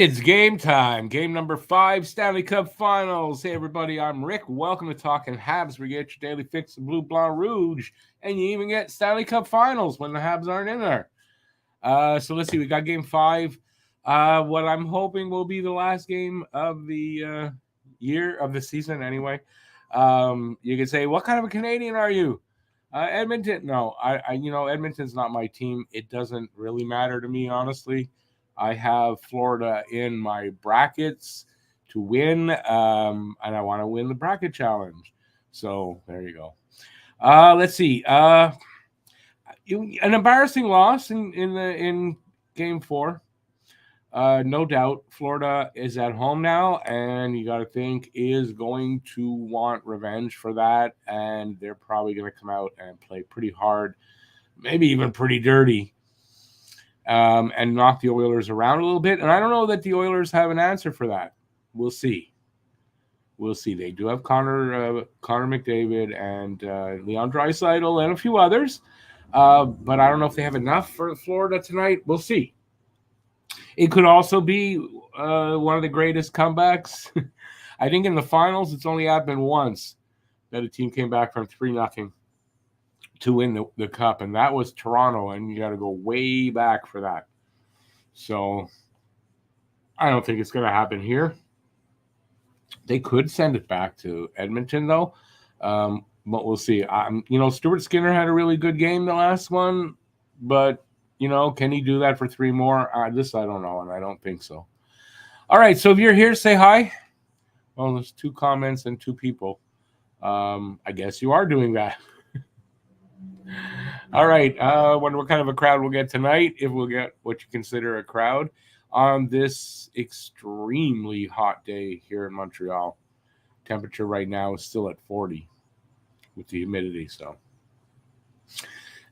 It's game time. Game number 5, Stanley Cup Finals. Hey, everybody, I'm Rick. Welcome to Talking Habs, where you get your daily fix of Blue, Blanc, Rouge, and you even get Stanley Cup Finals when the Habs aren't in there. So let's see. We got game 5. What I'm hoping will be the last game of the year, of the season anyway. You can say, what kind of a Canadian are you? Edmonton. No, Edmonton's not my team. It doesn't really matter to me, honestly. I have Florida in my brackets to win, and I want to win the bracket challenge. So there you go. Let's see. An embarrassing loss in game 4. No doubt, Florida is at home now, and you got to think is going to want revenge for that, and they're probably going to come out and play pretty hard, maybe even pretty dirty. And knock the Oilers around a little bit. And I don't know that the Oilers have an answer for that. We'll see. They do have Connor McDavid and Leon Draisaitl and a few others. But I don't know if they have enough for Florida tonight. We'll see. It could also be one of the greatest comebacks. I think in the finals, it's only happened once that a team came back from 3-0. To win the cup, and that was Toronto, and you got to go way back for that. So I don't think it's going to happen here. They could send it back to Edmonton, though, but we'll see. Stuart Skinner had a really good game the last one, but, can he do that for 3 more? This I don't know, and I don't think so. All right, so if you're here, say hi. Well, there's 2 comments and 2 people. I guess you are doing that. All right. Wonder what kind of a crowd we'll get tonight, if we'll get what you consider a crowd on this extremely hot day here in Montreal. Temperature right now is still at 40 with the humidity. So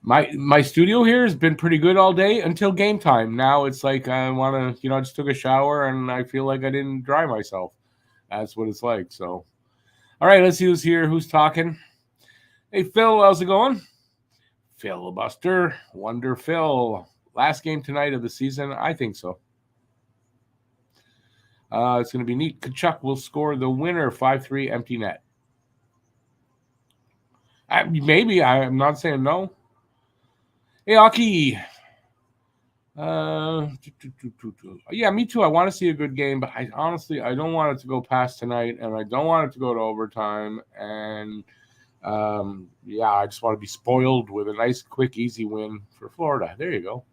my studio here has been pretty good all day until game time. Now it's like I want to, I just took a shower and I feel like I didn't dry myself. That's what it's like. So, all right, let's see who's here. Who's talking? Hey, Phil, how's it going? Filibuster, Wonder Phil. Last game tonight of the season? I think so. It's going to be neat. Kachuk will score the winner, 5-3 empty net. Maybe. I'm not saying no. Hey, Aki. Yeah, me too. I want to see a good game, but I don't want it to go past tonight, and I don't want it to go to overtime, and I just want to be spoiled with a nice, quick, easy win for Florida. There you go.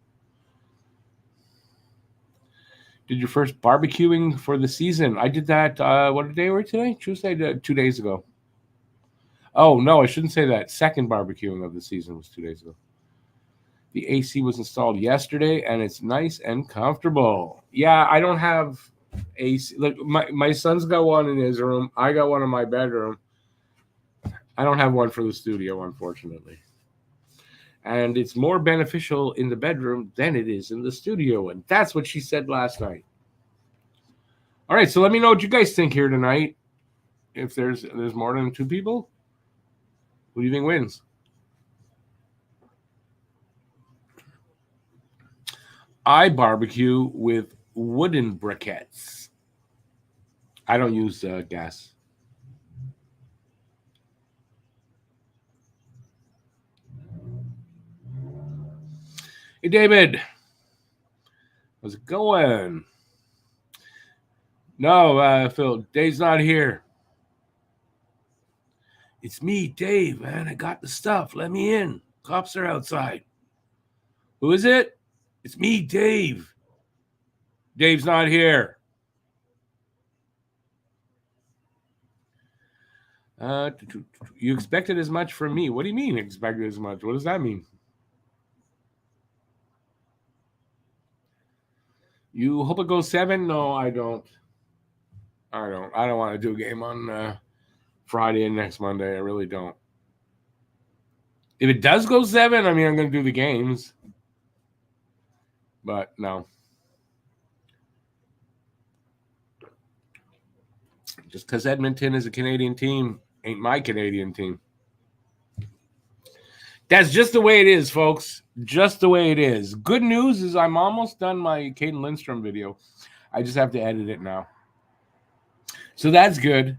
Did your first barbecuing for the season? I did that. What day were we today? Tuesday, 2 days ago. Oh, no, I shouldn't say that. Second barbecuing of the season was 2 days ago. The AC was installed yesterday, and it's nice and comfortable. Yeah, I don't have AC. Look, my son's got one in his room. I got one in my bedroom. I don't have one for the studio, unfortunately. And it's more beneficial in the bedroom than it is in the studio. And that's what she said last night. All right, so let me know what you guys think here tonight. If there's more than 2 people, who do you think wins? I barbecue with wooden briquettes. I don't use gas. Hey, David. How's it going? No, Phil. Dave's not here. It's me, Dave, man. I got the stuff. Let me in. Cops are outside. Who is it? It's me, Dave. Dave's not here. You expected as much from me. What do you mean expected as much? What does that mean? You hope it goes 7? No, I don't. I don't want to do a game on Friday and next Monday. I really don't. If it does go 7, I'm going to do the games. But no. Just because Edmonton is a Canadian team ain't my Canadian team. That's just the way it is, folks. Just the way it is. Good news is I'm almost done my Caden Lindstrom video. I just have to edit it now. So that's good.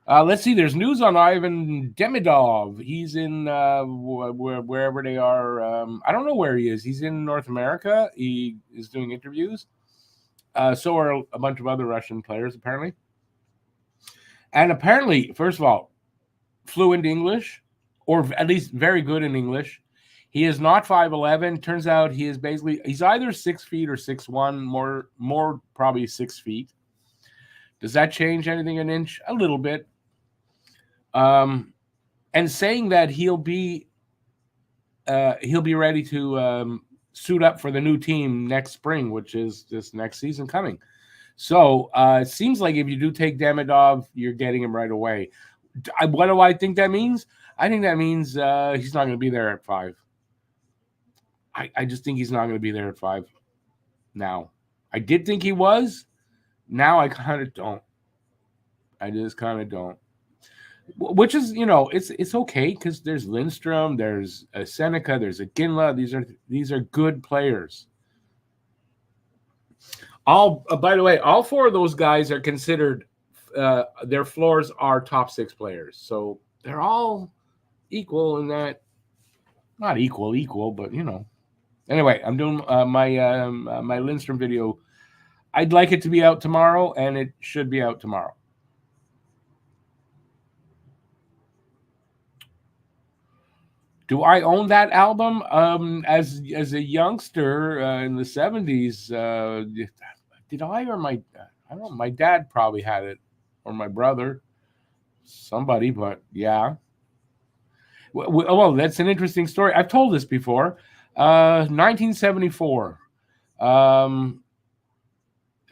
Let's see. There's news on Ivan Demidov. He's in wherever they are. I don't know where he is. He's in North America. He is doing interviews. So are a bunch of other Russian players, apparently. And apparently, first of all, fluent English, or at least very good in English. He is not 5'11". Turns out he's either 6 feet or 6'1", more probably 6 feet. Does that change anything an inch? A little bit. And saying that he'll be ready to suit up for the new team next spring, which is this next season coming. So it seems like if you do take Demidov, you're getting him right away. What do I think that means? I think that means he's not going to be there at 5. I just think he's not going to be there at 5 now. I did think he was. Now I kind of don't. I just kind of don't. Which is, it's okay because there's Lindstrom, there's a Seneca, there's a Ginla. These are good players. By the way, all 4 of those guys are considered. Their floors are top 6 players, so they're all equal in that. Not equal, but Anyway, I'm doing my Lindstrom video. I'd like it to be out tomorrow, and it should be out tomorrow. Do I own that album? As a youngster in the 70s, did I or I don't know, my dad probably had it, or my brother, somebody, but yeah. Well, that's an interesting story. I've told this before. 1974.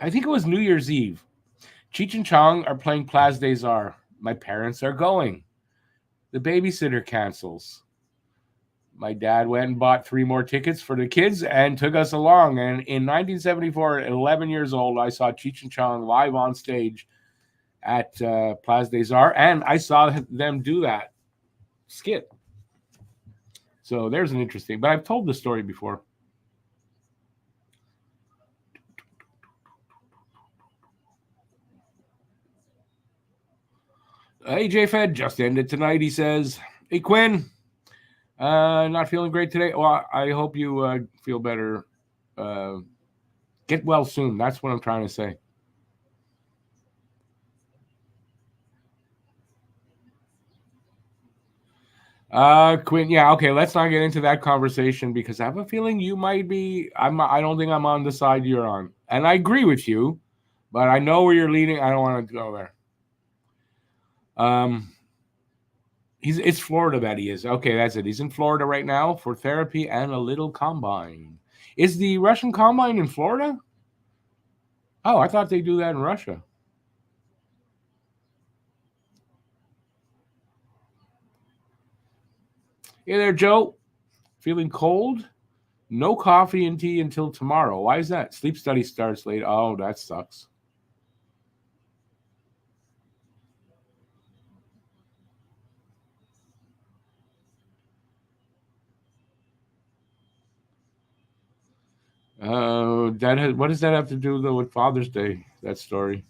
I think it was New Year's Eve. Cheech and Chong are playing Place des Arts. My parents are going. The babysitter cancels. My dad went and bought 3 more tickets for the kids and took us along. And in 1974, at 11 years old, I saw Cheech and Chong live on stage at Place des Arts, and I saw them do that skit. So there's an interesting, but I've told this story before. AJ Fed just ended tonight. He says, "Hey Quinn, not feeling great today. Well, I hope you feel better. Get well soon. That's what I'm trying to say." Quinn, yeah, okay, let's not get into that conversation because I have a feeling you might be. I don't think I'm on the side you're on, and I agree with you, but I know where you're leading. I don't want to go there. It's Florida that he is. Okay, that's it. He's in Florida right now for therapy and a little combine. Is the Russian combine in Florida? Oh, I thought they do that in Russia. Hey there, Joe. Feeling cold? No coffee and tea until tomorrow. Why is that? Sleep study starts late. Oh, that sucks. What does that have to do though with Father's Day? That story.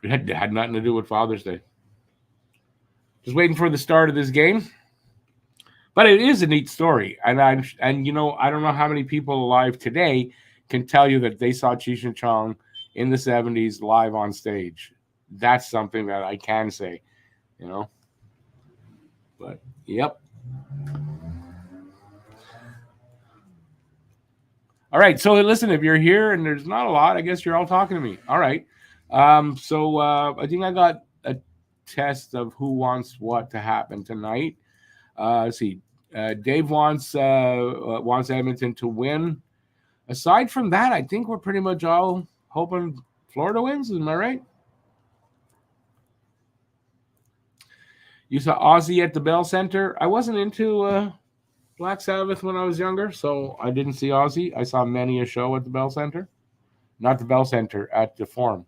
It had nothing to do with Father's Day. Just waiting for the start of this game. But it is a neat story, and I don't know how many people alive today can tell you that they saw Cheech and Chong in the 70s live on stage. That's something that I can say, But yep. All right, so listen, if you're here and there's not a lot, I guess you're all talking to me. All right. So I think I got a test of who wants what to happen tonight. Let's see. Dave wants Edmonton to win. Aside from that, I think we're pretty much all hoping Florida wins. Am I right? You saw Ozzy at the Bell Center. I wasn't into Black Sabbath when I was younger, so I didn't see Ozzy. I saw many a show at the Bell Center. Not the Bell Center, at the Forum.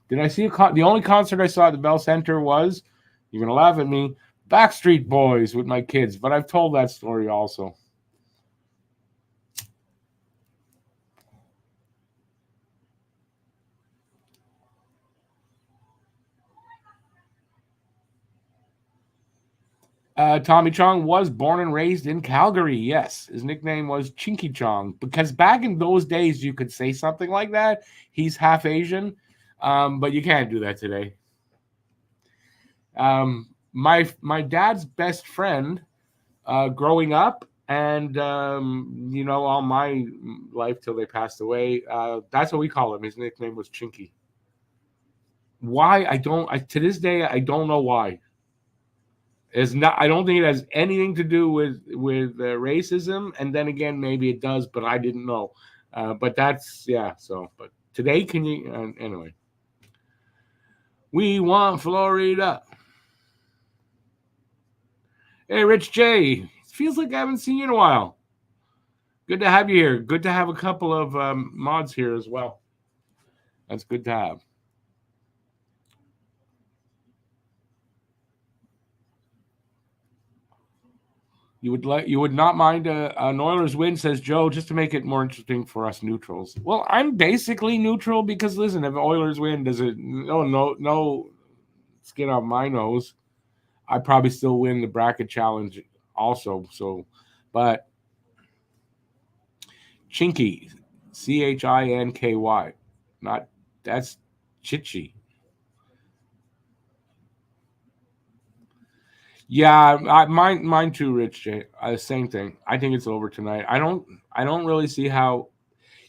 Did I see the only concert I saw at the Bell Center was, you're going to laugh at me, Backstreet Boys with my kids, but I've told that story also. Tommy Chong was born and raised in Calgary. Yes, his nickname was Chinky Chong because back in those days you could say something like that. He's half Asian, but you can't do that today. My dad's best friend growing up, and all my life till they passed away. That's what we call him. His nickname was Chinky. Why to this day I don't know why. It's not. I don't think it has anything to do with racism. And then again, maybe it does, but I didn't know. But that's So, but today, can you anyway? We want Florida. Hey, Rich J. It feels like I haven't seen you in a while. Good to have you here. Good to have a couple of mods here as well. That's good to have. You would not mind an Oilers win, says Joe, just to make it more interesting for us neutrals. Well, I'm basically neutral because listen, if Oilers win, does it no skin on my nose? I probably still win the bracket challenge also. So, but Chinky, Chinky, not that's Chichi. Yeah, mine too, Rich J. Same thing. I think it's over tonight. I don't really see how.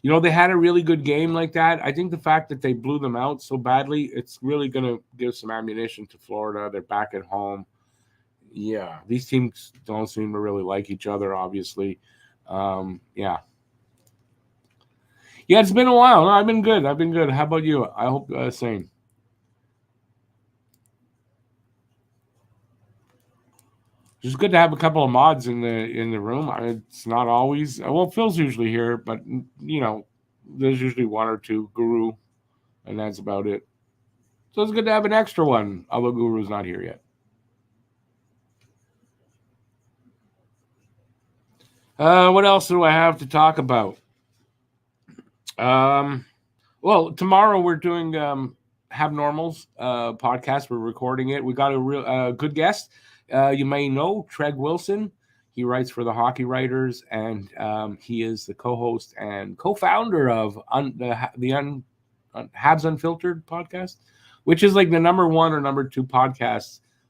They had a really good game like that. I think the fact that they blew them out so badly, it's really going to give some ammunition to Florida. They're back at home. Yeah, these teams don't seem to really like each other, obviously. Yeah, it's been a while. No, I've been good. How about you? I hope same. It's good to have a couple of mods in the room. It's not always Phil's usually here, but there's usually one or two Guru, and that's about it. So it's good to have an extra one, although Guru's not here yet. What else do I have to talk about? Well, tomorrow we're doing Habnormals podcast. We're recording it. We got a real good guest. You may know Treg Wilson. He writes for the Hockey Writers, and he is the co-host and co-founder of the Habs Unfiltered podcast, which is like the number 1 or number 2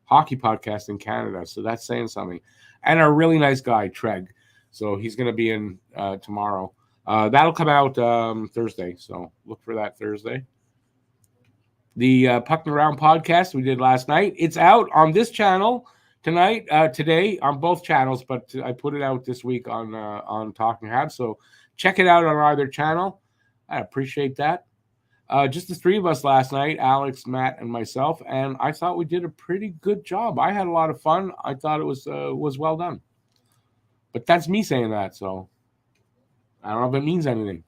hockey podcast in Canada. So that's saying something. And a really nice guy, Treg. So he's going to be in tomorrow. That'll come out Thursday. So look for that Thursday. The Pucking Around podcast we did last night. It's out on this channel today on both channels, but I put it out this week on Talking Habs. So check it out on either channel. I appreciate that. Just the three of us last night, Alex, Matt, and myself, and I thought we did a pretty good job. I had a lot of fun. I thought it was well done. But that's me saying that, so I don't know if it means anything.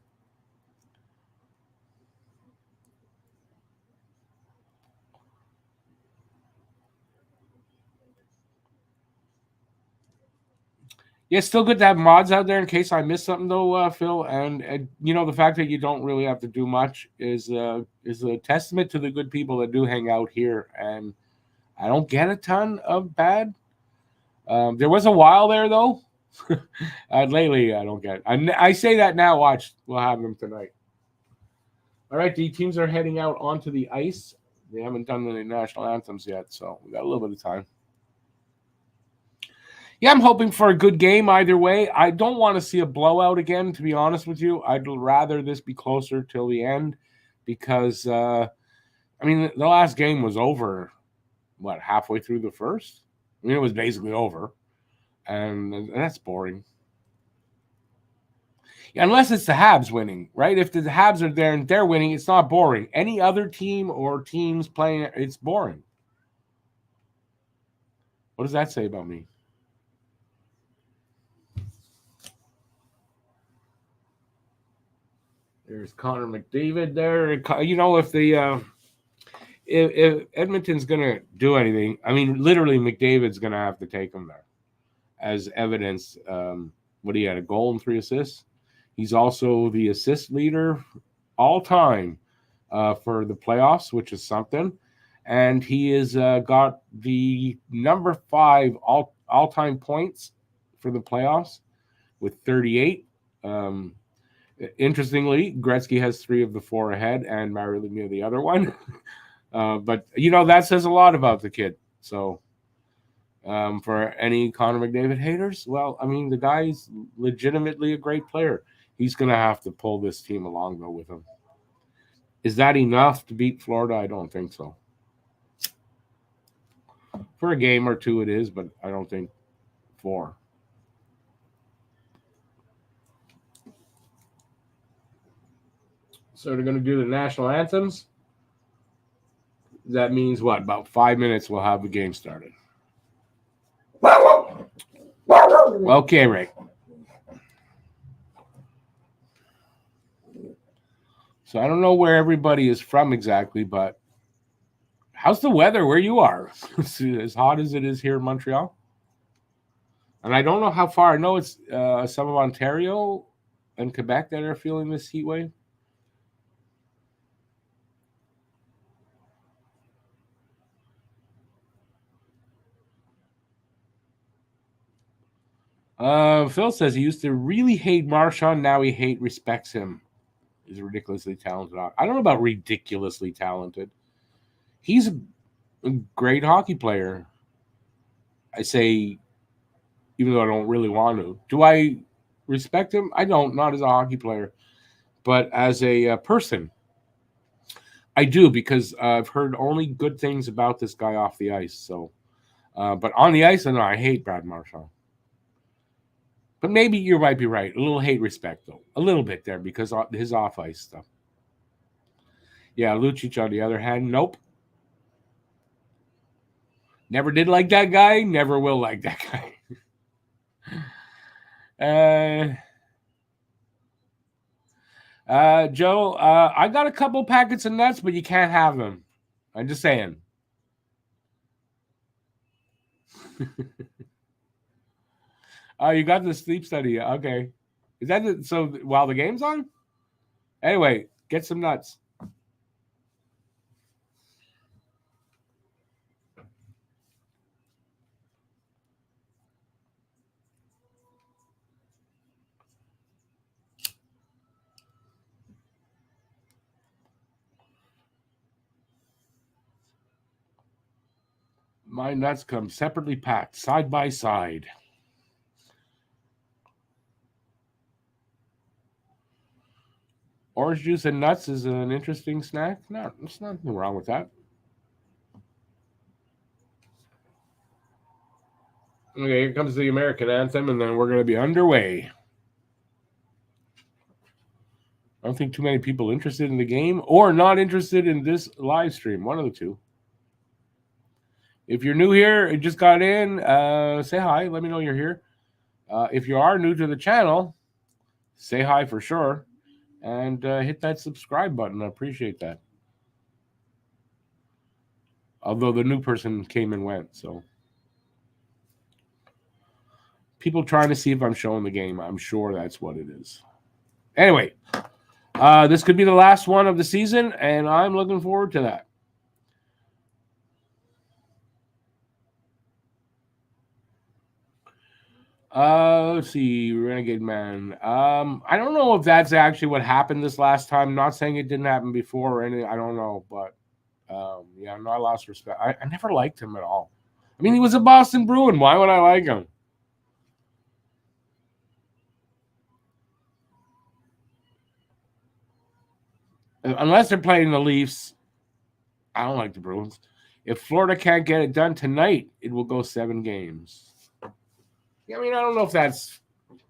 Yeah, it's still good to have mods out there in case I miss something, though, Phil. And the fact that you don't really have to do much is a testament to the good people that do hang out here. And I don't get a ton of bad. There was a while there, though. Lately, I don't get it. I say that now. Watch, we'll have them tonight. All right, the teams are heading out onto the ice. They haven't done the national anthems yet, so we got a little bit of time. Yeah, I'm hoping for a good game either way. I don't want to see a blowout again, to be honest with you. I'd rather this be closer till the end because, the last game was over, halfway through the first? It was basically over, and that's boring. Unless it's the Habs winning, right? If the Habs are there and they're winning, it's not boring. Any other team or teams playing, it's boring. What does that say about me? There's Connor McDavid there. If Edmonton's going to do anything, literally McDavid's going to have to take them there as evidence. He had a goal and 3 assists. He's also the assist leader all time for the playoffs, which is something. And he has got the number 5 all-time points for the playoffs with 38. Interestingly, Gretzky has 3 of the 4 ahead, and Mario Lemieux the other one. But that says a lot about the kid. So, for any Connor McDavid haters, well, I mean, the guy's legitimately a great player. He's going to have to pull this team along, though, with him. Is that enough to beat Florida? I don't think so. For a game or 2 it is, but I don't think 4. So they're going to do the national anthems. That means what? About 5 minutes we'll have the game started. Okay, Ray. So I don't know where everybody is from exactly, but how's the weather where you are? As hot as it is here in Montreal? And I don't know how far. I know it's some of Ontario and Quebec that are feeling this heat wave. Phil says he used to really hate Marchand. Now he respects him. He's ridiculously talented. I don't know about ridiculously talented. He's a great hockey player. I say, even though I don't really want to. Do I respect him? I don't, not as a hockey player. But as a person, I do, because I've heard only good things about this guy off the ice. So, but on the ice, I hate Brad Marchand. But maybe you might be right. A little hate respect, though. A little bit there because his off-ice stuff. Yeah, Lucic, on the other hand, nope. Never did like that guy. Never will like that guy. Joe, I got a couple packets of nuts, but you can't have them. I'm just saying. Oh, you got the sleep study. Okay. Is that so while the game's on? Anyway, get some nuts. My nuts come separately packed, side by side. Orange juice and nuts is an interesting snack. No, there's nothing wrong with that. Okay, here comes the American anthem, and then we're going to be underway. I don't think too many people interested in the game or not interested in this live stream. One of the two. If you're new here and just got in, say hi. Let me know you're here. If you are new to the channel, say hi for sure. And hit that subscribe button. I appreciate that. Although the new person came and went, so. People trying to see if I'm showing the game. I'm sure that's what it is. Anyway, this could be the last one of the season, and I'm looking forward to that. Let's see, Renegade Man. I don't know if that's actually what happened this last time. I'm not saying it didn't happen before or anything. I don't know, but yeah, no, I lost respect. I never liked him at all. I mean, he was a Boston Bruin. Why would I like him? Unless they're playing the Leafs, I don't like the Bruins. If Florida can't get it done tonight, it will go 7 games. I mean, I don't know if that's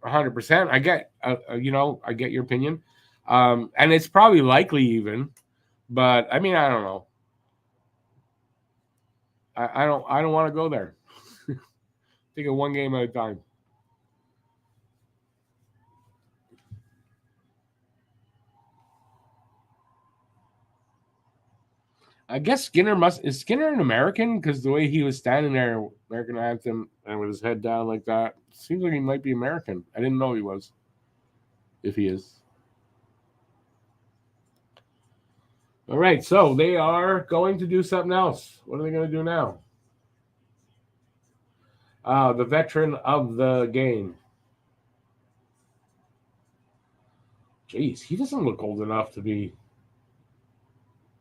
100%. I get, I get your opinion, and it's probably likely even, but I mean, I don't know. I don't want to go there. Take it 1 game at a time. I guess is Skinner an American? Because the way he was standing there, American anthem, and with his head down like that, seems like he might be American. I didn't know he was. If he is. All right, so they are going to do something else. What are they going to do now? The veteran of the game. Jeez, he doesn't look old enough to be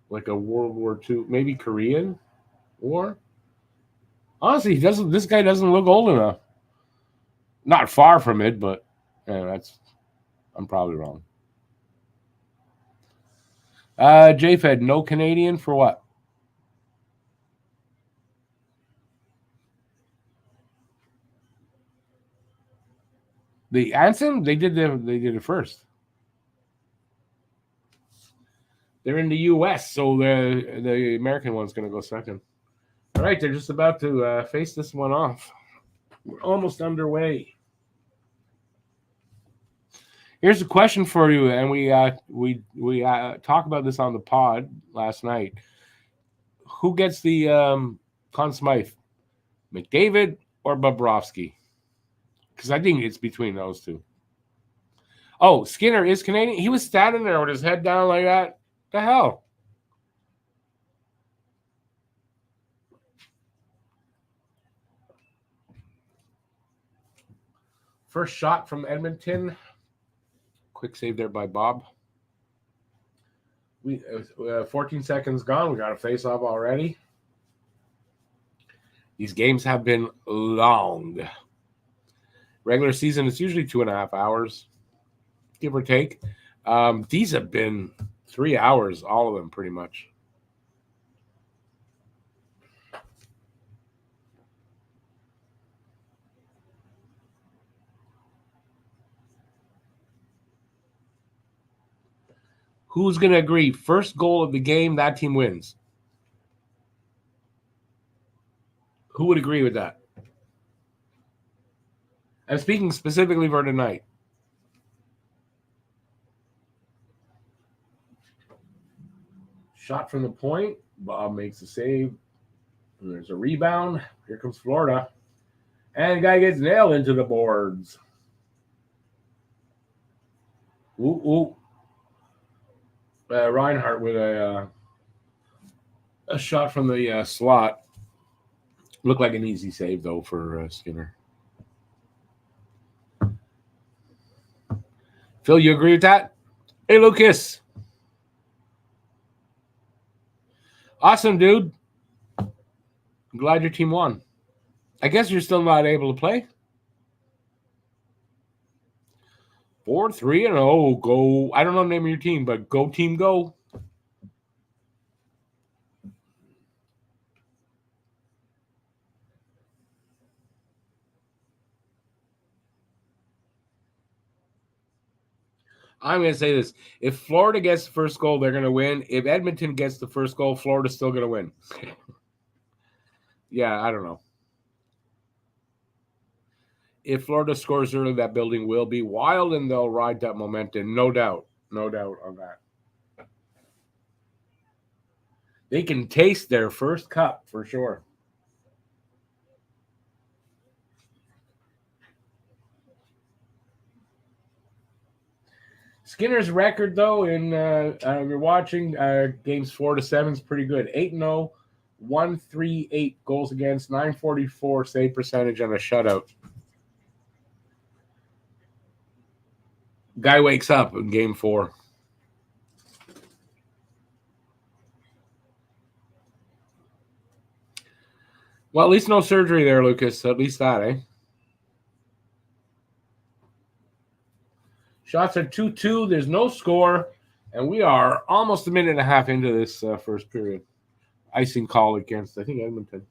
like a World War II, maybe Korean War. Honestly, he doesn't. This guy doesn't look old enough. Not far from it, but that's. I'm probably wrong. JFed, no Canadian for what? The Anthem, they did it first. They're in the U.S., so the American one's going to go second. All right, they're just about to face this one off. We're almost underway. Here's a question for you, and we talked about this on the pod last night. Who gets the Conn Smythe, McDavid or Bobrovsky? Because I think it's between those two. Oh, Skinner is Canadian. He was standing there with his head down like that. The hell? First shot from Edmonton. Quick save there by Bob. We 14 seconds gone. We got a face-off already. These games have been long. Regular season is usually 2.5 hours, give or take. These have been 3 hours, all of them pretty much. Who's going to agree? First goal of the game, that team wins. Who would agree with that? I'm speaking specifically for tonight. Shot from the point. Bob makes the save. And there's a rebound. Here comes Florida. And the guy gets nailed into the boards. Ooh. Reinhardt with a shot from the slot. Looked like an easy save, though, for Skinner. Phil, you agree with that? Hey, Lucas. Awesome, dude. I'm glad your team won. I guess you're still not able to play. 4-3-0. Go. I don't know the name of your team, but go team go. I'm going to say this. If Florida gets the first goal, they're going to win. If Edmonton gets the first goal, Florida's still going to win. Yeah, I don't know. If Florida scores early, that building will be wild, and they'll ride that momentum. No doubt. No doubt on that. They can taste their first cup for sure. Skinner's record, though, in you're watching games 4-7 is pretty good. 8-0, 138 goals against, 944 save percentage, and a shutout. Guy wakes up in game 4. Well, at least no surgery there, Lucas. At least that, eh? Shots are 2-2. There's no score. And we are almost a minute and a half into this first period. Icing call against, I think, Edmonton.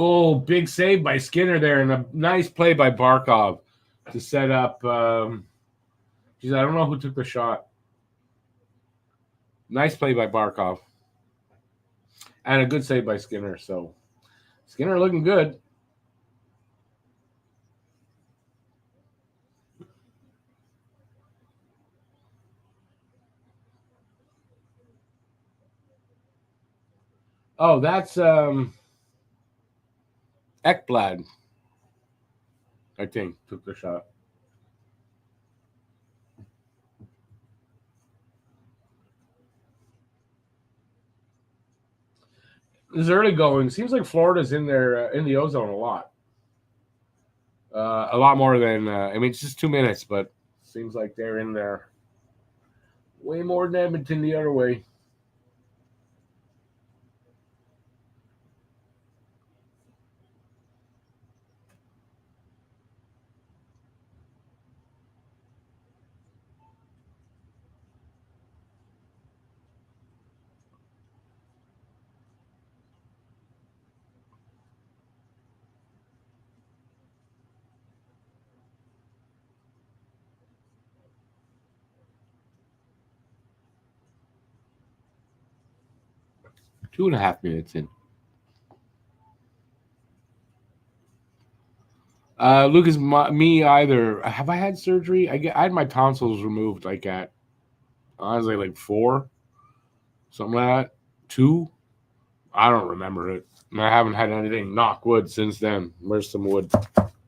Oh, big save by Skinner there, and a nice play by Barkov to set up. Geez, I don't know who took the shot. Nice play by Barkov. And a good save by Skinner. So Skinner looking good. Oh, that's Ekblad, I think, took the shot. This early going seems like Florida's in there in the ozone a lot more than I mean, it's just 2 minutes, but seems like they're in there way more than Edmonton the other way. Two and a half minutes in. Lucas, me either. Have I had surgery? I had my tonsils removed like at honestly like 4, something like that. 2. I don't remember it. I haven't had anything. Knock wood since then. Where's some wood?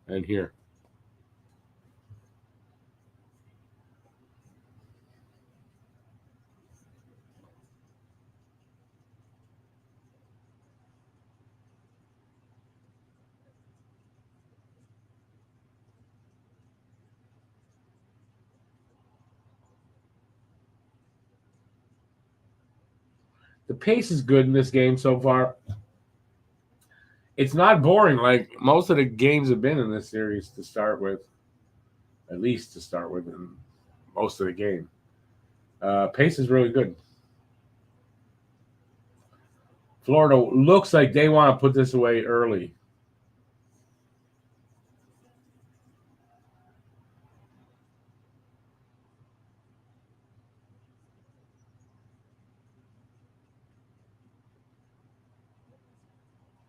And here. The pace is good in this game so far. It's not boring like most of the games have been in this series to start with. At least to start with, in most of the game. Pace is really good. Florida looks like they want to put this away early.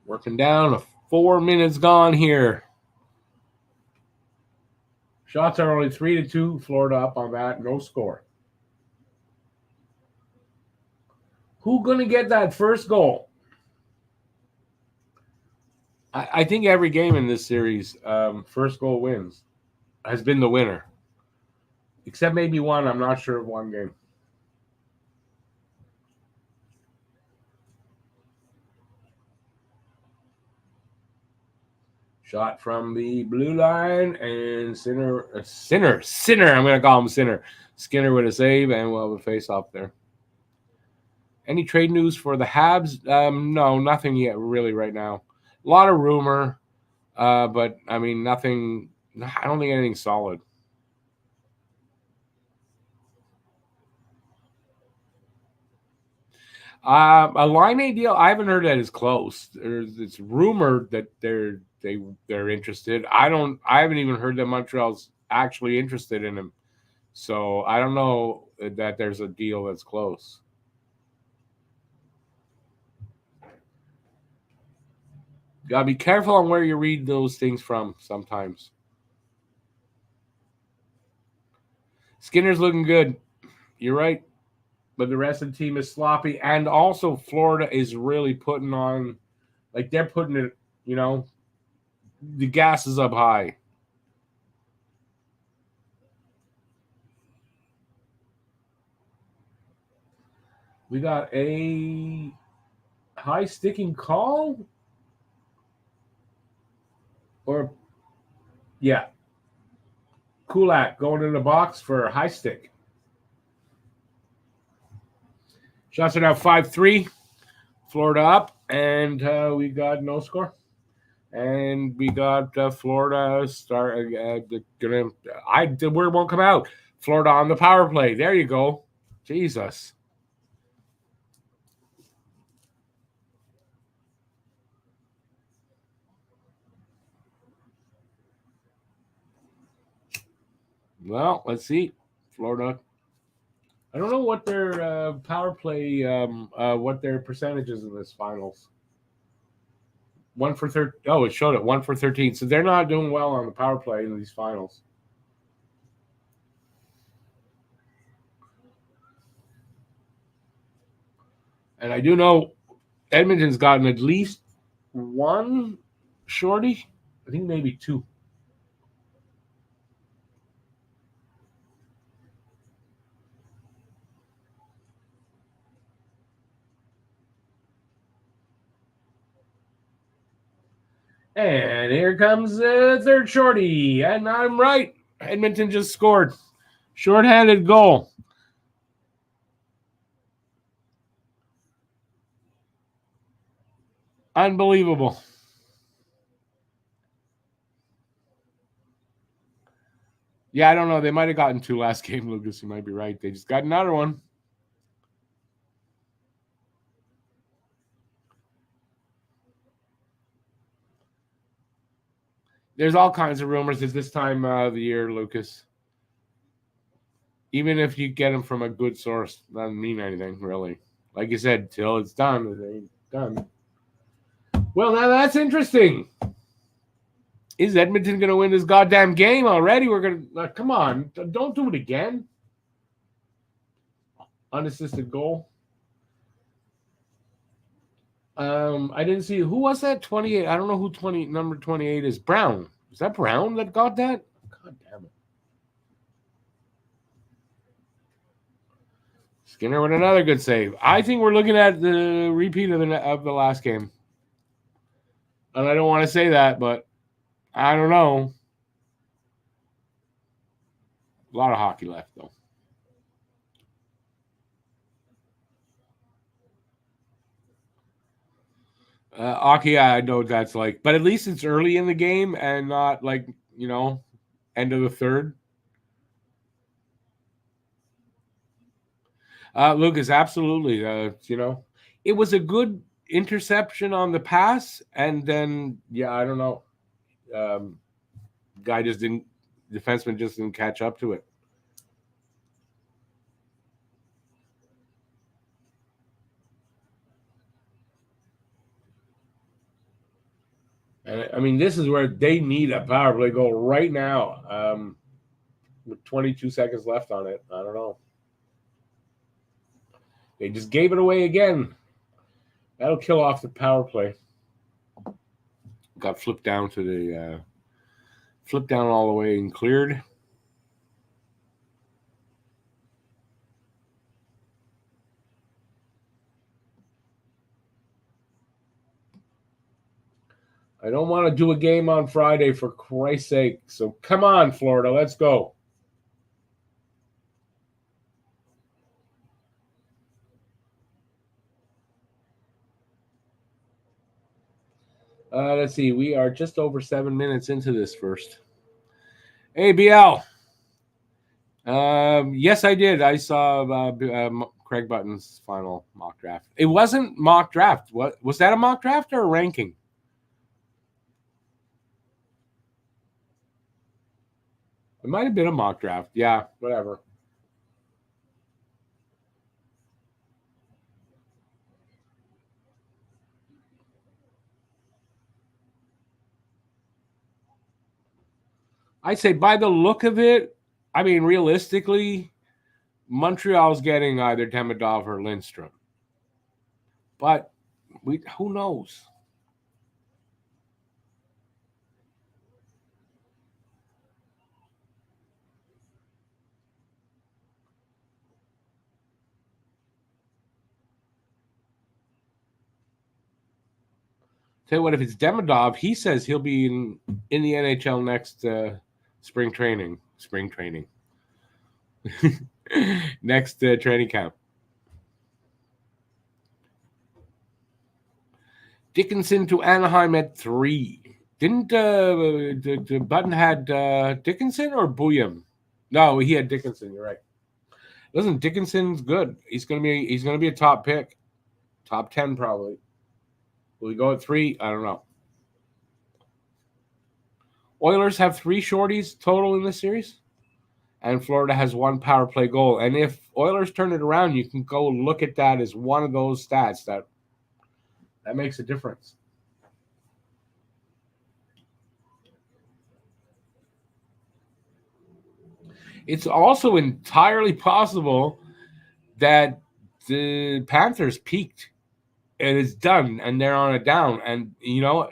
Working down. 4 minutes gone here. Shots are only 3-2. Florida up on that. No score. Who gonna get that first goal? I think every game in this series, first goal wins, has been the winner. Except maybe one. I'm not sure of one game. Shot from the blue line, and Sinner. I'm going to call him Sinner. Skinner with a save, and we'll have a face-off there. Any trade news for the Habs? No, nothing yet really right now. A lot of rumor, but, I mean, nothing. I don't think anything solid. A Line A deal, I haven't heard that is close. It's rumored that they're interested. I haven't even heard that Montreal's actually interested in him. So I don't know that there's a deal that's close. Gotta be careful on where you read those things from sometimes. Skinner's looking good. You're right. But the rest of the team is sloppy. And also Florida is really putting on, like they're putting it, the gas is up high. We got a high sticking call? Or, yeah. Kulak going in the box for a high stick. Shots are now 5-3. Florida up, and we got no score. And we got Florida start. The word won't come out. Florida on the power play. There you go. Jesus. Well, let's see. Florida. I don't know what their power play, what their percentages in this finals. 1 for 13. Oh, it showed it 1 for 13. So they're not doing well on the power play in these finals. And I do know Edmonton's gotten at least one shorty. I think maybe two. And here comes the third shorty. And I'm right. Edmonton just scored. Shorthanded goal. Unbelievable. Yeah, I don't know. They might have gotten two last game, Lucas. You might be right. They just got another one. There's all kinds of rumors at this time of the year, Lucas. Even if you get them from a good source, doesn't mean anything, really. Like you said, till it's done, it ain't done. Well, now that's interesting. Is Edmonton going to win this goddamn game already? We're going to come on. Don't do it again. Unassisted goal. I didn't see who was that 28. I don't know who number 28 is. Brown. Is that Brown that got that? God damn it. Skinner with another good save. I think we're looking at the repeat of the last game. And I don't want to say that, but I don't know. A lot of hockey left, though. Hockey, I know what that's like. But at least it's early in the game and not like, end of the third. Lucas, absolutely. It was a good interception on the pass. And then, I don't know. Defenseman just didn't catch up to it. And I mean, this is where they need a power play goal right now. With 22 seconds left on it. I don't know. They just gave it away again. That'll kill off the power play. Got flipped down to the flipped down all the way and cleared. I don't want to do a game on Friday for Christ's sake. So come on, Florida, let's go. Let's see. We are just over 7 minutes into this first. Hey, BL. Yes, I did. I saw Craig Button's final mock draft. It wasn't mock draft. What was that, a mock draft or a ranking? It might have been a mock draft. Yeah, whatever. I'd say by the look of it, I mean, realistically, Montreal's getting either Demidov or Lindstrom. But who knows? Tell you what, if it's Demidov, he says he'll be in the NHL next spring training. Next training camp. Dickinson to Anaheim at 3. Didn't the Button had Dickinson or Bouillon? No, he had Dickinson. You're right. Listen, Dickinson's good. He's gonna be a top pick, top 10 probably. Will he go at 3? I don't know. Oilers have 3 shorties total in this series, and Florida has 1 power play goal. And if Oilers turn it around, you can go look at that as one of those stats that makes a difference. It's also entirely possible that the Panthers peaked it is done, and they're on a down, and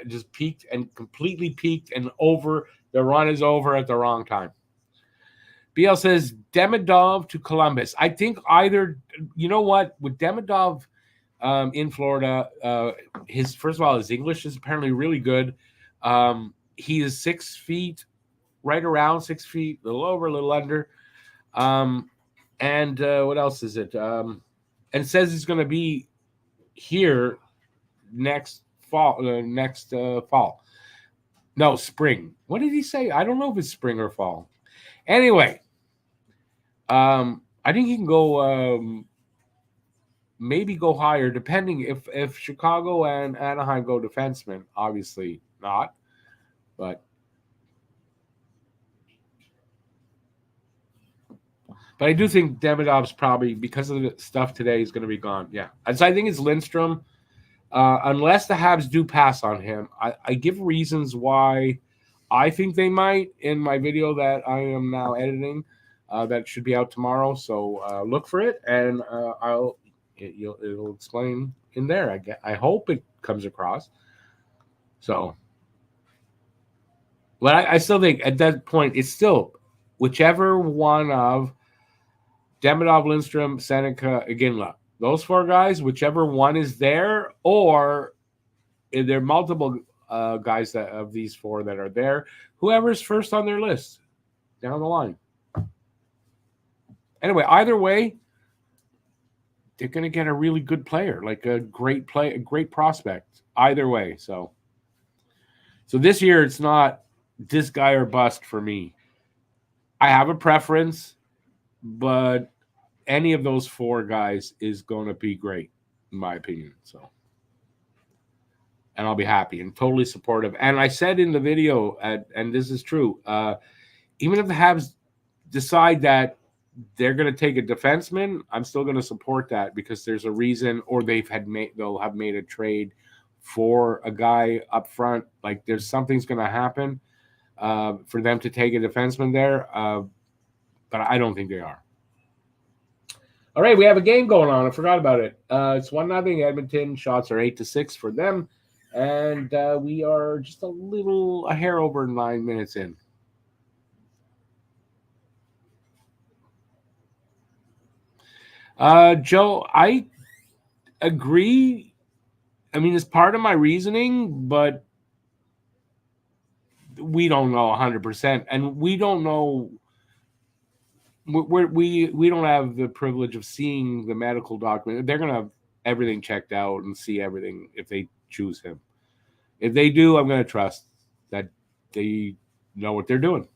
just peaked and completely peaked and over. The run is over at the wrong time. BL says Demidov to Columbus. I think either. You know what, with Demidov in Florida, first of all, his English is apparently really good. He is 6 feet, right around 6 feet, a little over, a little under. And what else is it? And says he's going to be here next fall. Fall. No, spring. What did he say? I don't know if it's spring or fall. Anyway, I think he can go. Maybe go higher, depending if Chicago and Anaheim go defenseman. Obviously not, but I do think Demidov's probably, because of the stuff today, is going to be gone. Yeah, and so I think it's Lindstrom, unless the Habs do pass on him. I give reasons why I think they might in my video that I am now editing. That should be out tomorrow, so look for it, and it'll explain in there. I hope it comes across. So, but I still think at that point it's still whichever one of Demidov, Lindstrom, Seneca, Iginla, those 4 guys, whichever one is there, or if there are multiple guys of these 4 that are there, whoever's first on their list down the line. Anyway, either way, they're going to get a really good player, like a great prospect. Either way, so this year it's not this guy or bust for me. I have a preference, but any of those 4 guys is going to be great, in my opinion. So, and I'll be happy and totally supportive. And I said in the video, and this is true, even if the Habs decide that they're going to take a defenseman, I'm still going to support that, because there's a reason, or they'll have made a trade for a guy up front. Like, there's something's going to happen for them to take a defenseman there, but I don't think they are. All right, we have a game going on. I forgot about it. It's 1-0 Edmonton. Shots are 8-6 for them, and we are just a hair over 9 minutes in. Joe, I agree. I mean, it's part of my reasoning, but we don't know 100%, and we don't know. We don't have the privilege of seeing the medical document. They're going to have everything checked out and see everything if they choose him. If they do, I'm going to trust that they know what they're doing.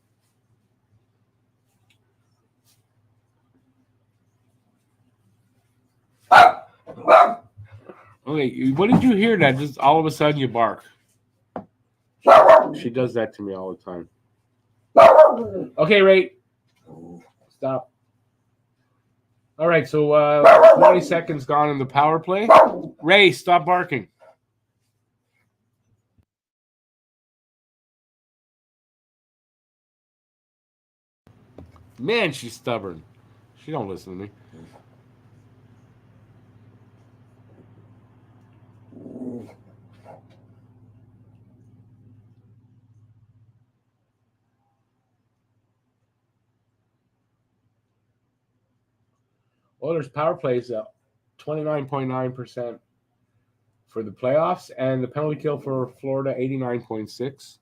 Okay, what did you hear that just all of a sudden you bark? She does that to me all the time. Okay, Ray. Stop. All right, so 20 seconds gone in the power play. Ray, stop barking. Man, she's stubborn. She don't listen to me. Oilers power plays 29.9% for the playoffs, and the penalty kill for Florida 89.6.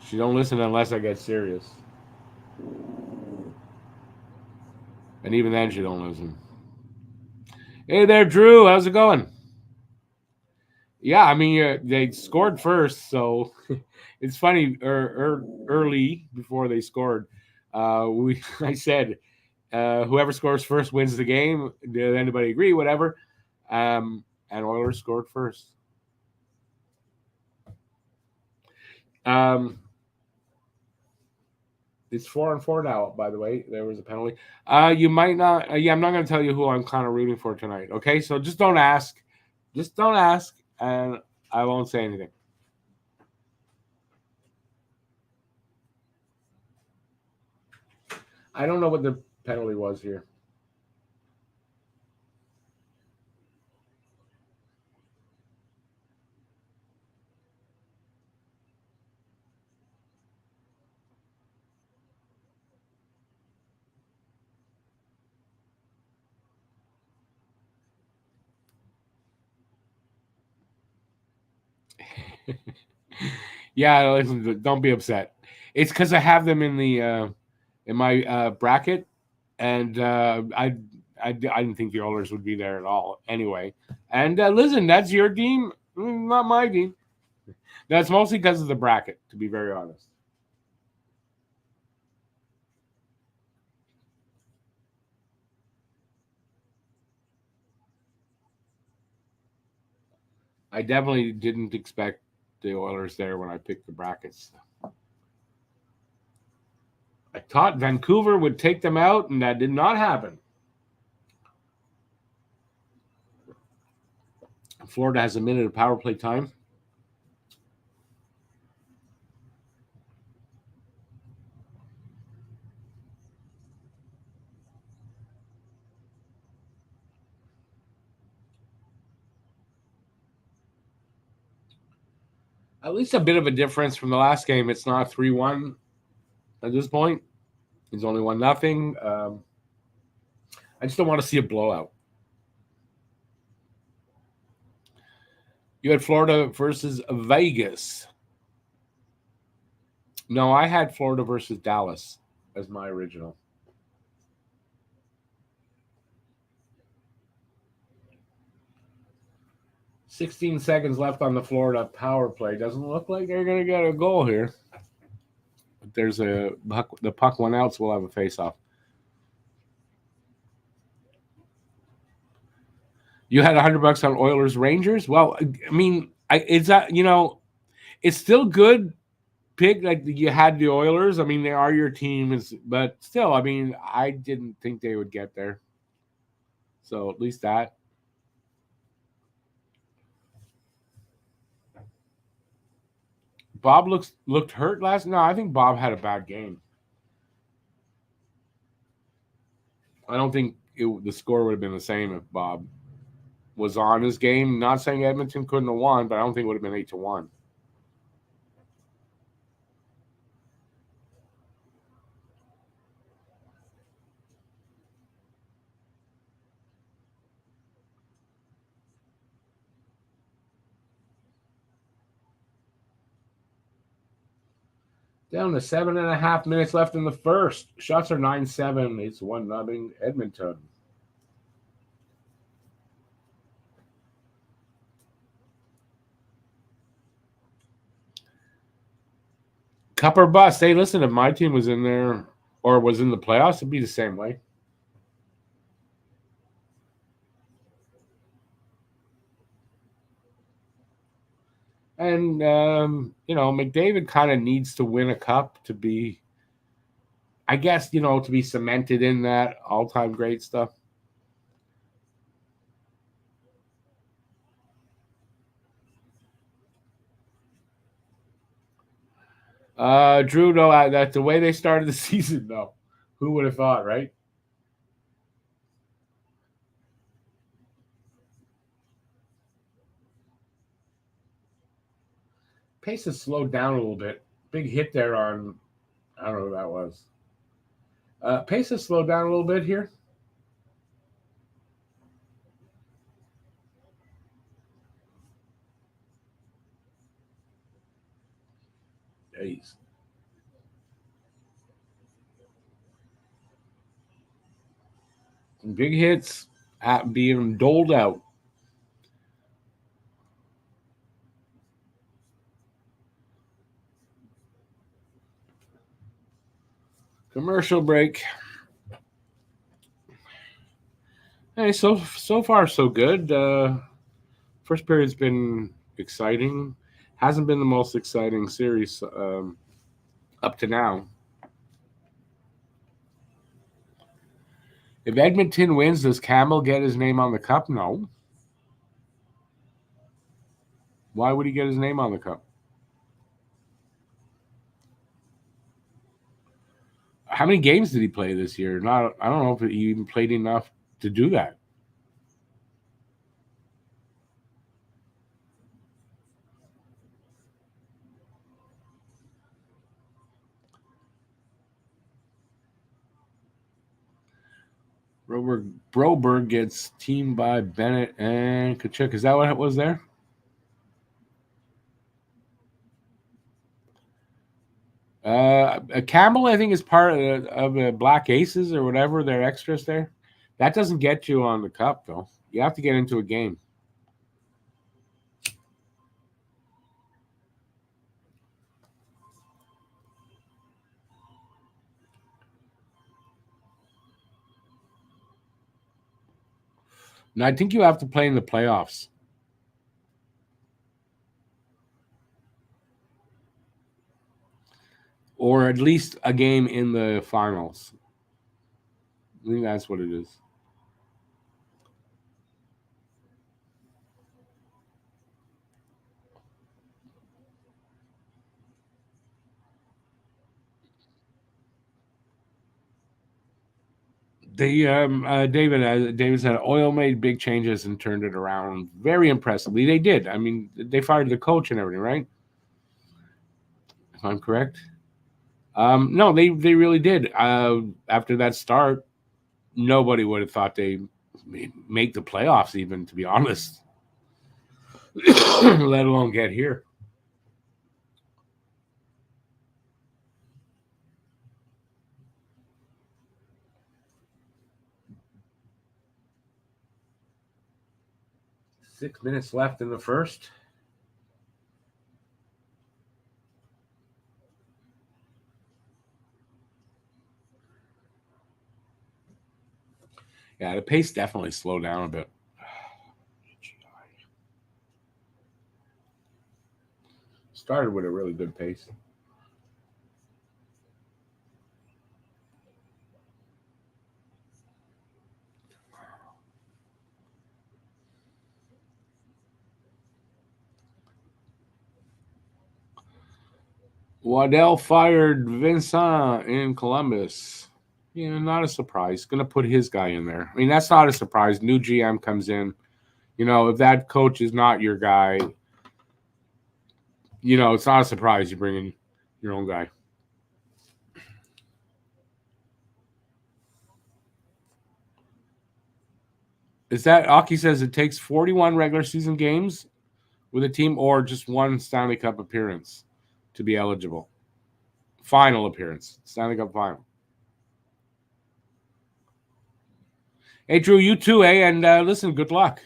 She don't listen unless I get serious. And even then, she don't listen. Hey there, Drew. How's it going? Yeah, I mean, they scored first, so it's funny. Early before they scored, I said, whoever scores first wins the game. Did anybody agree? Whatever. And Oilers scored first. It's 4-4 now, by the way. There was a penalty. You might not. I'm not going to tell you who I'm kind of rooting for tonight. Okay, so just don't ask. Just don't ask, and I won't say anything. I don't know what the penalty was here. Yeah, listen, don't be upset. It's because I have them in my bracket, and I didn't think the Oilers would be there at all. Anyway, and listen, that's your team, not my team. That's mostly because of the bracket, to be very honest. I definitely didn't expect the Oilers there when I picked the brackets. I thought Vancouver would take them out, and that did not happen. Florida has a minute of power play time. At least a bit of a difference from the last game. It's not 3-1 at this point. It's only 1-0. I just don't want to see a blowout. You had Florida versus Vegas. No, I had Florida versus Dallas as my original. 16 seconds left on the Florida power play. Doesn't look like they're going to get a goal here. But there's the puck went out, so we'll have a face-off. You had $100 on Oilers Rangers. Well, I mean, it's it's still good pick. Like you had the Oilers. I mean, they are your team, but still, I mean, I didn't think they would get there. So at least that. Bob looked hurt last. No, I think Bob had a bad game. I don't think the score would have been the same if Bob was on his game. Not saying Edmonton couldn't have won, but I don't think it would have been 8-1. Down to 7.5 minutes left in the first. Shots are 9-7. It's 1-0 Edmonton. Cup or bust. Hey, listen, if my team was in there or was in the playoffs, it'd be the same way. And, McDavid kind of needs to win a cup to be, I guess, to be cemented in that all-time great stuff. Drew, no, that's the way they started the season, though. Who would have thought, right? Pace has slowed down a little bit. Big hit there on, I don't know who that was. Pace has slowed down a little bit here. Jeez. Some big hits being doled out. Commercial break. Hey, so far so good. First period's been exciting. Hasn't been the most exciting series up to now. If Edmonton wins, does Campbell get his name on the cup? No. Why would he get his name on the cup? How many games did he play this year? Not. I don't know if he even played enough to do that. Broberg gets teamed by Bennett and Kachuk. Is that what it was there? Campbell, I think, is part of the Black Aces or whatever. Their extras there. That doesn't get you on the cup, though. You have to get into a game. And I think you have to play in the playoffs. Or at least a game in the finals. I think that's what it is. David said Oil made big changes and turned it around very impressively. They did. I mean, they fired the coach and everything, right? If I'm correct. No, they really did. After that start, nobody would have thought they make the playoffs, even, to be honest. Let alone get here. Six minutes left in the first. Yeah, the pace definitely slowed down a bit. Started with a really good pace. Waddell fired Vincent in Columbus. Yeah, not a surprise. Going to put his guy in there. I mean, that's not a surprise. New GM comes in. You know, if that coach is not your guy, you know, it's not a surprise you bring in your own guy. Is that Aki says it takes 41 regular season games with a team or just one Stanley Cup appearance to be eligible? Final appearance, Stanley Cup final. Hey, Drew, you too, eh? And listen, good luck.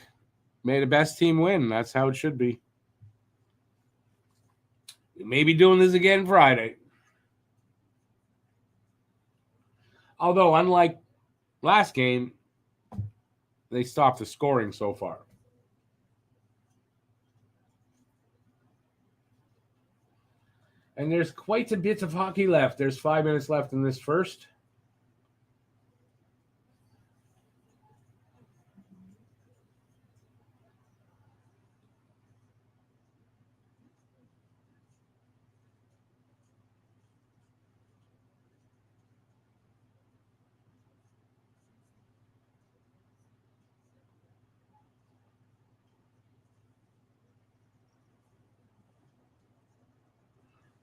May the best team win. That's how it should be. We may be doing this again Friday. Although, unlike last game, they stopped the scoring so far. And there's quite a bit of hockey left. There's 5 minutes left in this first.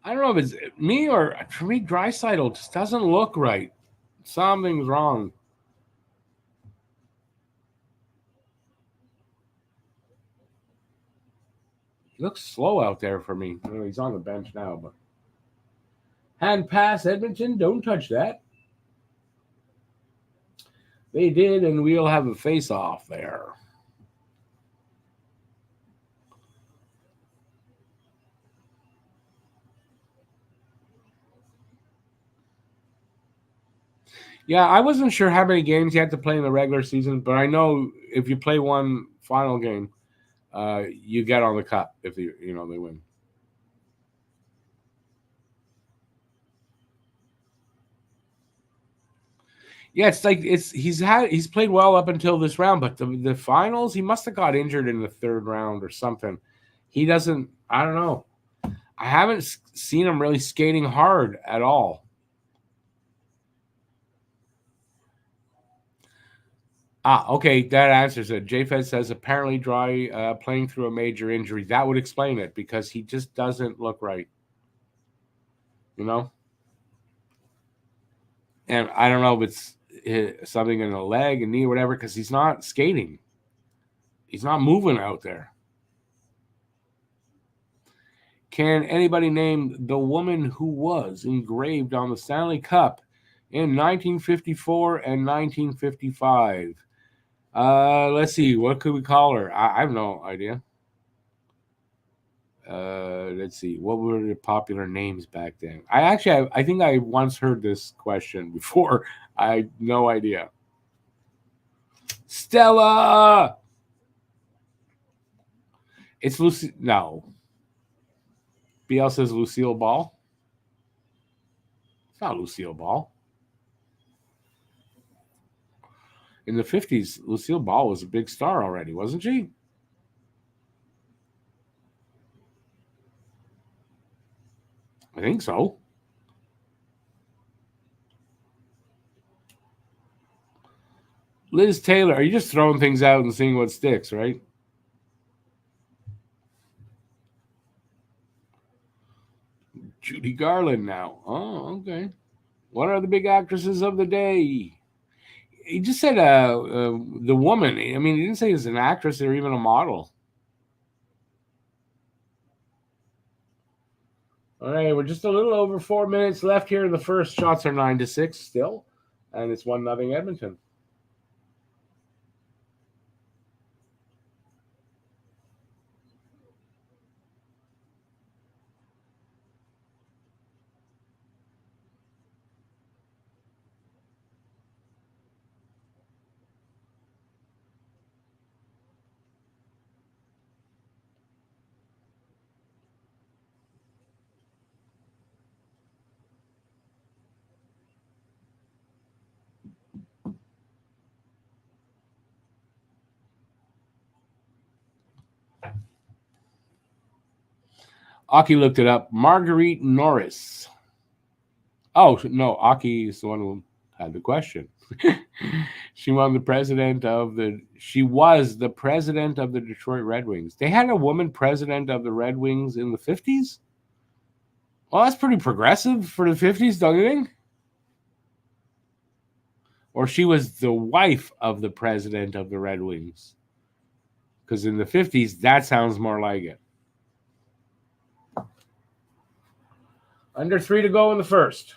I don't know if it's me or for me, Draisaitl just doesn't look right. Something's wrong. He looks slow out there for me. I know he's on the bench now, but hand pass, Edmonton. Don't touch that. They did, and we'll have a face-off there. Yeah, I wasn't sure how many games you had to play in the regular season, but I know if you play one final game, you get on the cup if they win. Yeah, it's like he's played well up until this round, but the finals he must have got injured in the third round or something. He doesn't. I don't know. I haven't seen him really skating hard at all. Okay, that answers it. JFed says apparently dry playing through a major injury. That would explain it because he just doesn't look right. You know? And I don't know if it's something in the leg, a knee, or whatever, because he's not skating. He's not moving out there. Can anybody name the woman who was engraved on the Stanley Cup in 1954 and 1955? Let's see. What could we call her? I have no idea. Let's see. What were the popular names back then? I think I once heard this question before. I had no idea. Stella. It's Lucy. No. BL says Lucille Ball. It's not Lucille Ball. In the 50s, Lucille Ball was a big star already, wasn't she? I think so. Liz Taylor, are you just throwing things out and seeing what sticks, right? Judy Garland now. Oh, okay. What are the big actresses of the day? He just said the woman. I mean, he didn't say it's an actress or even a model. All right, we're just a little over 4 minutes left here in the first. Shots are 9-6 still, and it's 1-0 Edmonton. Aki looked it up. Marguerite Norris. Oh no, Aki is the one who had the question. She was the president of the Detroit Red Wings. They had a woman president of the Red Wings in the 50s? Well, that's pretty progressive for the 50s, don't you think? Or she was the wife of the president of the Red Wings. Because in the 50s, that sounds more like it. Under 3 to go in the first.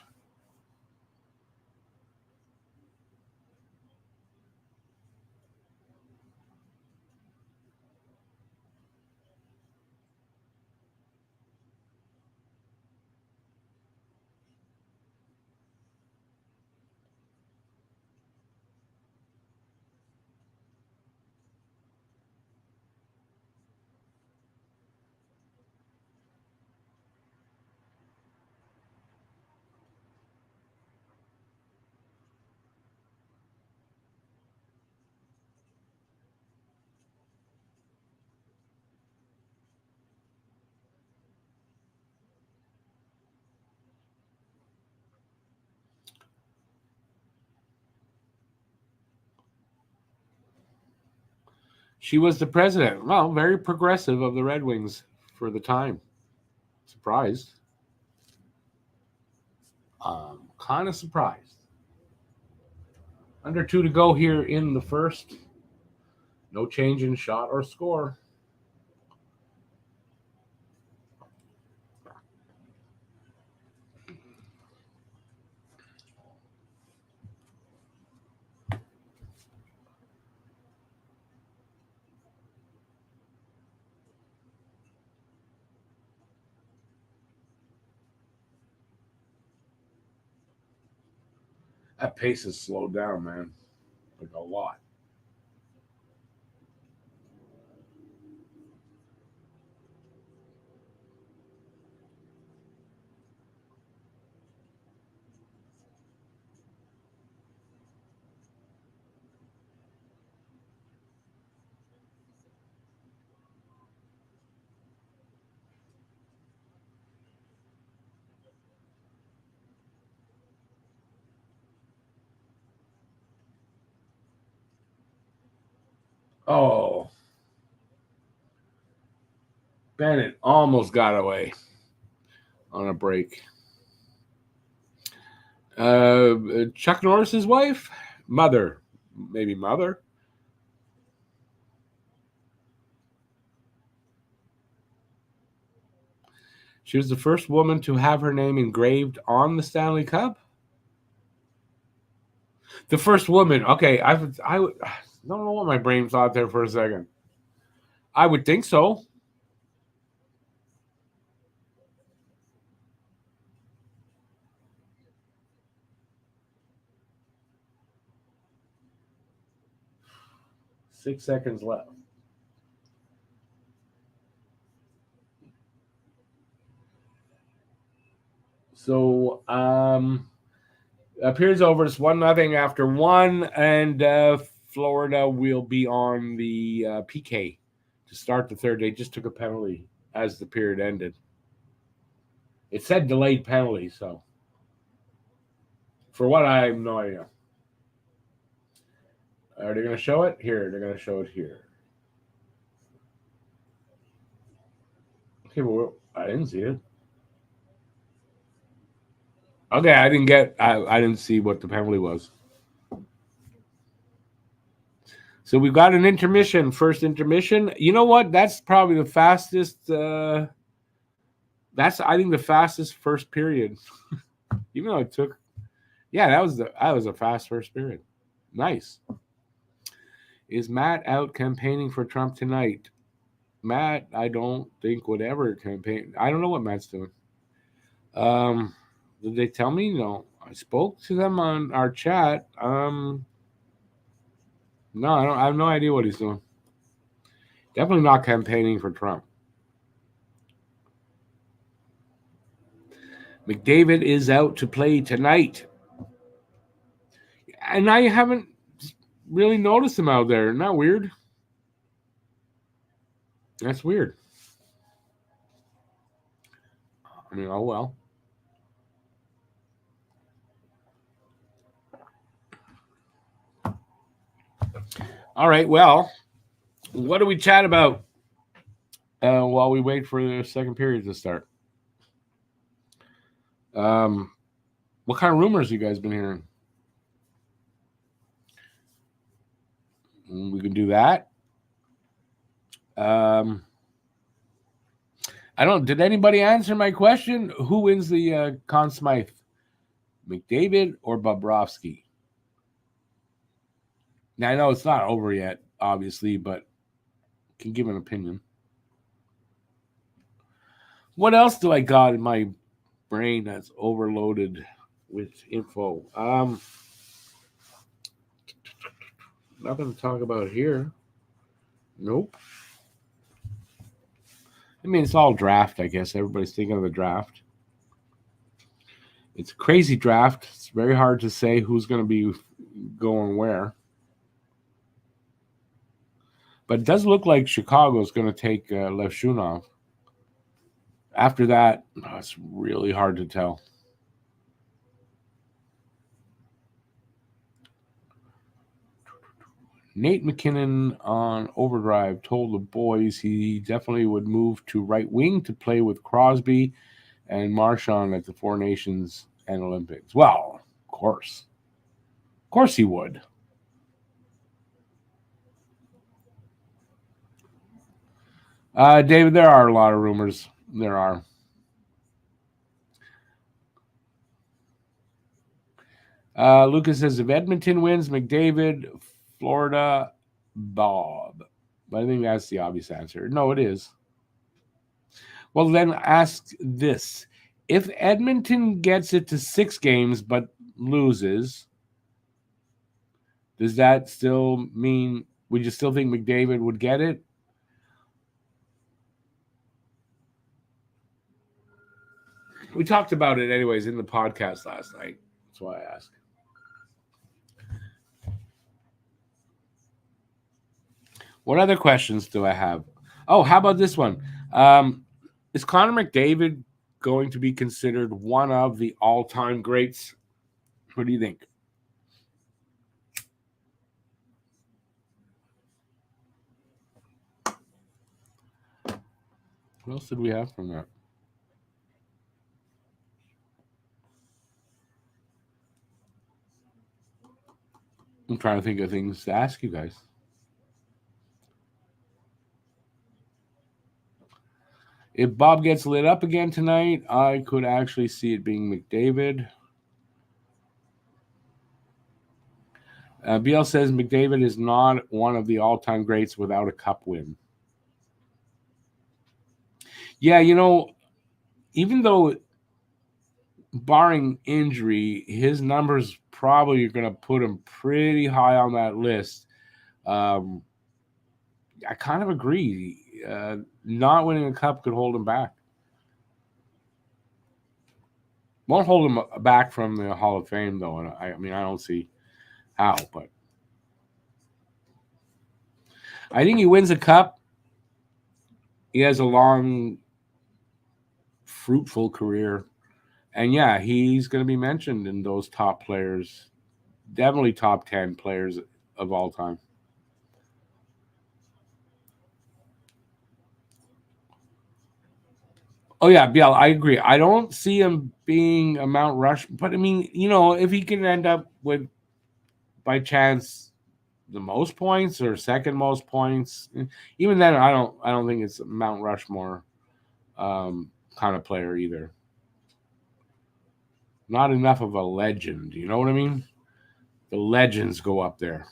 She was the president. Well, very progressive of the Red Wings for the time. Surprised. Kind of surprised. Under 2 to go here in the first. No change in shot or score. That pace has slowed down, man. Like a lot. Oh. Bennett almost got away on a break. Chuck Norris's wife? Mother. Maybe mother. She was the first woman to have her name engraved on the Stanley Cup. The first woman. Okay, I don't know what my brain thought there for a second. I would think so. Six seconds left. So, appears over. It's 1-0 after one, and Florida will be on the PK to start the third. They just took a penalty as the period ended. It said delayed penalty, so for what I have no idea. Are they going to show it here? They're going to show it here. Okay, well, I didn't see it. Okay, I didn't see what the penalty was. So we've got an intermission, first intermission. You know what? That's probably the fastest. That's, I think, the fastest first period. Even though it took, yeah, that was a fast first period. Nice. Is Matt out campaigning for Trump tonight? Matt, I don't think would ever campaign. I don't know what Matt's doing. Did they tell me? No. I spoke to them on our chat. No, I have no idea what he's doing. Definitely not campaigning for Trump. McDavid is out to play tonight. And I haven't really noticed him out there. Isn't that weird? That's weird. I mean, oh well. All right, well, what do we chat about while we wait for the second period to start? What kind of rumors you guys been hearing? We can do that. I don't. Did anybody answer my question? Who wins the Conn Smythe? McDavid or Bobrovsky? Now I know it's not over yet, obviously, but can give an opinion. What else do I got in my brain that's overloaded with info? Nothing to talk about here. Nope. I mean, it's all draft, I guess. Everybody's thinking of the draft. It's a crazy draft. It's very hard to say who's going to be going where. But it does look like Chicago is going to take Levshunov. After that, it's really hard to tell. Nate McKinnon on Overdrive told the boys he definitely would move to right wing to play with Crosby and Marchand at the Four Nations and Olympics. Well, of course. Of course he would. David, there are a lot of rumors. There are. Lucas says if Edmonton wins, McDavid, Florida, Bob. But I think that's the obvious answer. No, it is. Well, then ask this. If Edmonton gets it to 6 games but loses, does that still mean, would you still think McDavid would get it? We talked about it anyways in the podcast last night. That's why I asked. What other questions do I have? Oh, how about this one? Is Connor McDavid going to be considered one of the all-time greats? What do you think? What else did we have from that? I'm trying to think of things to ask you guys. If Bob gets lit up again tonight, I could actually see it being McDavid. BL says McDavid is not one of the all-time greats without a cup win. Yeah, even though barring injury, his numbers probably are going to put him pretty high on that list. I kind of agree. Not winning a cup could hold him back. Won't hold him back from the Hall of Fame, though. And I don't see how, but I think he wins a cup. He has a long, fruitful career. And yeah, he's going to be mentioned in those top players. Definitely top 10 players of all time. Oh, yeah, Biel, I agree. I don't see him being a Mount Rush, but I mean, if he can end up with, by chance, the most points or second most points, even then, I don't think it's a Mount Rushmore kind of player either. Not enough of a legend, you know what I mean? The legends go up there.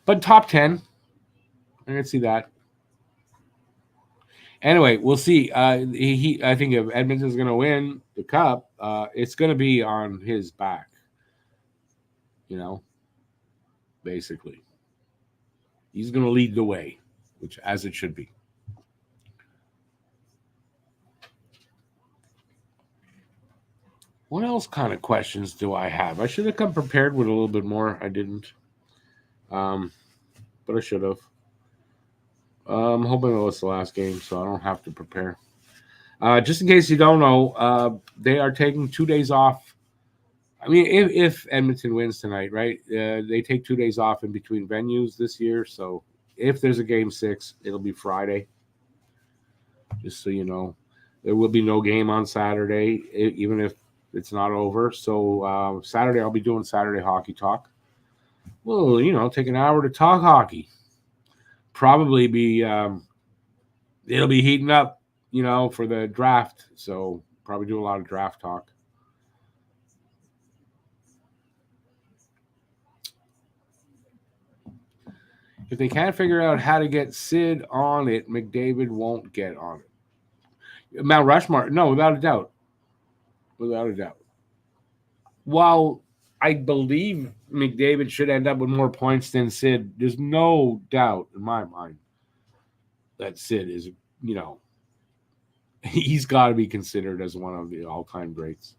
But top 10, I can see that. Anyway, we'll see. I think if Edmonton's going to win the cup, it's going to be on his back. Basically, he's going to lead the way, which as it should be. What else kind of questions do I have? I should have come prepared with a little bit more. I didn't, but I should have. I'm hoping it was the last game, so I don't have to prepare. Just in case you don't know, they are taking 2 days off. I mean, if Edmonton wins tonight, right, they take 2 days off in between venues this year. So if there's a game 6, it'll be Friday. Just so you know, there will be no game on Saturday, even if it's not over. So Saturday, I'll be doing Saturday hockey talk. Well, take an hour to talk hockey. Probably be it'll be heating up, for the draft. So probably do a lot of draft talk. If they can't figure out how to get Sid on it, McDavid won't get on it. Mount Rushmore, no, without a doubt. Without a doubt. While I believe McDavid should end up with more points than Sid, there's no doubt in my mind that Sid is, he's got to be considered as one of the all-time greats.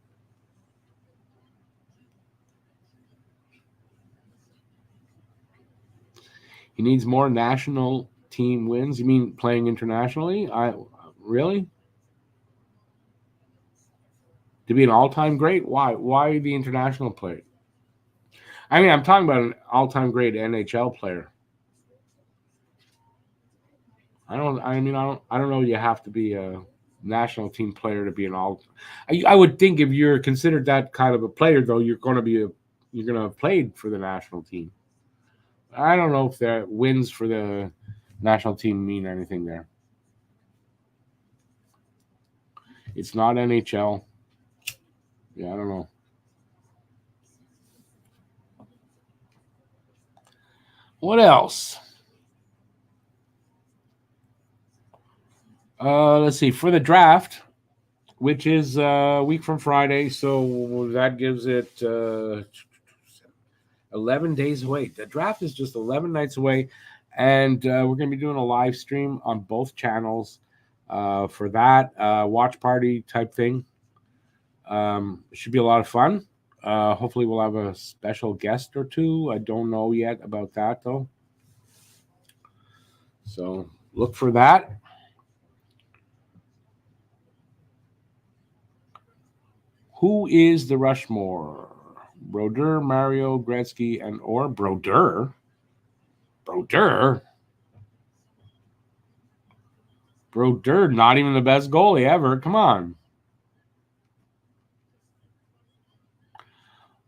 He needs more national team wins. You mean playing internationally? Really? To be an all-time great? Why the international player? I mean, I'm talking about an all-time great NHL player. I don't know. You have to be a national team player to be an all. I would think if you're considered that kind of a player, though, you're going to have played for the national team. I don't know if the wins for the national team mean anything there. It's not NHL. Yeah, I don't know. What else? Let's see. For the draft, which is a week from Friday, so that gives it 11 days away. The draft is just 11 nights away, and we're going to be doing a live stream on both channels for that watch party type thing. It should be a lot of fun. Hopefully we'll have a special guest or two. I don't know yet about that, though. So look for that. Who is the Rushmore? Brodeur, Mario, Gretzky, or Brodeur? Brodeur? Brodeur, not even the best goalie ever. Come on.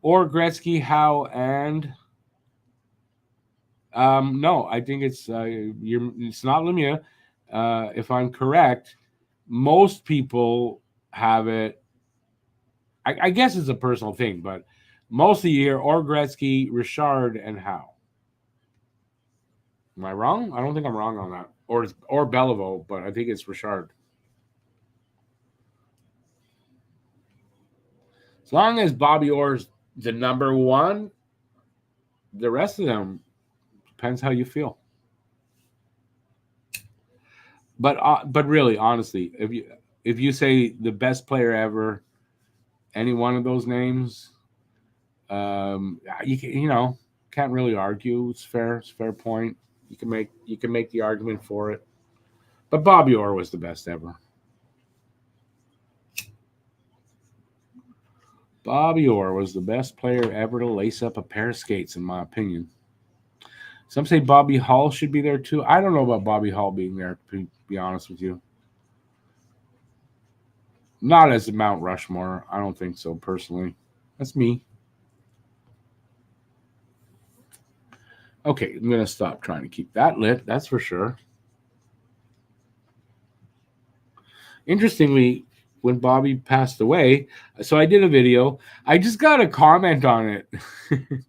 Or Gretzky, Howe, and no, I think it's not Lemieux. If I'm correct, most people have it. I guess it's a personal thing, but mostly you hear or Gretzky, Richard, and Howe. Am I wrong? I don't think I'm wrong on that. Or Beliveau, but I think it's Richard. As long as Bobby Orr's the number one, the rest of them depends how you feel. But really, honestly, if you say the best player ever, any one of those names, you can't really argue. It's fair. It's a fair point. You can make the argument for it. But Bobby Orr was the best ever. Bobby Orr was the best player ever to lace up a pair of skates, in my opinion. Some say Bobby Hull should be there too. I don't know about Bobby Hull being there, to be honest with you. Not as a Mount Rushmore. I don't think so, personally. That's me. Okay, I'm going to stop trying to keep that lit. That's for sure. Interestingly, when Bobby passed away, so I did a video. I just got a comment on it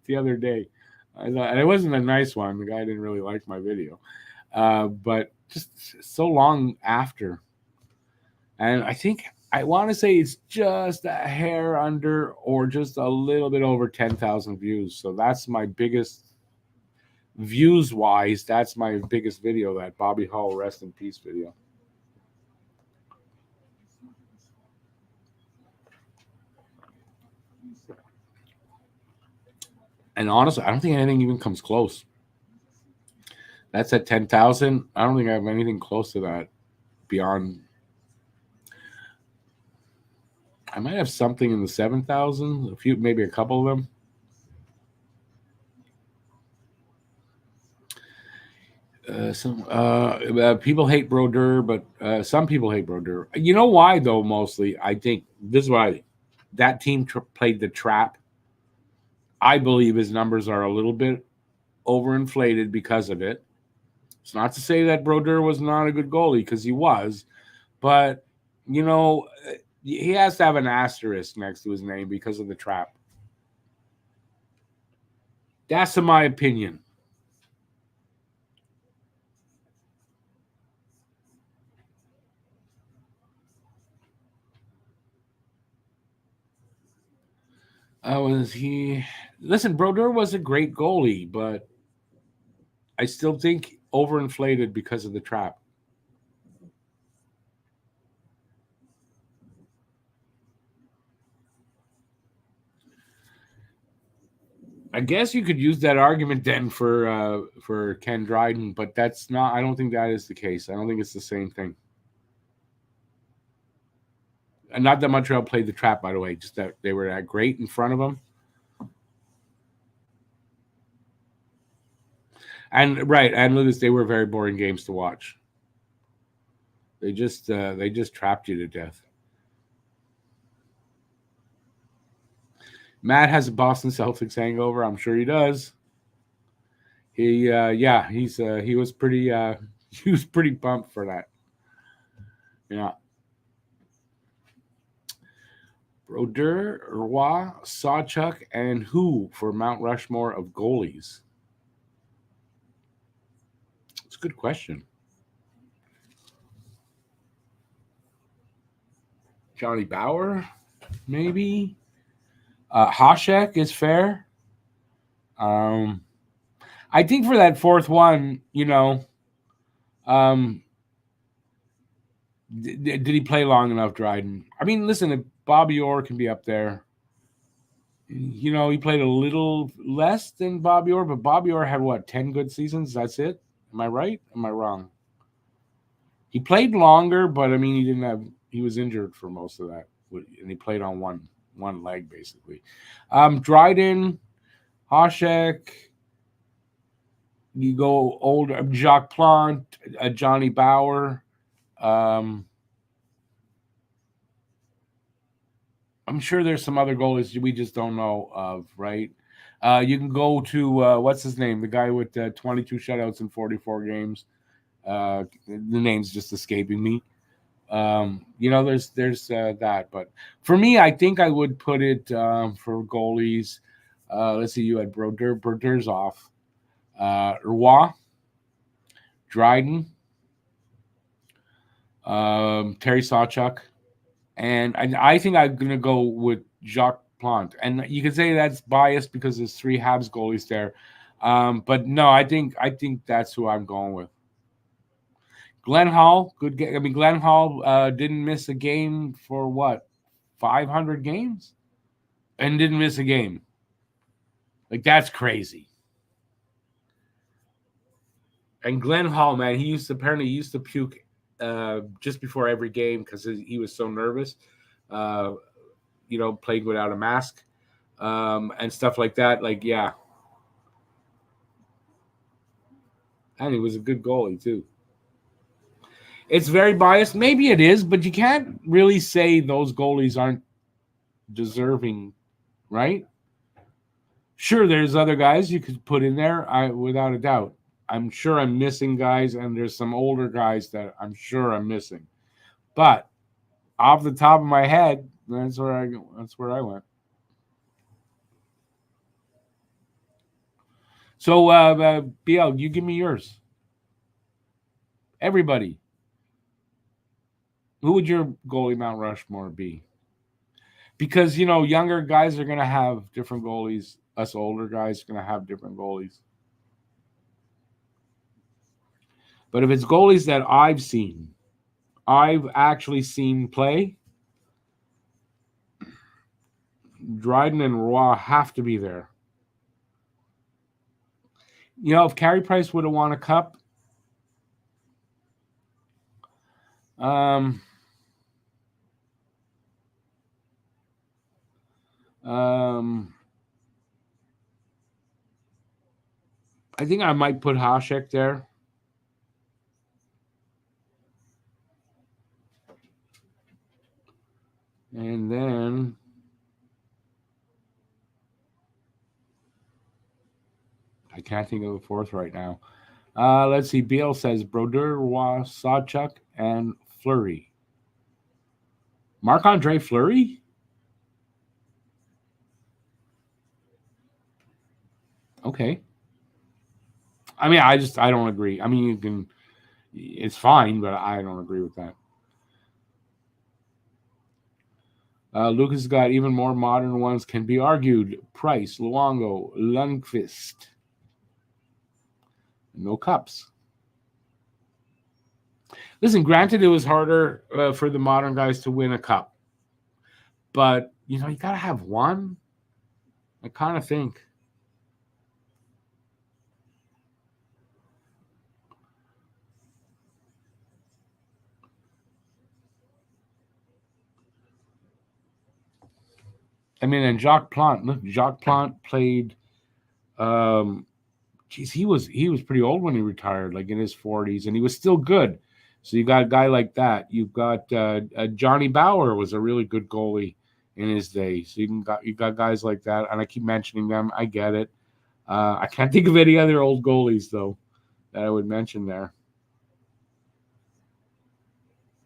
the other day. And it wasn't a nice one. The guy didn't really like my video. But just so long after. And I want to say it's just a hair under or just a little bit over 10,000 views. So that's my biggest, views-wise, that's my biggest video, that Bobby Hull Rest in Peace video. And honestly, I don't think anything even comes close. That's at 10,000. I don't think I have anything close to that beyond. I might have something in the 7,000, a few, maybe a couple of them. Some people hate Brodeur, but some people hate Brodeur. You know why, though, mostly? I think this is why that team played the trap. I believe his numbers are a little bit overinflated because of it. It's not to say that Brodeur was not a good goalie, because he was, but, he has to have an asterisk next to his name because of the trap. That's in my opinion. Listen, Brodeur was a great goalie, but I still think overinflated because of the trap. I guess you could use that argument then for Ken Dryden, but that's not. I don't think that is the case. I don't think it's the same thing. And not that Montreal played the trap, by the way, just that they were that great in front of them. And Lucas, they were very boring games to watch. They just trapped you to death. Matt has a Boston Celtics hangover. I'm sure he does. He was pretty pumped for that. Yeah. Brodeur, Roy, Sawchuk, and who for Mount Rushmore of goalies? It's a good question. Johnny Bower, maybe. Hasek is fair. I think for that fourth one, did he play long enough, Dryden? I mean, listen, if Bobby Orr can be up there, he played a little less than Bobby Orr, but Bobby Orr had, 10 good seasons? That's it? Am I right? Am I wrong? He played longer, but, I mean, he was injured for most of that, and he played on one leg, basically. Dryden, Hasek, you go older, Jacques Plante, Johnny Bower. I'm sure there's some other goalies we just don't know of, right? You can go to what's his name, the guy with 22 shutouts in 44 games. The name's just escaping me. There's that, but for me, I think I would put it for goalies. Let's see, you had Brodeur off, Roy, Dryden, Terry Sawchuk, and I think I'm gonna go with Jacques Plante. And you could say that's biased because there's 3 Habs goalies there, but no, I think that's who I'm going with. Glenn Hall, good game. I mean, Glenn Hall didn't miss a game for what, 500 games, and didn't miss a game. Like, that's crazy. And Glenn Hall, man, he apparently used to puke just before every game because he was so nervous. Playing without a mask and stuff like that. Like, yeah. And he was a good goalie, too. It's very biased. Maybe it is, but you can't really say those goalies aren't deserving, right? Sure, there's other guys you could put in there, without a doubt. I'm sure I'm missing guys, and there's some older guys that I'm sure I'm missing. But off the top of my head, that's where I went. So, BL, you give me yours. Everybody. Who would your goalie Mount Rushmore be? Because, younger guys are going to have different goalies. Us older guys are going to have different goalies. But if it's goalies that I've actually seen play, Dryden and Roy have to be there. If Carey Price would have won a cup, I think I might put Hasek there. And then I can't think of a fourth right now. Let's see. Beal says Brodeur, Roy, Sawchuk, and Fleury. Marc-Andre Fleury? Okay. I mean, I don't agree. I mean, it's fine, but I don't agree with that. Lucas got even more modern ones can be argued. Price, Luongo, Lundqvist. No cups. Listen, granted, it was harder for the modern guys to win a cup. But, you got to have one. I kind of think. I mean, and Jacques Plante. Look, Jacques Plante played. He was pretty old when he retired, like in his 40s, and he was still good. So you got a guy like that. You've got Johnny Bauer was a really good goalie in his day. So you got guys like that, and I keep mentioning them. I get it. I can't think of any other old goalies though that I would mention there.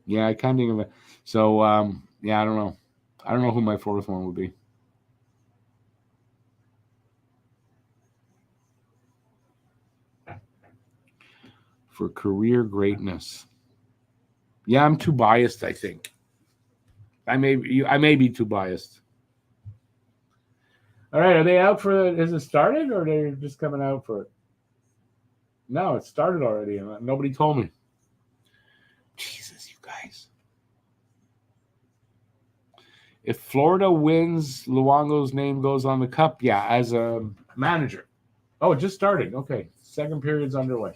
Yeah, I can't think of it. So yeah, I don't know. I don't know who my fourth one would be. For career greatness. Yeah, I'm too biased, I think. I may be too biased. All right, are they out for it? Is it started or are they just coming out for it? No, it started already and nobody told me. Jesus, you guys. If Florida wins, Luongo's name goes on the cup. Yeah, as a manager. Oh, it just started. Okay, second period's underway.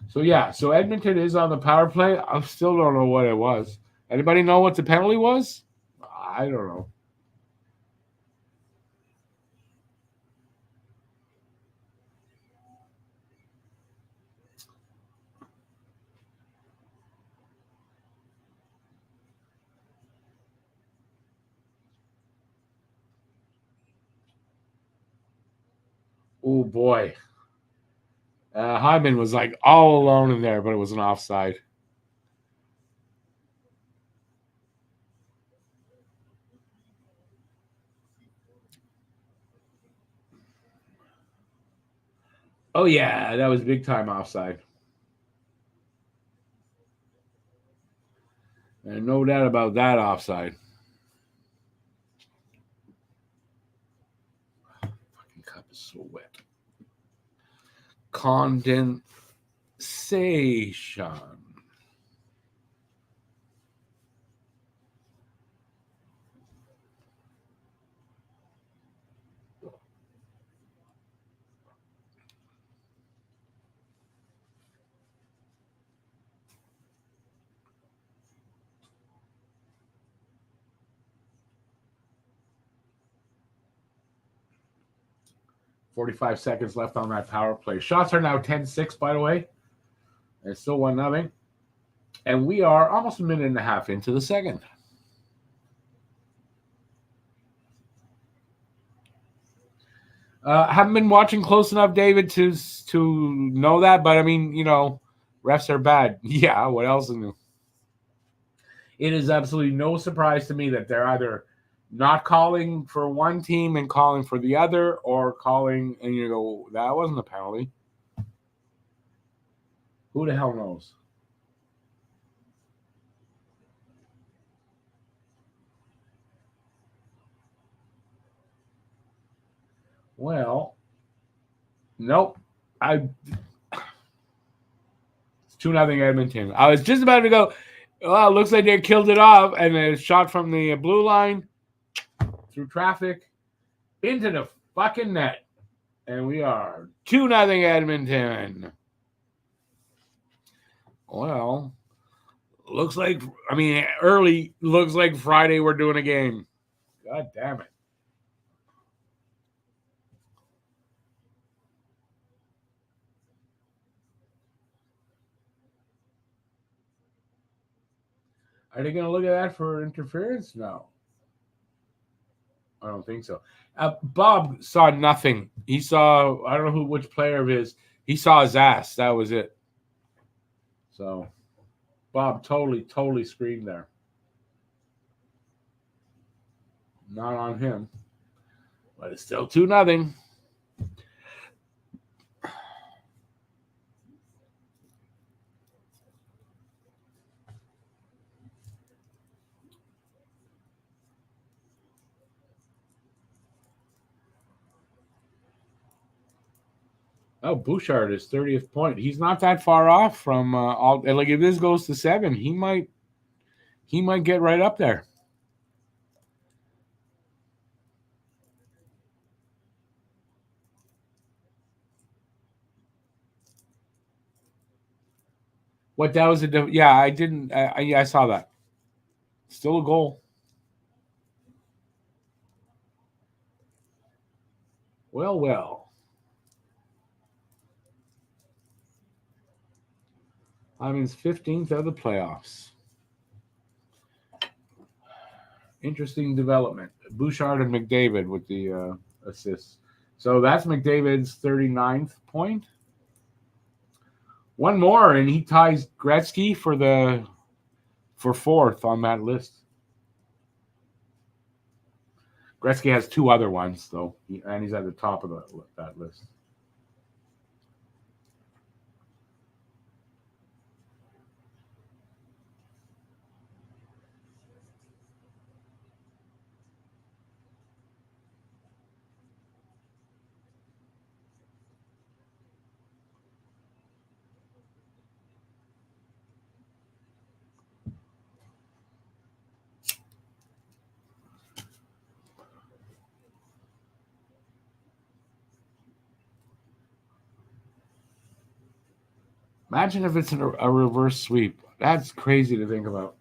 So, yeah, so Edmonton is on the power play. I still don't know what it was. Anybody know what the penalty was? I don't know. Oh, boy. Hyman was like all alone in there, but it was an offside. Oh, yeah, that was big time offside. And no doubt about that offside. Fucking cup is so wet. Condensation. 45 seconds left on that power play. Shots are now 10-6, by the way. It's still 1-0. And we are almost a minute and a half into the second. Haven't been watching close enough, David, to know that. But, I mean, you know, refs are bad. Yeah, what else is new? It is absolutely no surprise to me that they're either not calling for one team and calling for the other, or calling and you go, that wasn't a penalty. Who the hell knows? Well, nope. It's 2-0 Edmonton. I was just about to go, well, it looks like they killed it off, and a shot from the blue line through traffic into the fucking net. And we are 2-0 Edmonton. Well, looks like, I mean, early looks like Friday we're doing a game. God damn it. Are they going to look at that for interference? No. I don't think so. Bob saw nothing. He saw, I don't know which player of his, he saw his ass. That was it. So, Bob totally screamed there. Not on him. But it's still 2-0. Oh, Bouchard is 30th point. He's not that far off from all. Like if this goes to 7, he might get right up there. What that was a yeah. I didn't. I saw that. Still a goal. Well. I mean, it's 15th of the playoffs. Interesting development. Bouchard and McDavid with the assists. So that's McDavid's 39th point. One more, and he ties Gretzky for fourth on that list. Gretzky has 2 other ones, though, and he's at the top of that list. Imagine if it's a reverse sweep. That's crazy to think about.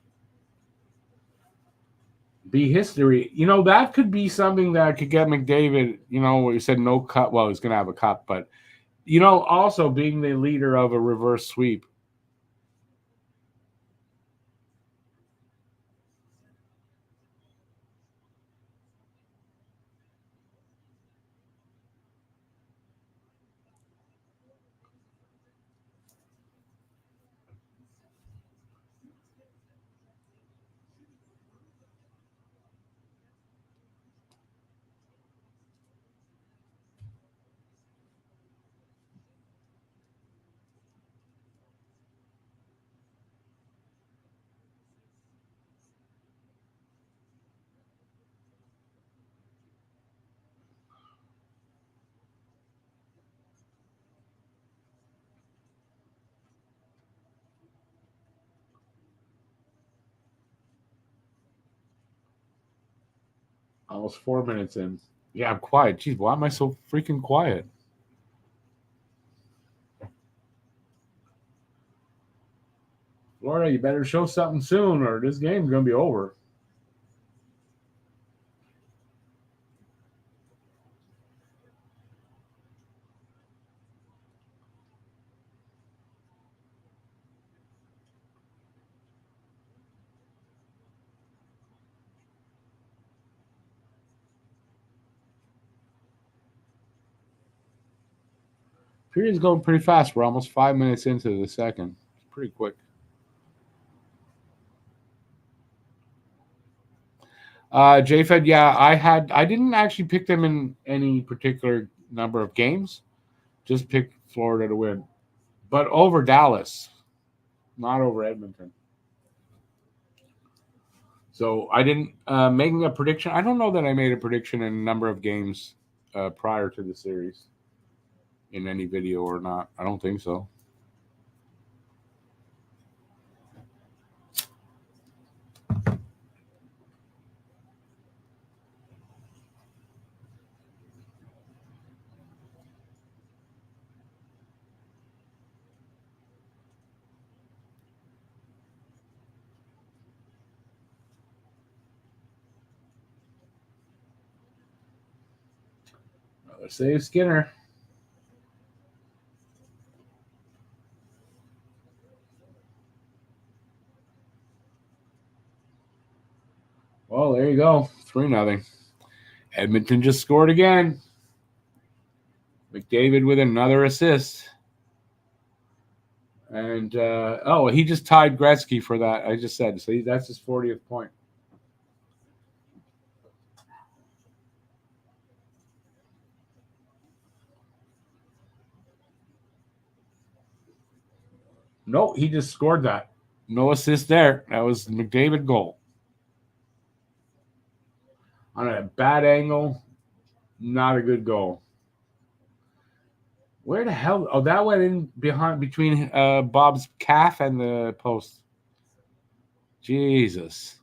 Be history. You know, that could be something that could get McDavid, you know, where you said no cut. Well, he's going to have a cup, but, you know, also being the leader of a reverse sweep. Almost 4 minutes in. Yeah, I'm quiet. Jeez, why am I so freaking quiet? Florida, you better show something soon or this game's going to be over. Period's going pretty fast. We're almost 5 minutes into the second. It's pretty quick. JFed, yeah, I didn't actually pick them in any particular number of games. Just picked Florida to win. But over Dallas, not over Edmonton. So I didn't making a prediction. I don't know that I made a prediction in a number of games prior to the series in any video or not. I don't think so. Let's save Skinner. Well, there you go. 3-0. Edmonton just scored again. McDavid with another assist. And, he just tied Gretzky for that. I just said. So that's his 40th point. No, he just scored that. No assist there. That was the McDavid goal. On a bad angle, not a good goal. Where the hell? Oh, that went in between Bob's calf and the post. Jesus.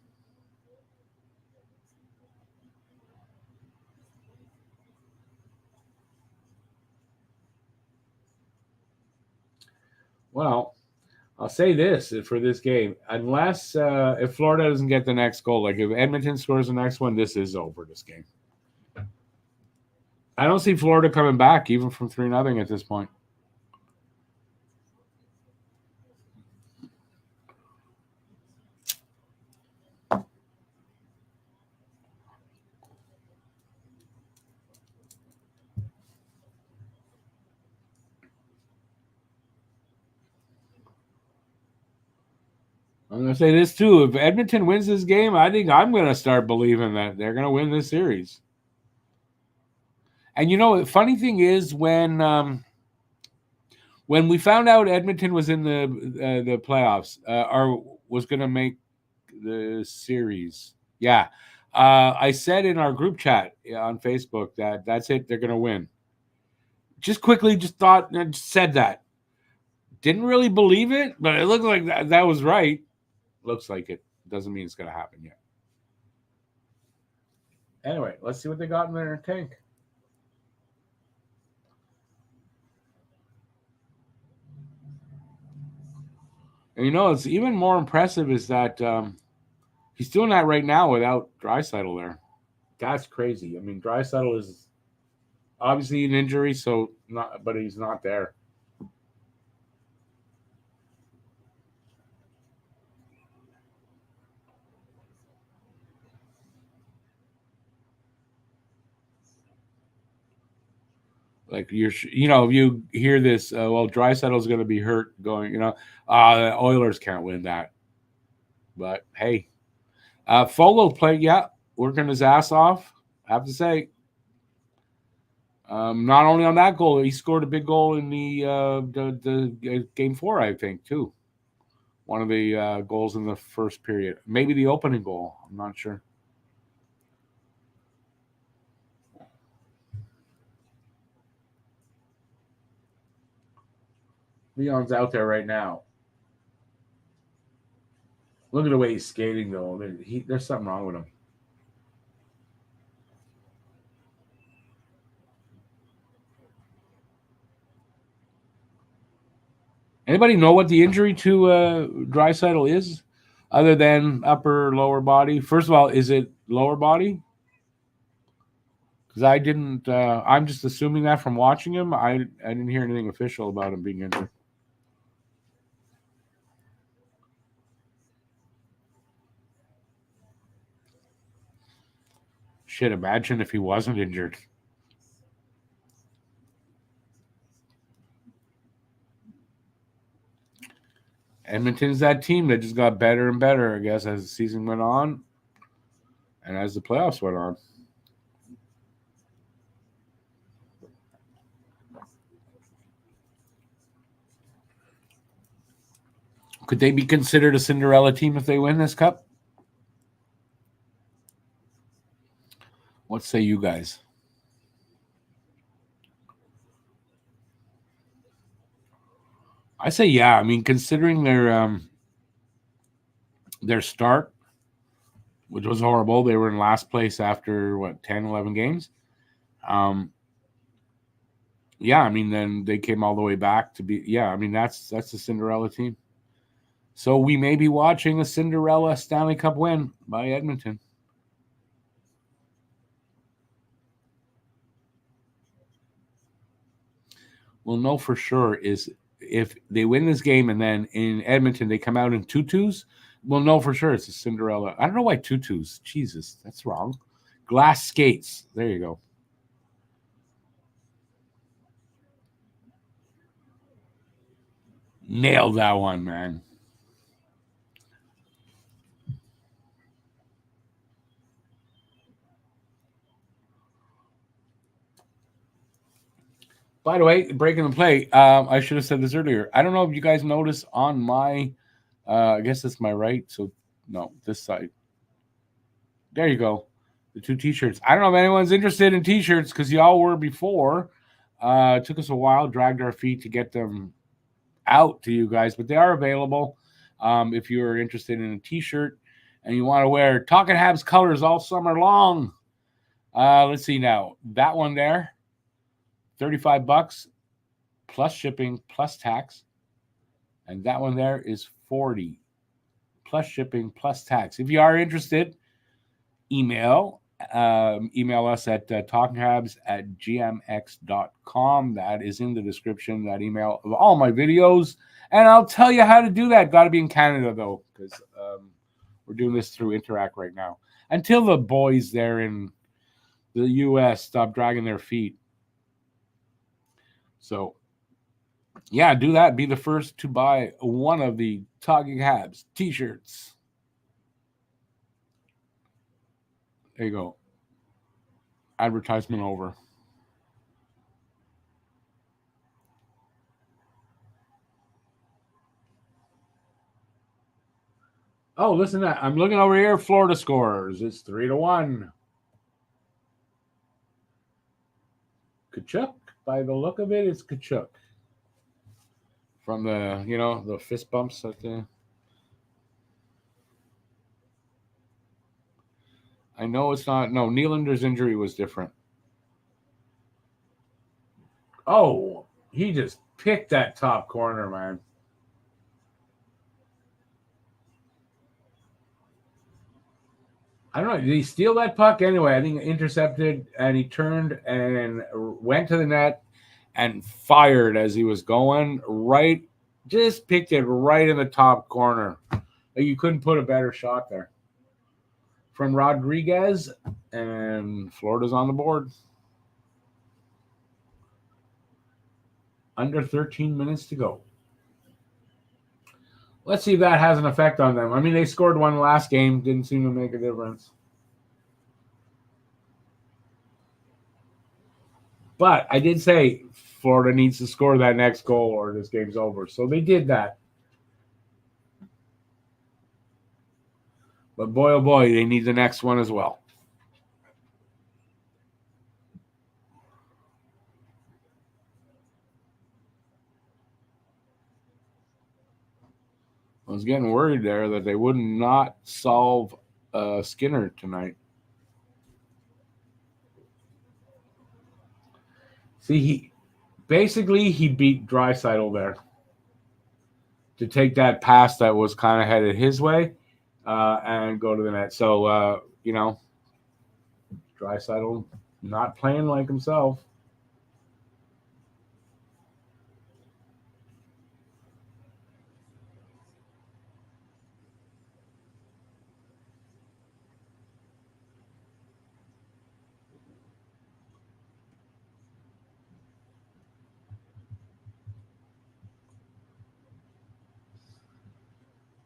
Well, I'll say this for this game. Unless if Florida doesn't get the next goal, like if Edmonton scores the next one, this is over, this game. I don't see Florida coming back even from 3-0 at this point. I'm going to say this too. If Edmonton wins this game, I think I'm going to start believing that they're going to win this series. And the funny thing is when we found out Edmonton was in the playoffs or was going to make the series, yeah, I said in our group chat on Facebook that's it. They're going to win. Just quickly, just thought and said that. Didn't really believe it, but it looked like that was right. Looks like it. Doesn't mean it's going to happen yet. Anyway, let's see what they got in their tank. And it's even more impressive is that he's doing that right now without Draisaitl there. That's crazy. I mean, Draisaitl is obviously an injury, but he's not there. Like if you hear this, Draisaitl is going to be hurt. Going, the Oilers can't win that. But hey, Fogle played, working his ass off. I have to say, not only on that goal, he scored a big goal in the game 4, I think, too. One of the goals in the first period, maybe the opening goal. I'm not sure. Leon's out there right now. Look at the way he's skating, though. There's something wrong with him. Anybody know what the injury to Draisaitl is, other than upper lower body? First of all, is it lower body? Because I didn't. I'm just assuming that from watching him. I didn't hear anything official about him being injured. Shit, imagine if he wasn't injured. Edmonton's that team that just got better and better, I guess, as the season went on and as the playoffs went on. Could they be considered a Cinderella team if they win this cup? What say you guys? I say yeah. I mean, considering their start, which was horrible, they were in last place after 10, 11 games. Yeah, I mean, then they came all the way back to be. Yeah, I mean that's a Cinderella team. So we may be watching a Cinderella Stanley Cup win by Edmonton. We'll know for sure is if they win this game and then in Edmonton they come out in tutus, we'll know for sure it's a Cinderella. I don't know why tutus. Jesus, that's wrong. Glass skates. There you go. Nailed that one, man. By the way, breaking the play, I should have said this earlier. I don't know if you guys noticed on my, I guess it's my right. So, no, this side. There you go. The two T-shirts. I don't know if anyone's interested in T-shirts because y'all were before. It took us a while, dragged our feet to get them out to you guys, but they are available. If you're interested in a T-shirt and you want to wear Talking Habs colors all summer long. Let's see now. That one there. $35 plus shipping plus tax, and that one there is $40 plus shipping plus tax. If you are interested, email us at talkinghabs@gmx.com. That is in the description, that email of all my videos, and I'll tell you how to do that. Got to be in Canada though, because we're doing this through Interact right now until the boys there in the US stop dragging their feet. So, yeah, do that. Be the first to buy one of the Talking Habs T-shirts. There you go. Advertisement over. Oh, listen to that. I'm looking over here. Florida scores. It's 3-1. Tkachuk. By the look of it, it's Tkachuk. From the fist bumps at the. I know it's not. No, Nylander's injury was different. Oh, he just picked that top corner, man. I don't know. Did he steal that puck anyway? I think intercepted, and he turned and went to the net and fired as he was going. Right, just picked it right in the top corner. You couldn't put a better shot there. From Rodriguez, and Florida's on the board. Under 13 minutes to go. Let's see if that has an effect on them. I mean, they scored one last game. Didn't seem to make a difference. But I did say Florida needs to score that next goal or this game's over. So they did that. But boy, oh boy, they need the next one as well. I was getting worried there that they would not solve Skinner tonight. See, he beat Draisaitl there. to take that pass that was kind of headed his way and go to the net. So, Draisaitl not playing like himself.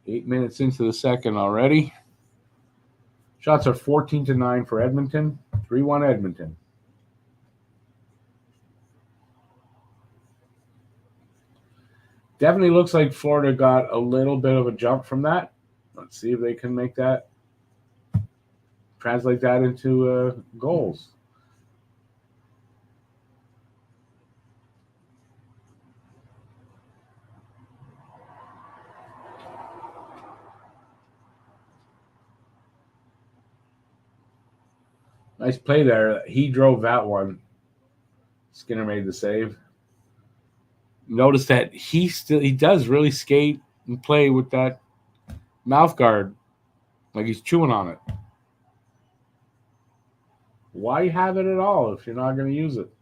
Eight minutes into the second already. Shots are 14-9 for Edmonton. 3-1 Edmonton. Definitely looks like Florida got a little bit of a jump from that. Let's see if they can make that, translate that into goals. Nice play there. He drove that one. Skinner made the save. Notice that he does really skate and play with that mouth guard like he's chewing on it. Why have it at all if you're not going to use it?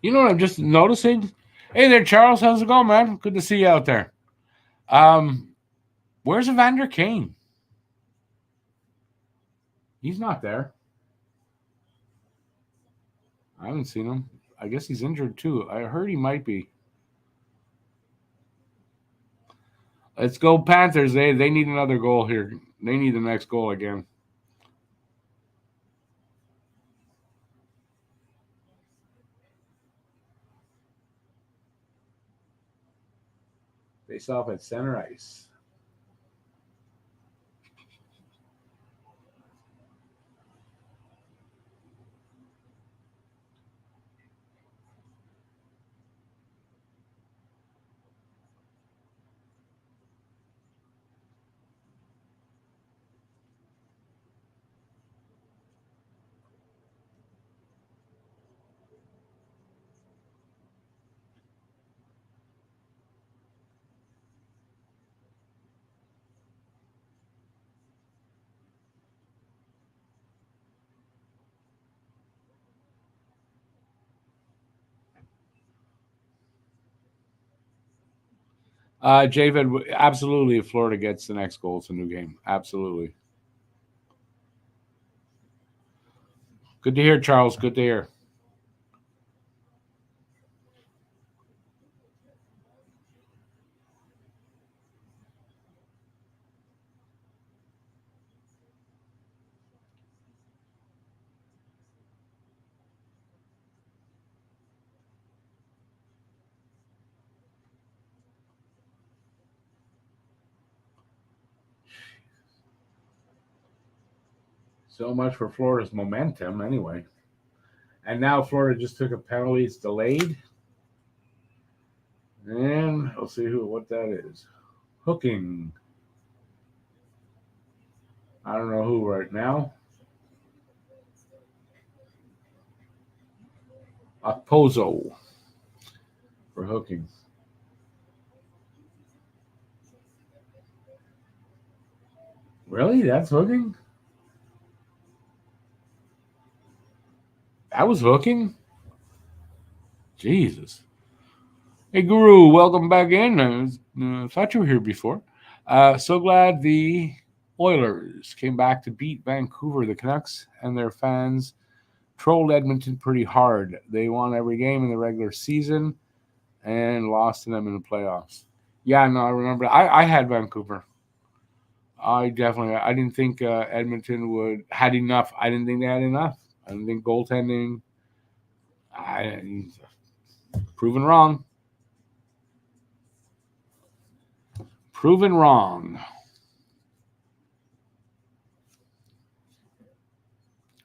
You know what I'm just noticing? Hey there, Charles. How's it going, man? Good to see you out there. Where's Evander Kane? He's not there. I haven't seen him. I guess he's injured too. I heard he might be. Let's go Panthers. They need another goal here. They need the next goal again. Face off at center ice. Javid, absolutely. If Florida gets the next goal, it's a new game. Absolutely. Good to hear, Charles. Good to hear. So much for Florida's momentum, anyway. And now Florida just took a penalty. It's delayed. And we'll see what that is. Hooking. I don't know who right now. Okposo for hooking. Really? That's hooking? That was hooking? Jesus. Hey, Guru, welcome back in. I thought you were here before. So glad the Oilers came back to beat Vancouver. The Canucks and their fans trolled Edmonton pretty hard. They won every game in the regular season and lost to them in the playoffs. Yeah, no, I remember. I had Vancouver. I didn't think Edmonton had enough. I didn't think they had enough. I didn't think goaltending. I proven wrong. Proven wrong.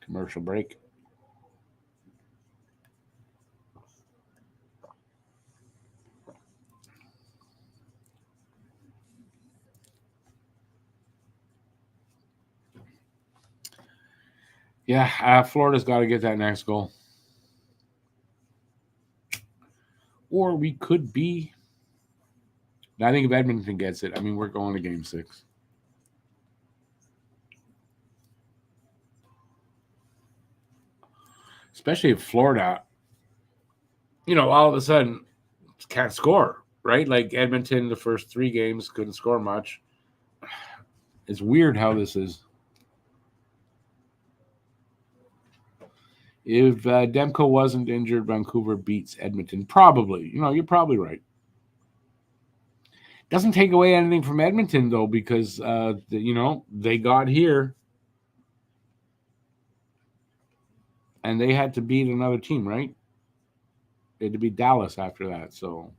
Commercial break. Yeah, Florida's got to get that next goal. Or we could be. I think if Edmonton gets it, I mean, we're going to Game 6. Especially if Florida, all of a sudden can't score, right? Like Edmonton, the first 3 games couldn't score much. It's weird how this is. If Demko wasn't injured, Vancouver beats Edmonton. Probably. You're probably right. Doesn't take away anything from Edmonton, though, because, they got here and they had to beat another team, right? They had to beat Dallas after that, so.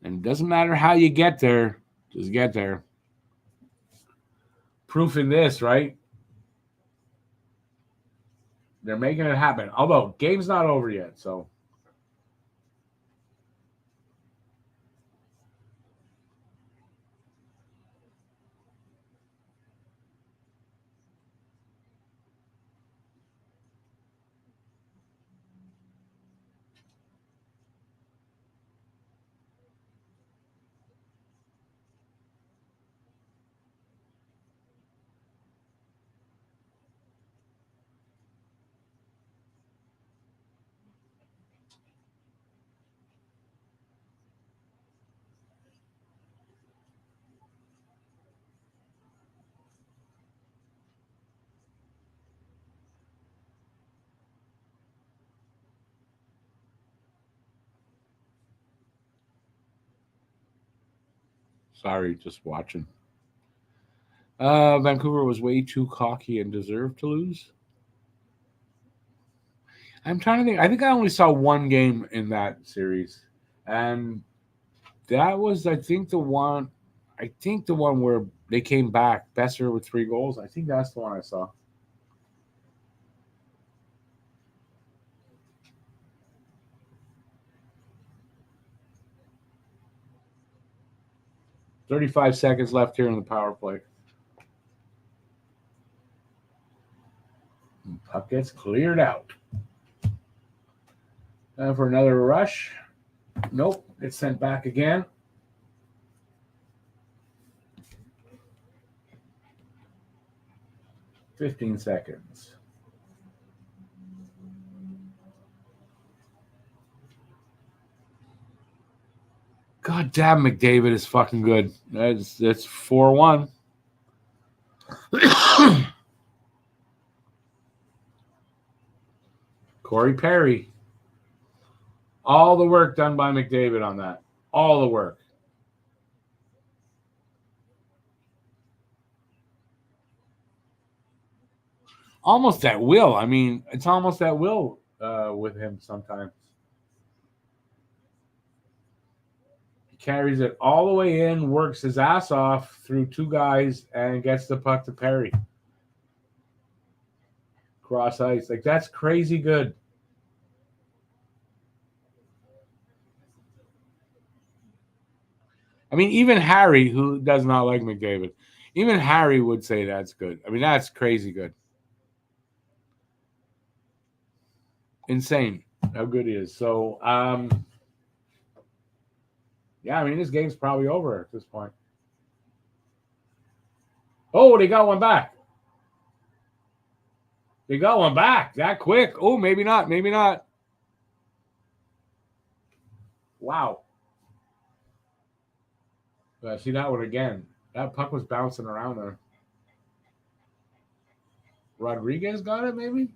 And it doesn't matter how you get there, just get there. Proof in this, right? They're making it happen. Although, game's not over yet, so. Sorry, just watching. Vancouver was way too cocky and deserved to lose. I'm trying to think. I think I only saw one game in that series, and that was, I think, the one. I think the one where they came back, Besser with 3 goals. I think that's the one I saw. "35 seconds left here in the power play." Puck gets cleared out. And for another rush. Nope, it's sent back again. "15 seconds. God damn, McDavid is fucking good. It's 4-1. Corey Perry. All the work done by McDavid on that. All the work. Almost at will. I mean, it's almost at will with him sometimes. He carries it all the way in, works his ass off through 2 guys, and gets the puck to Perry. Cross ice. Like, that's crazy good. I mean, even Harry, who does not like McDavid, even Harry would say that's good. I mean, that's crazy good. Insane how good he is. So, yeah, I mean, this game's probably over at this point. Oh, they got one back. They got one back that quick. Oh, maybe not. Maybe not. Wow. See that one again. That puck was bouncing around there. Rodriguez got it, maybe?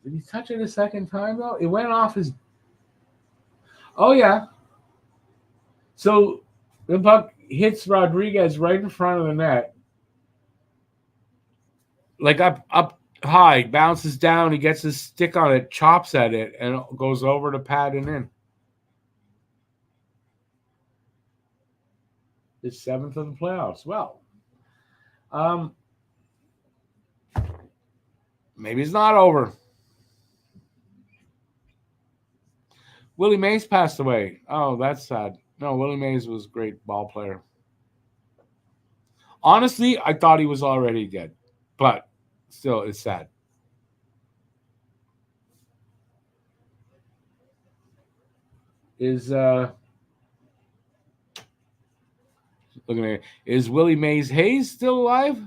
Did he touch it a second time though? It went off his. Oh yeah. So the puck hits Rodriguez right in front of the net, like up high, bounces down. He gets his stick on it, chops at it, and it goes over to pad and in. His 7th of the playoffs. Well, maybe it's not over. Willie Mays passed away. Oh, that's sad. No, Willie Mays was a great ball player. Honestly, I thought he was already dead, but still, it's sad. Looking at it, is Willie Mays Hayes still alive?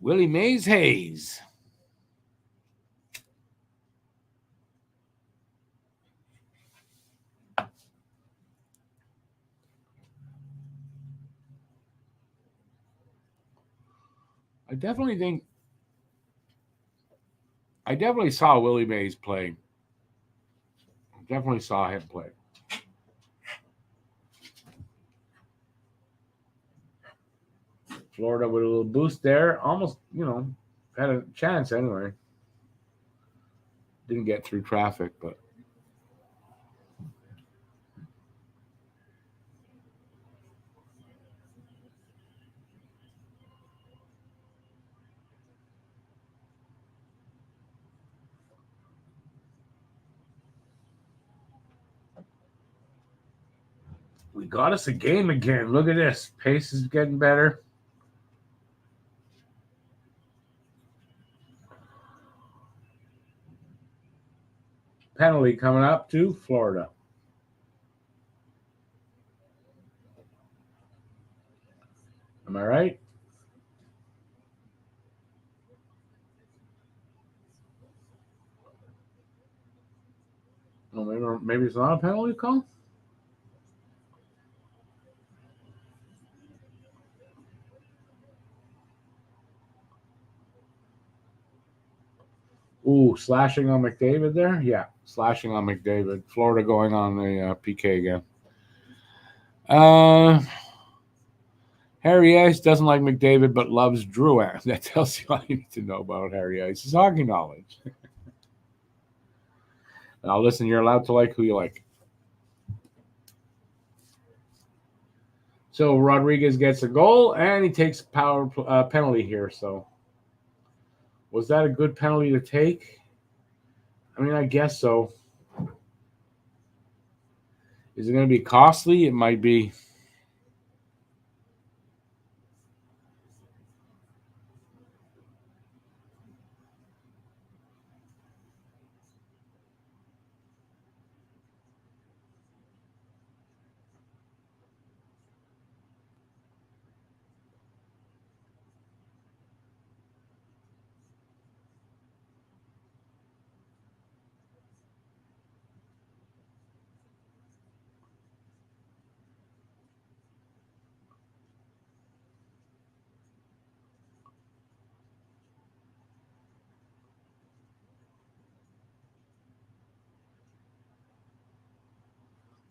Willie Mays Hayes. I definitely saw Willie Mays play. Definitely saw him play. Florida with a little boost there. Almost, had a chance anyway. Didn't get through traffic, but. We got us a game again. Look at this. Pace is getting better. Penalty coming up to Florida. Am I right? Well, maybe it's not a penalty call. Ooh, slashing on McDavid there? Yeah, slashing on McDavid. Florida going on the PK again. Harry Ice doesn't like McDavid but loves Drouin. That tells you all you need to know about Harry Ice's hockey knowledge. Now, listen, you're allowed to like who you like. So Rodriguez gets a goal, and he takes a power penalty here. So was that a good penalty to take? I mean, I guess so. Is it going to be costly? It might be.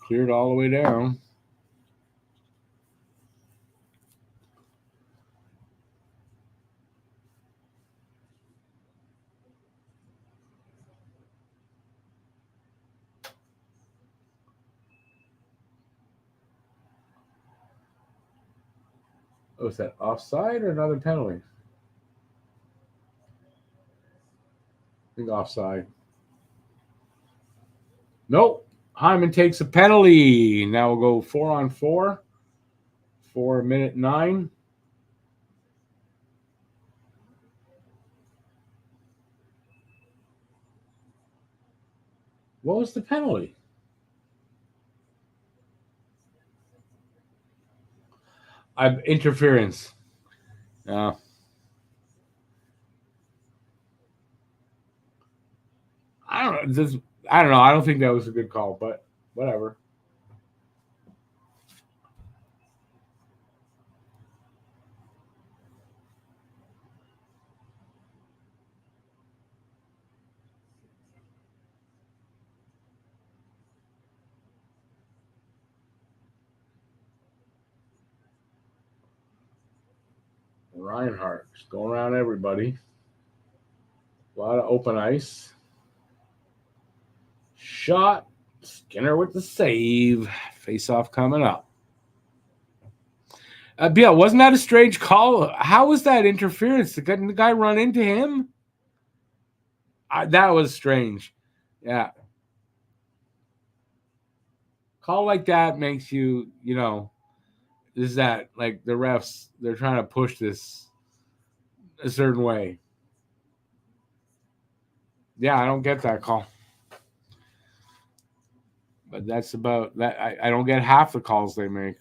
Cleared all the way down. Oh, is that offside or another penalty? I think offside. Nope. Hyman takes a penalty. Now we'll go 4-on-4 for minute 9. What was the penalty? Interference. I don't know. I don't know. I don't think that was a good call, but whatever. Reinhardt just going around everybody. A lot of open ice. Shot. Skinner with the save. Face-off coming up. Yeah, wasn't that a strange call? How was that interference? Didn't the guy run into him? That was strange. Yeah. Call like that makes you, is that like the refs, they're trying to push this a certain way. Yeah, I don't get that call. But that's about that. I don't get half the calls they make.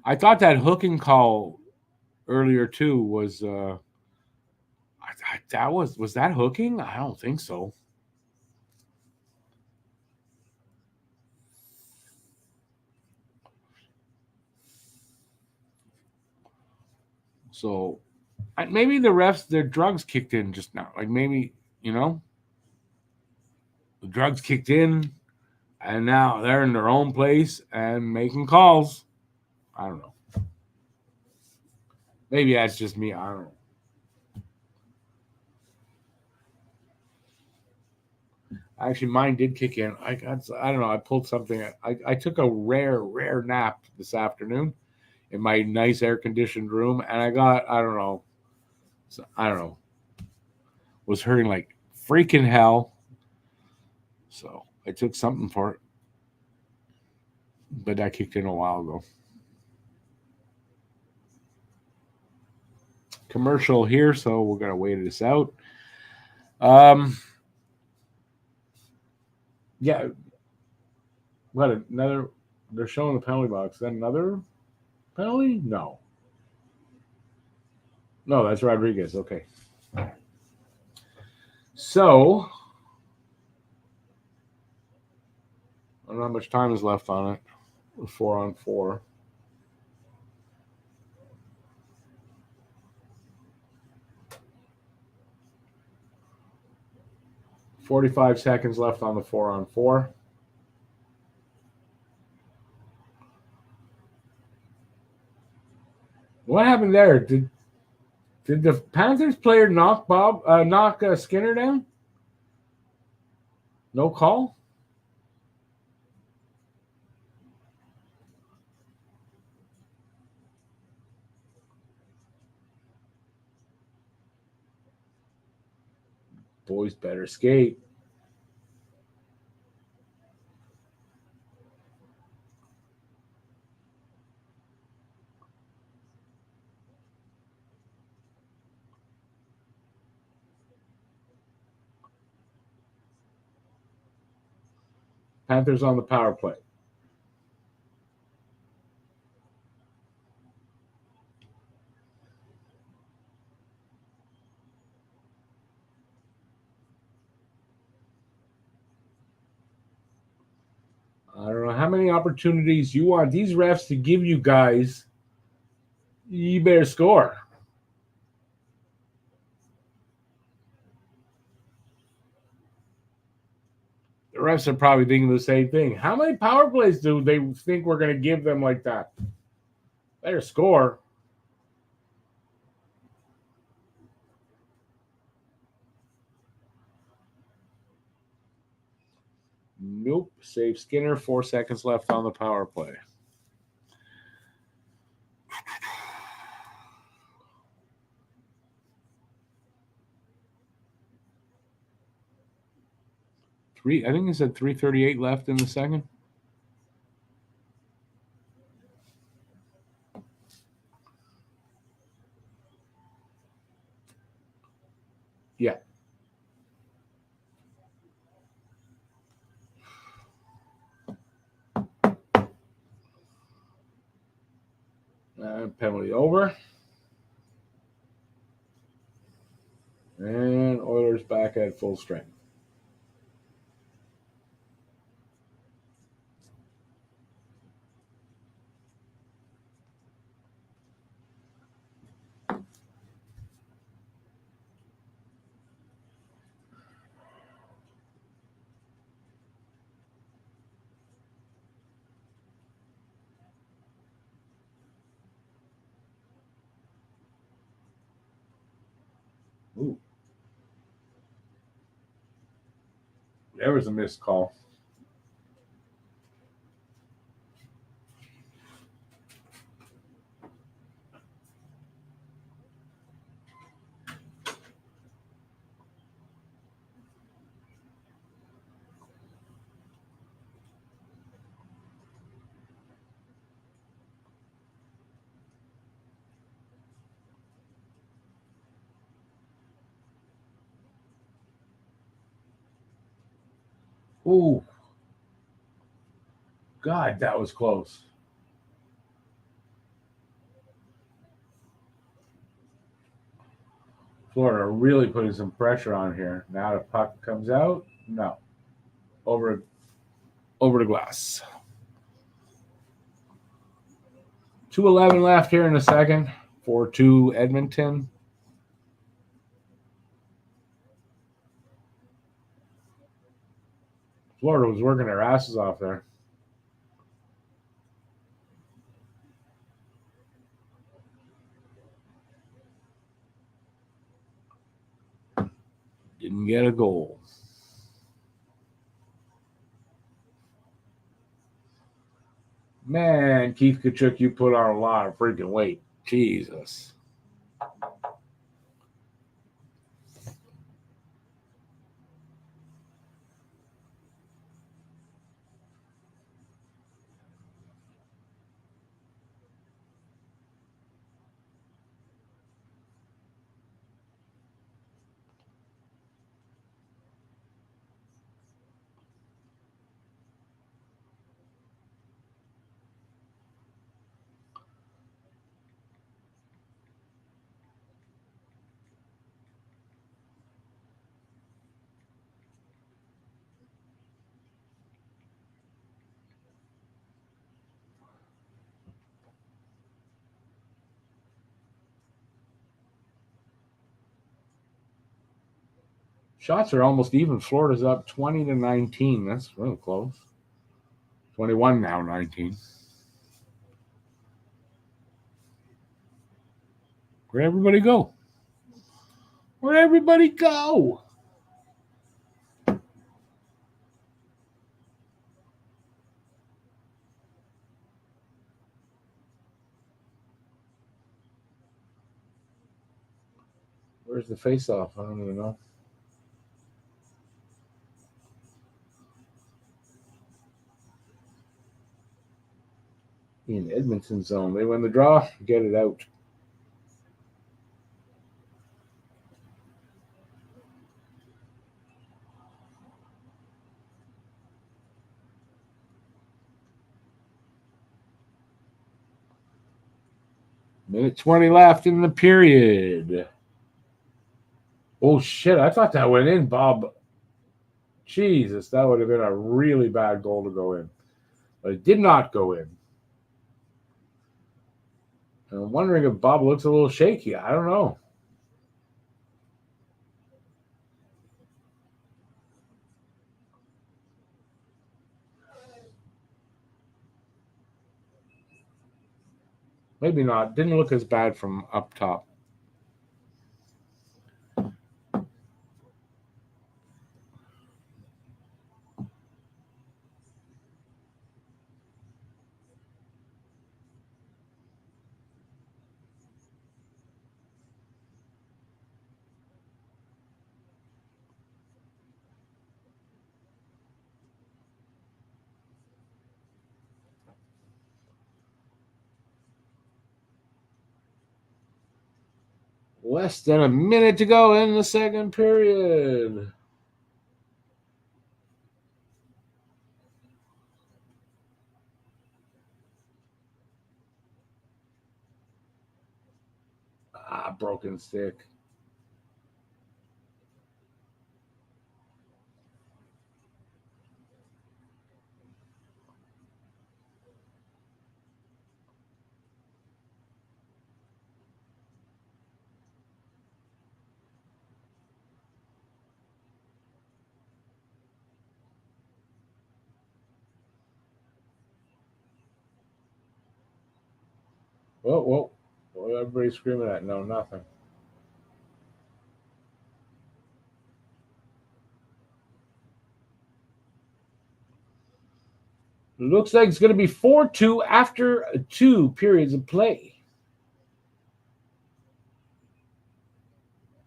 I thought that hooking call earlier too was that was that hooking? I don't think so. So maybe the refs, their drugs kicked in just now. Like maybe, the drugs kicked in and now they're in their own place and making calls. I don't know. Maybe that's just me. I don't know. Actually, mine did kick in. I don't know. I pulled something. I took a rare nap this afternoon in my nice air conditioned room, and I got I don't know. Was hurting like freaking hell. So I took something for it, but that kicked in a while ago. Commercial here, so we're gonna wait this out. Yeah. What another? They're showing the penalty box. Is that another penalty? No, that's Rodriguez. Okay. So I don't know how much time is left on it. 4-on-4. $45 left on the 4-on-4. What happened there? Did the Panthers player knock Skinner down? No call? Boys better skate. Panthers on the power play. I don't know how many opportunities you want these refs to give you guys. You better score. The refs are probably thinking the same thing. How many power plays do they think we're going to give them like that? Better score. Nope. Save Skinner. 4 seconds left on the power play. I think it said 3:38 left in the second. Yeah. Penalty over. And Oilers back at full strength. Ooh. There was a missed call. Ooh. God, that was close. Florida really putting some pressure on here. Now the puck comes out. No. Over the glass. 2:11 left here in the second. 4-2 Edmonton. Florida was working their asses off there. Didn't get a goal. Man, Keith Kachuk, you put on a lot of freaking weight. Jesus. Shots are almost even. Florida's up 20-19. That's real close. 21 now, 19. Where'd everybody go? Where'd everybody go? Where's the face-off? I don't even know. In Edmonton zone. They win the draw. Get it out. Minute 20 left in the period. Oh, shit. I thought that went in, Bob. Jesus, that would have been a really bad goal to go in. But it did not go in. And I'm wondering if Bob looks a little shaky. I don't know. Maybe not. Didn't look as bad from up top. Less than a minute to go in the second period. Broken stick. Whoa. What everybody's screaming at? No, nothing. Looks like it's going to be 4-2 after 2 periods of play.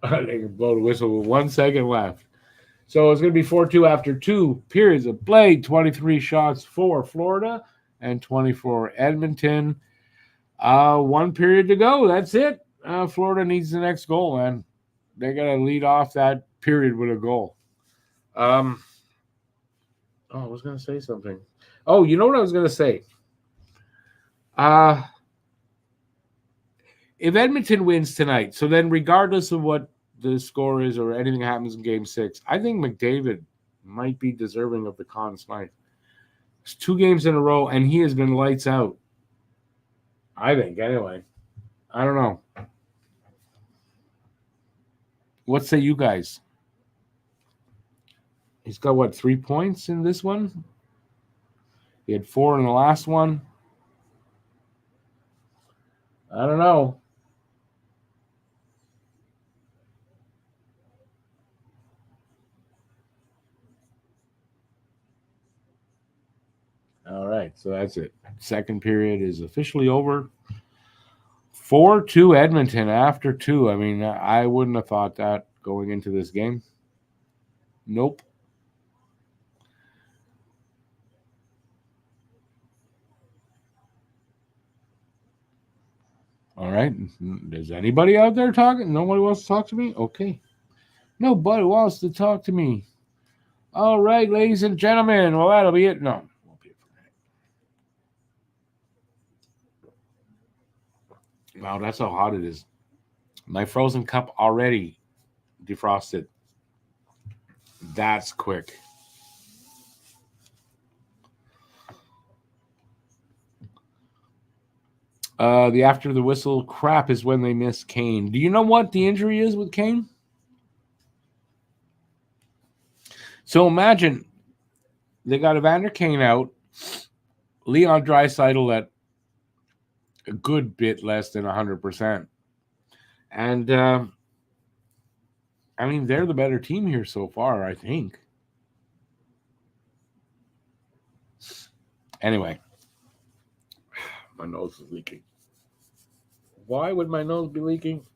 They can blow the whistle with 1 second left. So it's going to be 4-2 after 2 periods of play. 23 shots for Florida and 24 Edmonton. 1 period to go. That's it. Florida needs the next goal, man. They got to lead off that period with a goal. I was going to say something. Oh, you know what I was going to say? If Edmonton wins tonight, so then regardless of what the score is or anything happens in Game 6, I think McDavid might be deserving of the Conn Smythe. It's 2 games in a row, and he has been lights out. I think, anyway. I don't know. What say you guys? He's got, 3 points in this one? He had 4 in the last one. I don't know. All right, so that's it. Second period is officially over. 4-2 Edmonton after 2. I mean, I wouldn't have thought that going into this game. Nope. All right. Is anybody out there talking? Nobody wants to talk to me? Okay. Nobody wants to talk to me. All right, ladies and gentlemen. Well, that'll be it. No. Won't be it for tonight. Wow, that's how hot it is. My frozen cup already defrosted. That's quick. The after the whistle crap is when they miss Kane. Do you know what the injury is with Kane? So imagine they got Evander Kane out, Leon Draisaitl at a good bit less than 100%. And, I mean, they're the better team here so far, I think. Anyway, my nose is leaking. Why would my nose be leaking?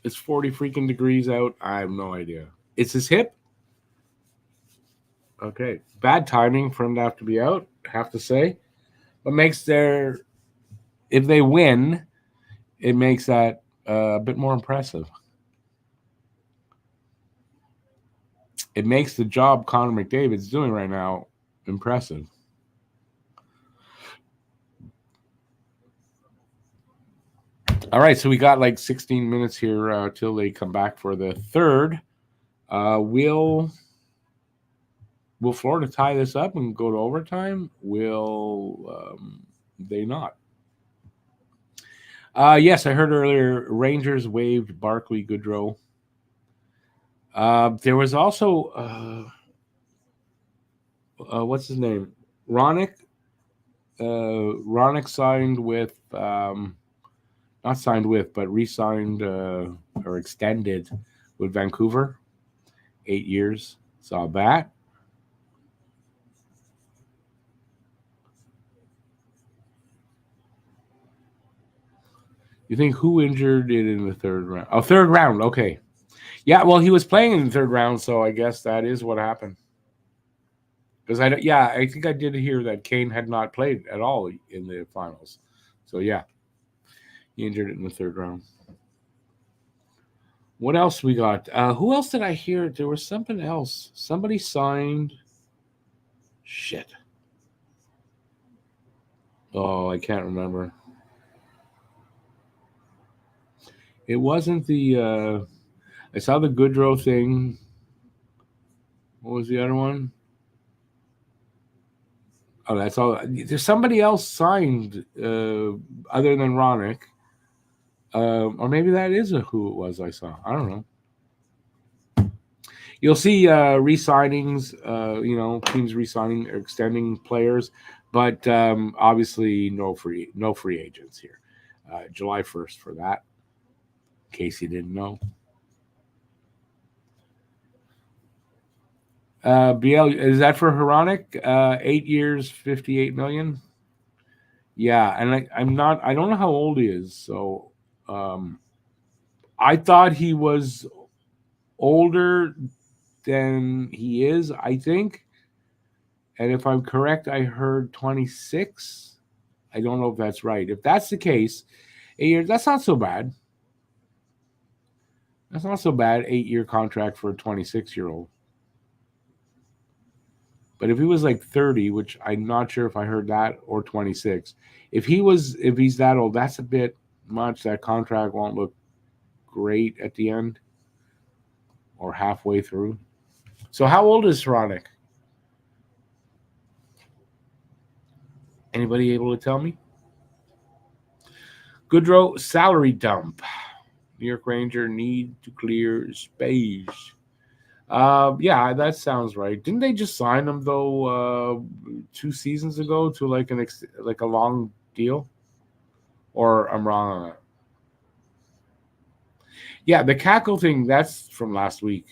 It's 40 freaking degrees out. I have no idea. It's his hip? Okay. Bad timing for him to have to be out, I have to say. But makes if they win, it makes that a bit more impressive. It makes the job Connor McDavid's doing right now impressive. All right, so we got like 16 minutes here till they come back for the third. Will Florida tie this up and go to overtime? Will they not? Yes, I heard earlier Rangers waived Barclay Goodrow. There was also what's his name? Ronick. Ronick signed with not signed with, but re-signed or extended with Vancouver. 8 years. Saw that. You think who injured it in the third round? Oh, third round. Okay. Yeah, well, he was playing in the third round, so I guess that is what happened. Because I think I did hear that Kane had not played at all in the finals. So yeah, he injured it in the third round. What else we got? Who else did I hear? There was something else. Somebody signed. Shit. Oh, I can't remember. It wasn't the. I saw the Goodrow thing. What was the other one? Oh, that's all. There's somebody else signed other than Ronick. Or maybe that is who it was I saw. I don't know. You'll see re-signings, teams re-signing or extending players, but obviously no free agents here. July 1st for that, in case you didn't know. BL, is that for Hronik? 8 years, 58 million. Yeah, and I don't know how old he is. So I thought he was older than he is, I think. And if I'm correct, I heard 26. I don't know if that's right. If that's the case, 8 years, that's not so bad. That's not so bad, 8-year contract for a 26-year-old. But if he was like 30, which I'm not sure if I heard that, or 26, if he's that old, that's a bit much. That contract won't look great at the end or halfway through. So how old is Hronik? Anybody able to tell me? Goodrow, salary dump. New York Ranger need to clear space. Yeah, that sounds right. Didn't they just sign him though 2 seasons ago to like a long deal? Or I'm wrong on that. Yeah, the Cackle thing, that's from last week.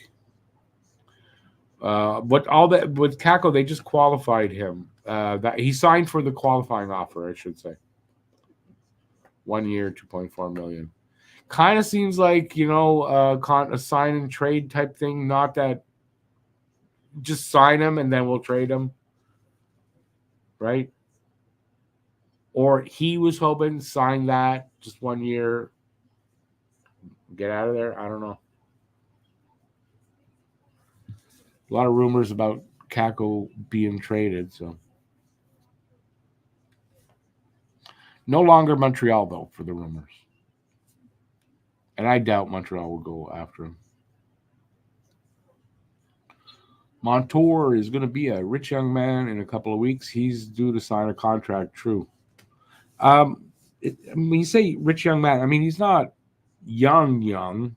But all that with Cackle, they just qualified him. That he signed for the qualifying offer, I should say. 1 year, 2.4 million. Kind of seems like, a sign and trade type thing. Not that just sign him and then we'll trade him, right? Or he was hoping sign that just 1 year, get out of there. I don't know. A lot of rumors about Kako being traded, so no longer Montreal though for the rumors, and I doubt Montreal will go after him. Montour is going to be a rich young man in a couple of weeks. He's due to sign a contract. True. When you say rich young man, I mean he's not young.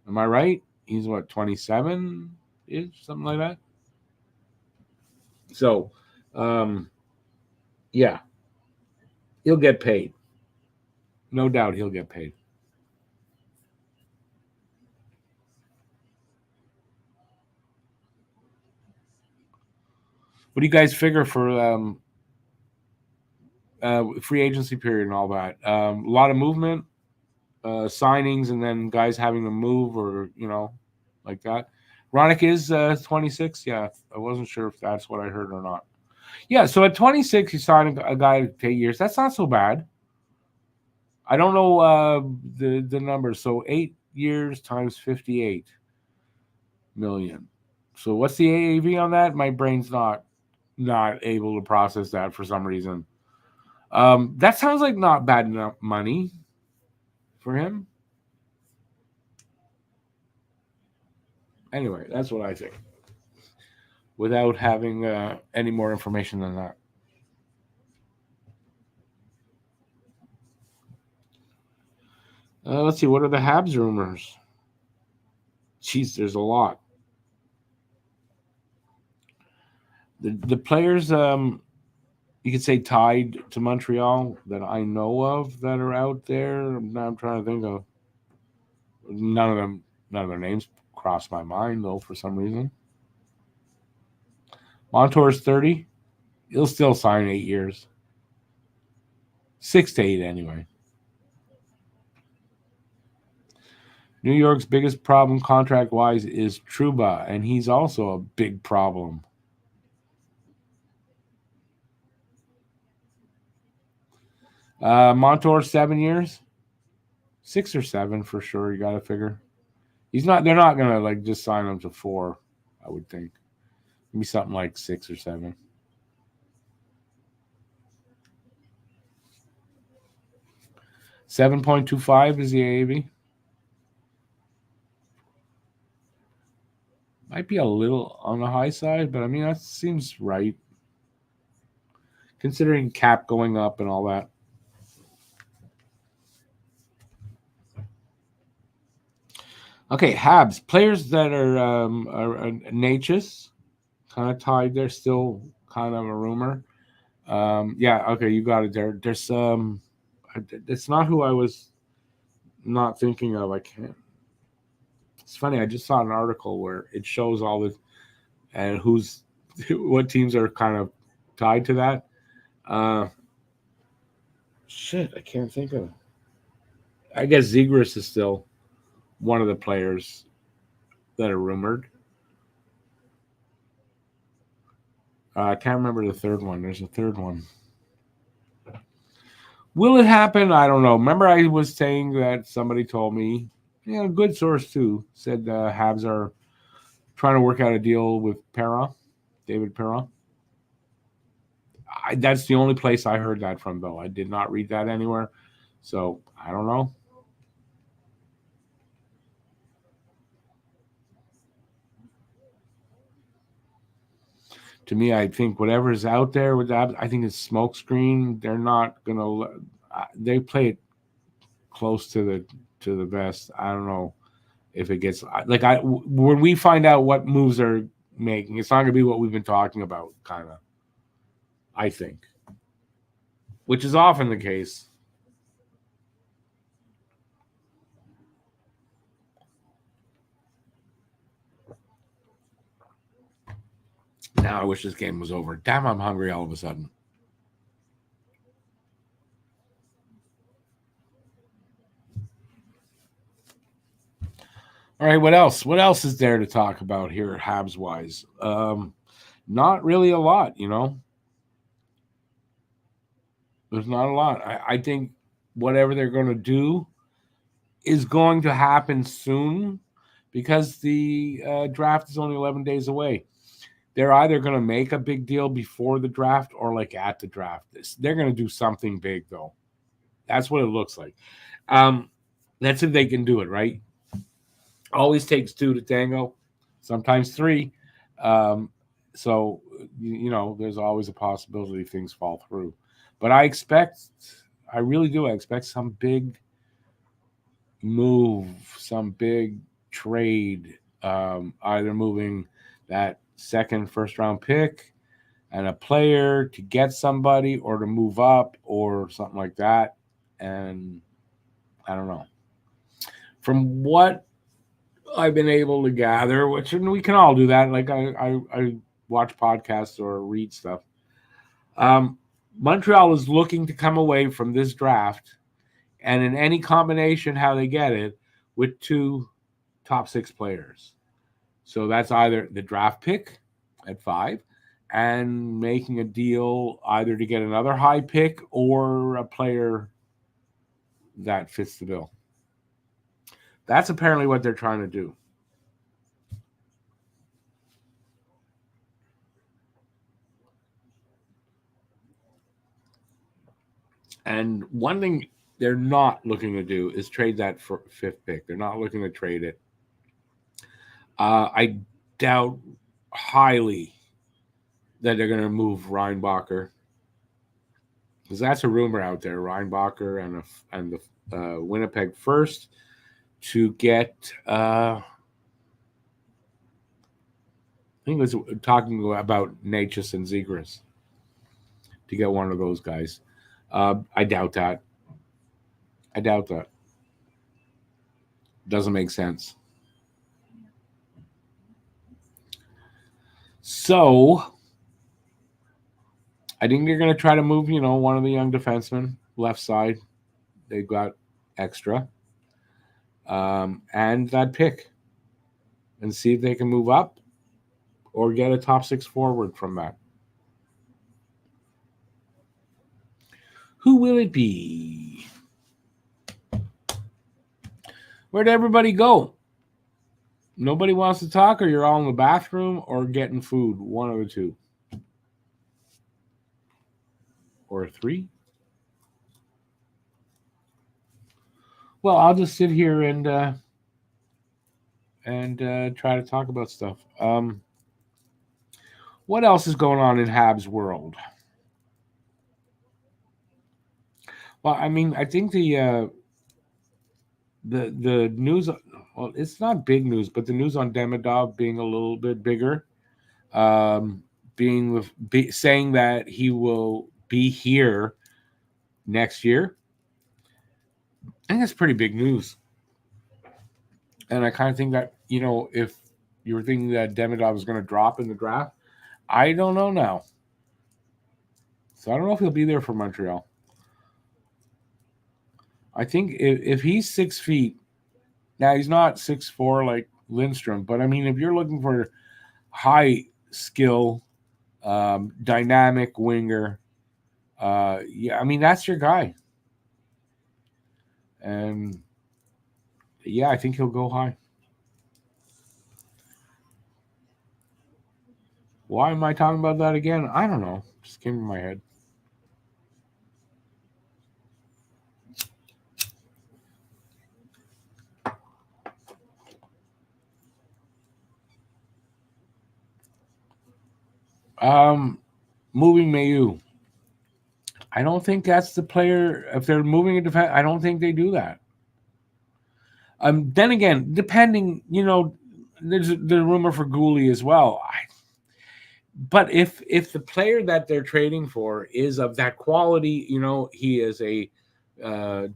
Am I right? He's what, 27 ish, something like that. So, yeah, he'll get paid. No doubt, he'll get paid. What do you guys figure for free agency period and all that? A lot of movement, signings, and then guys having to move or like that. Ronick is 26. Yeah, I wasn't sure if that's what I heard or not. Yeah, so at 26, he signed a guy to 8 years. That's not so bad. I don't know the numbers. So 8 years times 58 million. So what's the AAV on that? My brain's not able to process that for some reason. That sounds like not bad enough money for him. Anyway, that's what I think. Without having any more information than that. Let's see. What are the Habs rumors? Jeez, there's a lot. The players, you could say tied to Montreal that I know of that are out there. Now I'm trying to think of. None of their names crossed my mind though for some reason. Montour's 30. He'll still sign 8 years. 6 to 8 anyway. New York's biggest problem contract-wise is Trouba, and he's also a big problem. Montour 7 years, 6 or 7 for sure. You got to figure. They're not gonna like just sign him to 4. I would think. Maybe something like 6 or 7. $7.25 is the AAV. Might be a little on the high side, but I mean that seems right, considering cap going up and all that. Okay, Habs players that are Natchez, kind of tied. They're still kind of a rumor. Yeah, okay, you got it there. There's it's not who I was not thinking of. I can't. It's funny. I just saw an article where it shows all the and what teams are kind of tied to that. Shit, I can't think of. I guess Zegras is still one of the players that are rumored. I can't remember the third one. There's a third one. Will it happen? I don't know. Remember, I was saying that somebody told me, a good source too, said the Habs are trying to work out a deal with David Perron. That's the only place I heard that from, though. I did not read that anywhere. So, I don't know. To me, I think whatever is out there with that, I think it's smokescreen. They're not going to – they play it close to the best. I don't know if it gets – when we find out what moves they're making, it's not going to be what we've been talking about, kind of, I think, which is often the case. Now I wish this game was over. Damn, I'm hungry all of a sudden. All right, what else? What else is there to talk about here, Habs-wise? Not really a lot, There's not a lot. I think whatever they're going to do is going to happen soon because the draft is only 11 days away. They're either going to make a big deal before the draft or at the draft. They're going to do something big, though. That's what it looks like. That's if they can do it, right? Always takes two to tango, sometimes three. So, there's always a possibility things fall through. But I really do. I expect some big move, some big trade, either moving that second first-round pick and a player to get somebody or to move up or something like that. And I don't know. From what I've been able to gather, which we can all do that. Like I watch podcasts or read stuff. Montreal is looking to come away from this draft, and in any combination, how they get it, with two top 6 players. So that's either the draft pick at 5 and making a deal either to get another high pick or a player that fits the bill. That's apparently what they're trying to do. And one thing they're not looking to do is trade that for 5th pick. They're not looking to trade it. I doubt highly that they're going to move Reinbacher, because that's a rumor out there. Reinbacher and the Winnipeg first to get. I think it was talking about Natchez and Zegras to get one of those guys. I doubt that. Doesn't make sense. So I think they're going to try to move, one of the young defensemen, left side. They've got extra. And that pick. And see if they can move up or get a top 6 forward from that. Who will it be? Where'd everybody go? Nobody wants to talk, or you're all in the bathroom or getting food. One of the two. Or 3. Well, I'll just sit here and try to talk about stuff. What else is going on in Habs world? Well, I mean, I think the news. Well, it's not big news, but the news on Demidov being a little bit bigger, saying that he will be here next year. I think that's pretty big news. And I kind of think that, if You were thinking that Demidov was going to drop in the draft. I don't know now. So I don't know if he'll be there for Montreal. I think if he's 6 feet, now he's not 6'4" like Lindstrom, but I mean, if you're looking for high skill, dynamic winger, yeah, I mean, that's your guy. And yeah, I think he'll go high. Why am I talking about that again? I don't know. Just came in my head. Moving Mayu. I don't think that's the player. If they're moving a defense, I don't think they do that. Then again, depending, there's the rumor for Gooley as well. But if the player that they're trading for is of that quality, he is a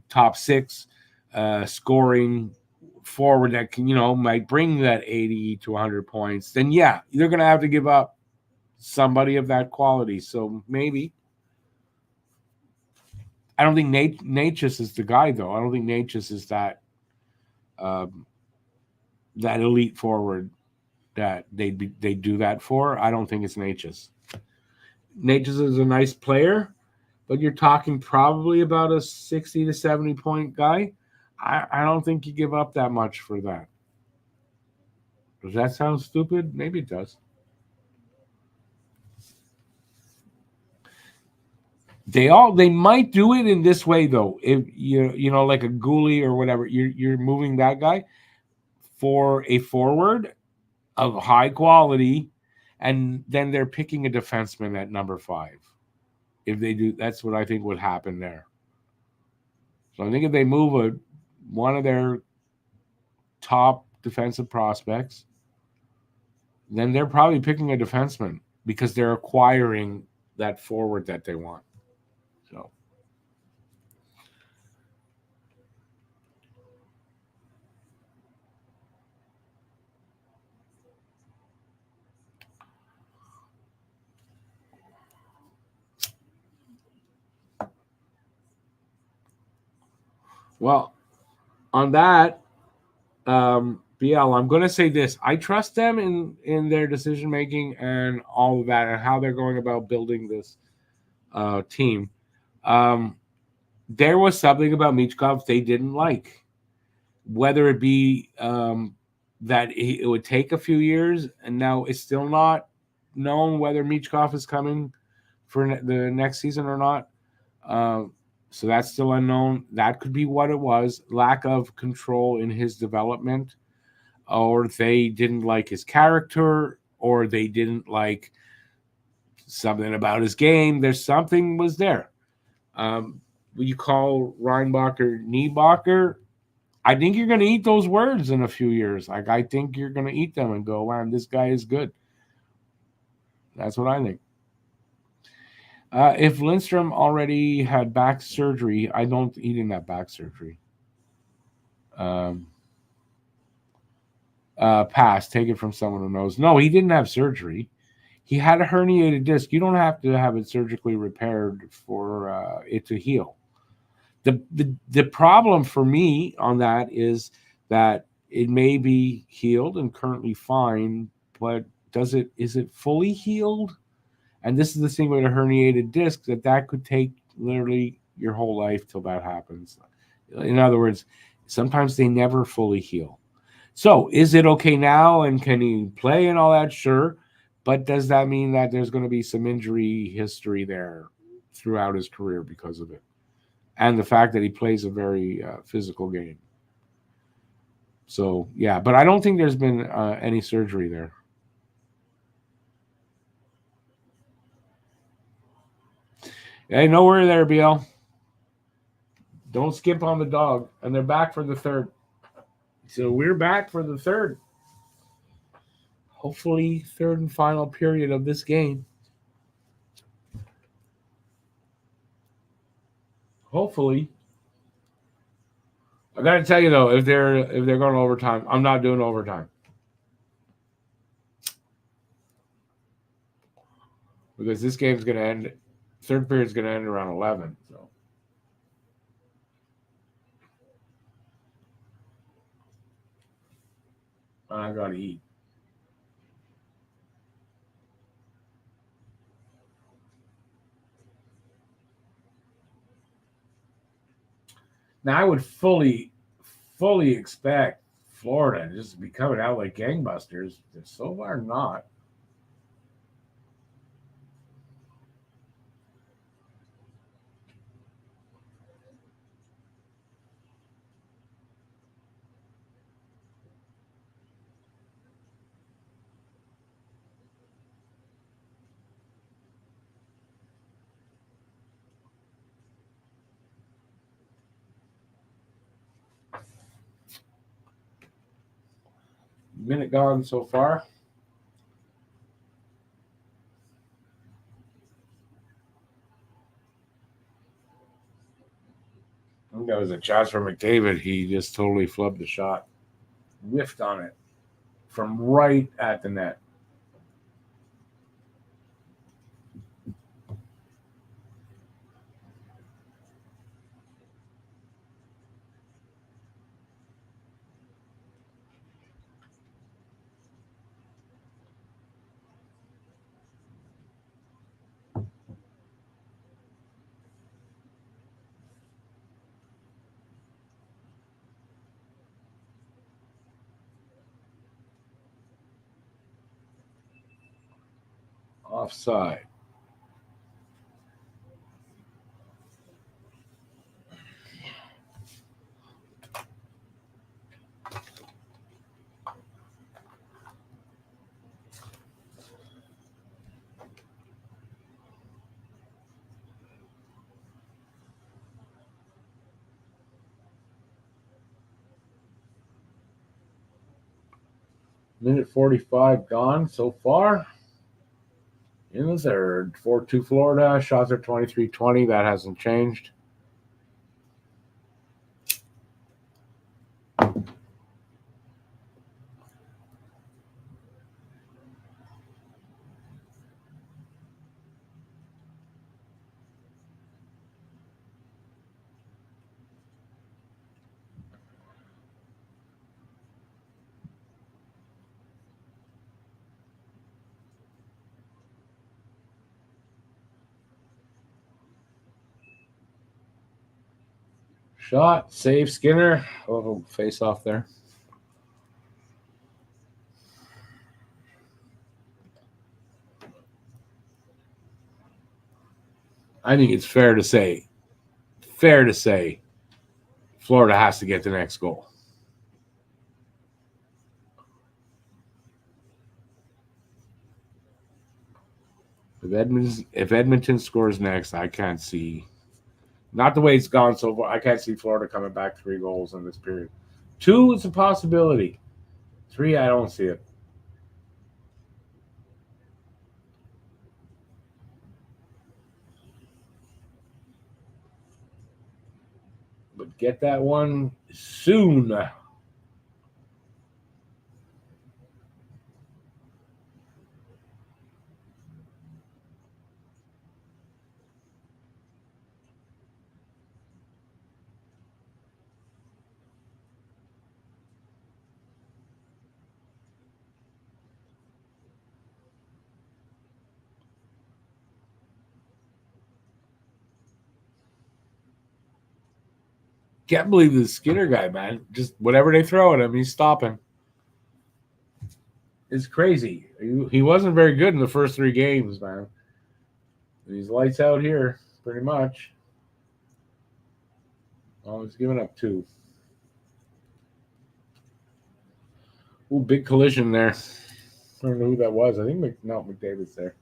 top 6 scoring forward that can, might bring that 80 to 100 points, then yeah, they're going to have to give up somebody of that quality. So maybe. I don't think Natchez is the guy, though. I don't think Natchez is that that elite forward that they do that for. I don't think it's Natchez. Natchez is a nice player, but you're talking probably about a 60 to 70 point guy. I don't think you give up that much for that. Does that sound stupid? Maybe it does. They might do it in this way, though. If like a Gooley or whatever, you're moving that guy for a forward of high quality, and then they're picking a defenseman at number 5. If they do, that's what I think would happen there. So I think if they move one of their top defensive prospects, then they're probably picking a defenseman because they're acquiring that forward that they want. So. Well, on that, BL, I'm going to say this. I trust them in their decision making and all of that and how they're going about building this team. There was something about Michkov they didn't like, whether it be that it would take a few years, and now it's still not known whether Michkov is coming for the next season or not. So that's still unknown. That could be what it was, lack of control in his development, or they didn't like his character, or they didn't like something about his game. There's something was there. You call Reinbacher Niebacher, I think you're going to eat those words in a few years. Like, I think you're going to eat them and go, man, this guy is good. That's what I think. If Lindstrom already had back surgery, I don't eat in that back surgery. Pass. Take it from someone who knows. No, he didn't have surgery. He had a herniated disc. You don't have to have it surgically repaired for it to heal. The problem for me on that is that it may be healed and currently fine, but is it fully healed? And this is the thing with a herniated disc, that could take literally your whole life till that happens. In other words, sometimes they never fully heal. So is it okay now, and can he play and all that? Sure. But does that mean that there's going to be some injury history there throughout his career because of it? And the fact that he plays a very physical game. So, yeah. But I don't think there's been any surgery there. Hey, no worry there, BL. Don't skip on the dog. And they're back for the third. So we're back for the third. Hopefully, third and final period of this game. Hopefully. I gotta tell you though, if they're going overtime, I'm not doing overtime. because this game's going to end. Third period's going to end around 11. So I got to eat. Now I would fully expect Florida just to be coming out like gangbusters. So far, not. Minute gone so far. I think that was a chance for McDavid. He just totally flubbed the shot. Whiffed on it from right at the net. Offside. Minute 45 gone so far. In the third, 4-2 Florida. Shots are 23-20. That hasn't changed. Shot, save Skinner. A little face off there. I think it's fair to say, Florida has to get the next goal. If Edmonton scores next, I can't see. Not the way it's gone so far. I can't see Florida coming back 3 goals in this period. 2 is a possibility. 3, I don't see it. But get that one soon. Can't believe this Skinner guy, man. Just whatever they throw at him, he's stopping. It's crazy. He wasn't very good in the first 3 games, man. He's lights out here, pretty much. Oh, he's giving up 2. Ooh, big collision there. I don't know who that was. I think McDavid's there.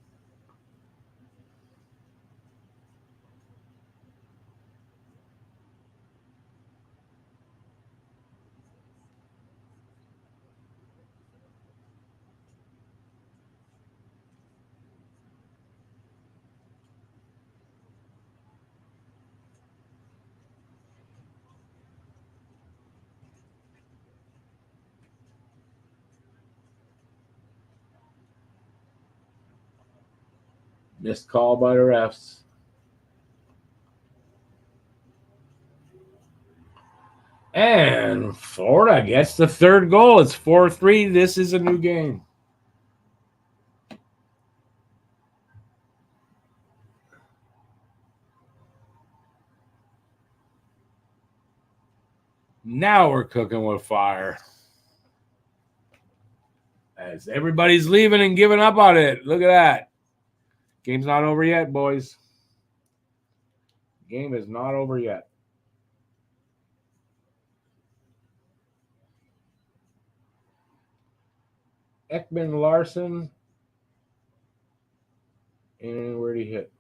Missed call by the refs. And Florida gets the third goal. It's 4-3. This is a new game. Now we're cooking with fire. As everybody's leaving and giving up on it. Look at that. Game's not over yet, boys. Game is not over yet. Ekman Larson. And where'd he hit?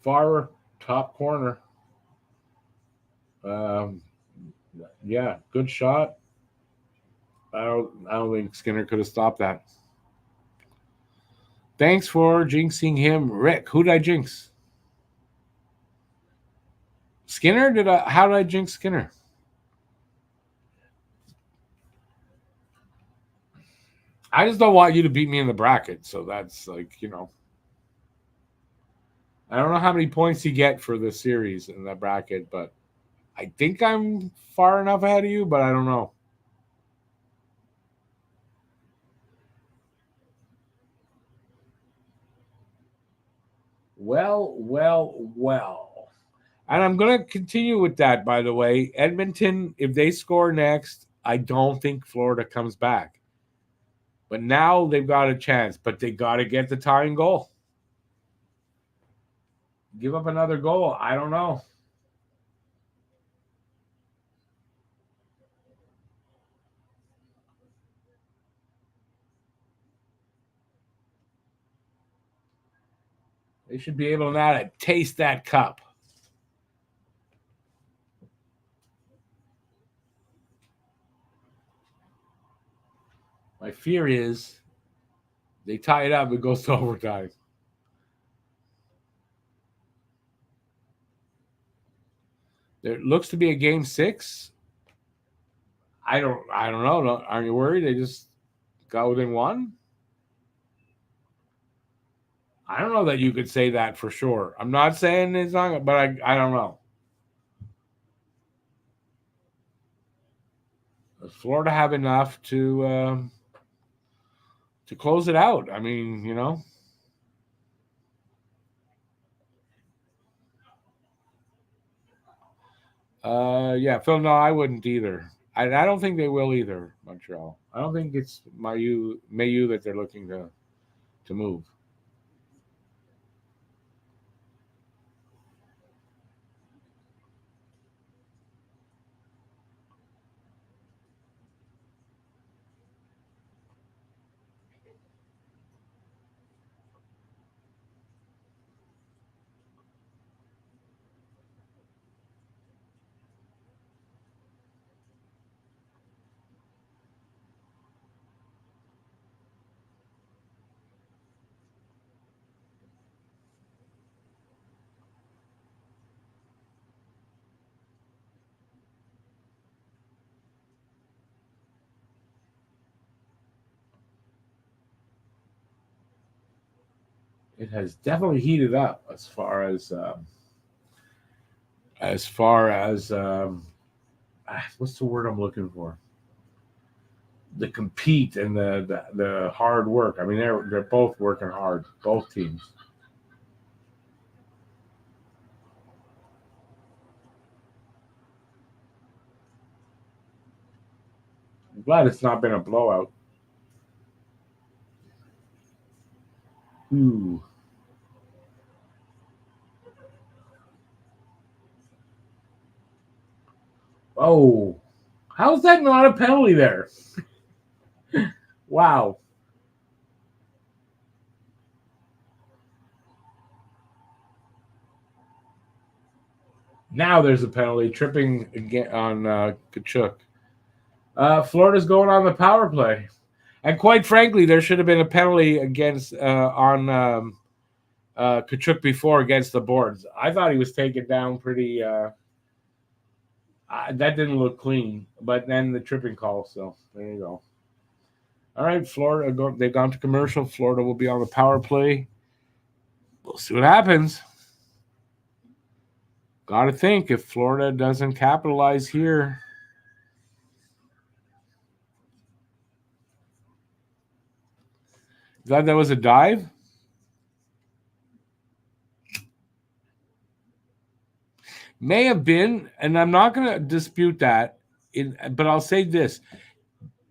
Far top corner. Yeah, good shot. I don't think Skinner could have stopped that. Thanks for jinxing him, Rick. Who did I jinx? Skinner? How did I jinx Skinner? I just don't want you to beat me in the bracket. So that's like, you know. I don't know how many points you get for the series in that bracket, but I think I'm far enough ahead of you, but I don't know. Well. And I'm going to continue with that, by the way. Edmonton, if they score next, I don't think Florida comes back. But now they've got a chance, but they got to get the tying goal. Give up another goal. I don't know. They should be able now to taste that cup. My fear is they tie it up, it goes to overtime. There looks to be a game 6. I don't know. Aren't you worried? They just got within 1? I don't know that you could say that for sure. I'm not saying it's not, but I don't know. Does Florida have enough to close it out? I mean, you know. Yeah, Phil. No, I wouldn't either. I don't think they will either. Montreal. I don't think it's Mayu that they're looking to move. It has definitely heated up as far as what's the word I'm looking for? The compete and the hard work. I mean, they're both working hard, both teams. I'm glad it's not been a blowout. Ooh. Oh, how's that not a penalty there? Wow. Now there's a penalty, tripping again on Kachuk. Florida's going on the power play, and quite frankly, there should have been a penalty against on Kachuk before against the boards. I thought he was taken down pretty. That didn't look clean, but then the tripping call. So there you go. All right, Florida. They've gone to commercial. Florida will be on the power play. We'll see what happens. Got to think if Florida doesn't capitalize here. Glad that was a dive. May have been, and I'm not going to dispute that. But I'll say this: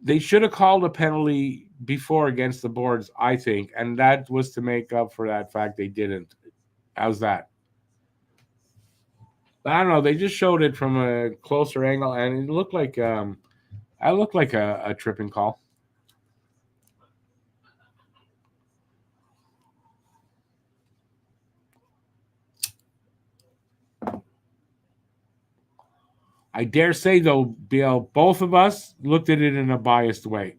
they should have called a penalty before against the boards, I think, and that was to make up for that fact they didn't. How's that? I don't know. They just showed it from a closer angle, and it looked like a tripping call. I dare say, though, Bill, both of us looked at it in a biased way.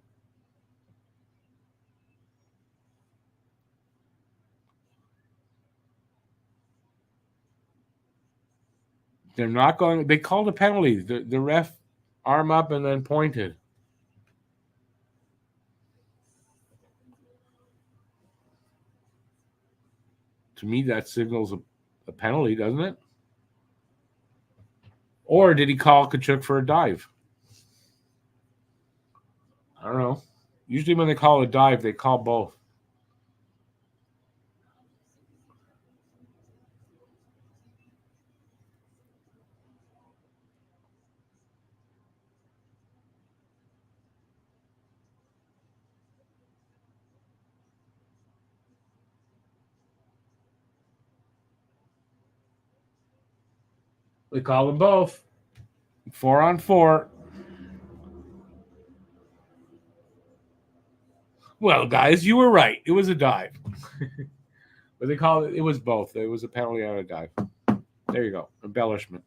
They're not going. They called a penalty. The ref arm up and then pointed. To me, that signals a penalty, doesn't it? Or did he call Kachuk for a dive? I don't know. Usually when they call a dive, they call both. They call them both. 4-on-4. Well, guys, you were right. It was a dive. But they called it was both. It was a penalty and a dive. There you go. Embellishment.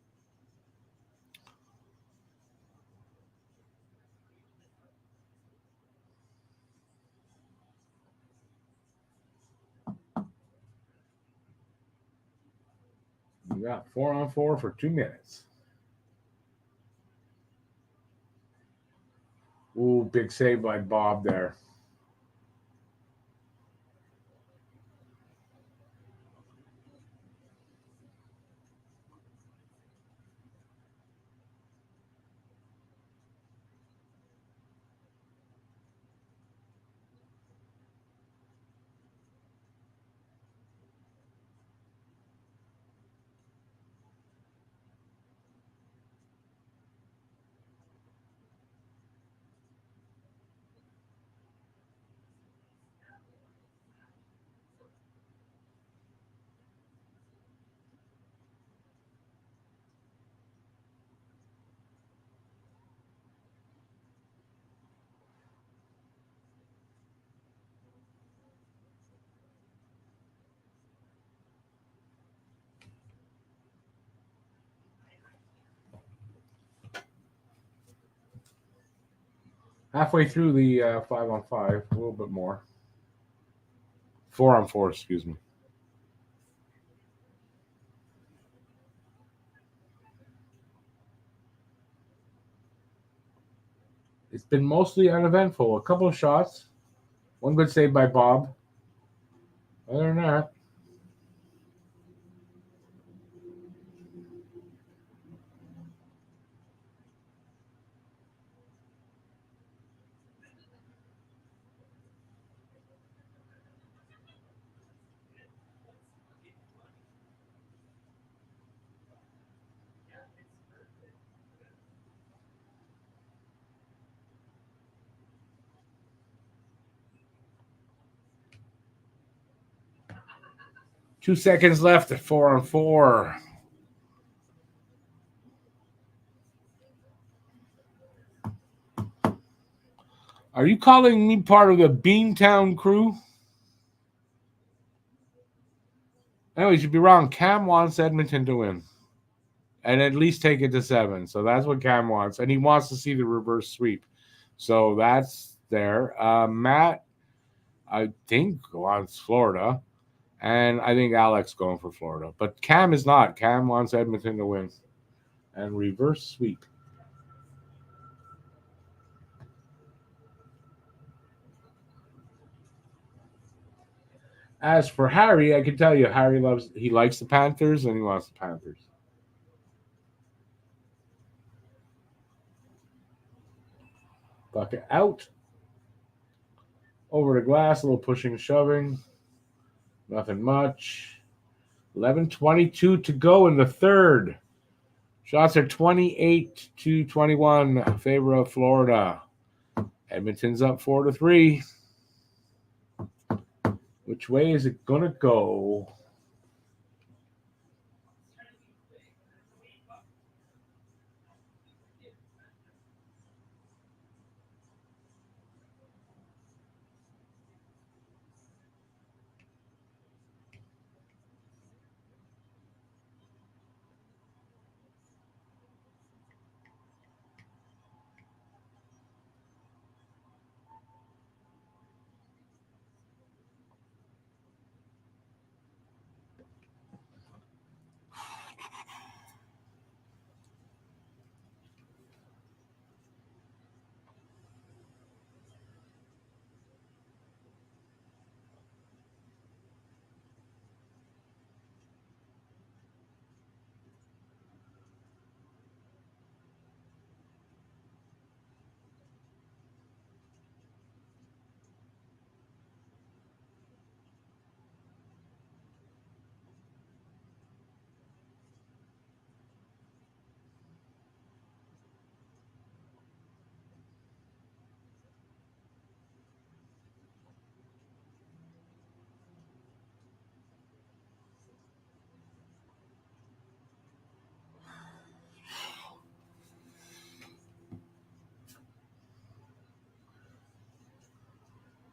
You got 4-on-4 for 2 minutes. Ooh, big save by Bob there. Halfway through the 5-on-5, a little bit more. 4-on-4, excuse me. It's been mostly uneventful. A couple of shots. One good save by Bob. Other than that, 2 seconds left at 4-on-4. Are you calling me part of the Beantown crew? Anyways, you'd be wrong. Cam wants Edmonton to win and at least take it to 7. So that's what Cam wants. And he wants to see the reverse sweep. So that's there. Matt, I think, wants Florida. And I think Alex going for Florida. But Cam is not. Cam wants Edmonton to win. And reverse sweep. As for Harry, I can tell you, he likes the Panthers and he wants the Panthers. Bucket out. Over the glass, a little pushing and shoving. Nothing much. 11:22 to go in the third. Shots are 28-21 in favor of Florida. Edmonton's up 4-3. Which way is it going to go?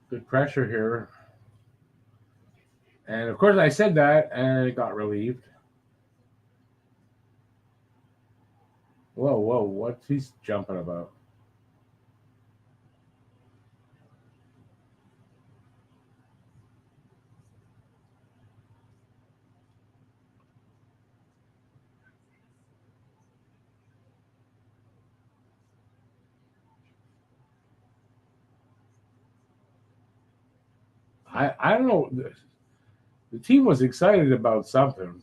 Good pressure here. And of course, I said that, and it got relieved. Whoa, what's he jumping about? I don't know. The team was excited about something.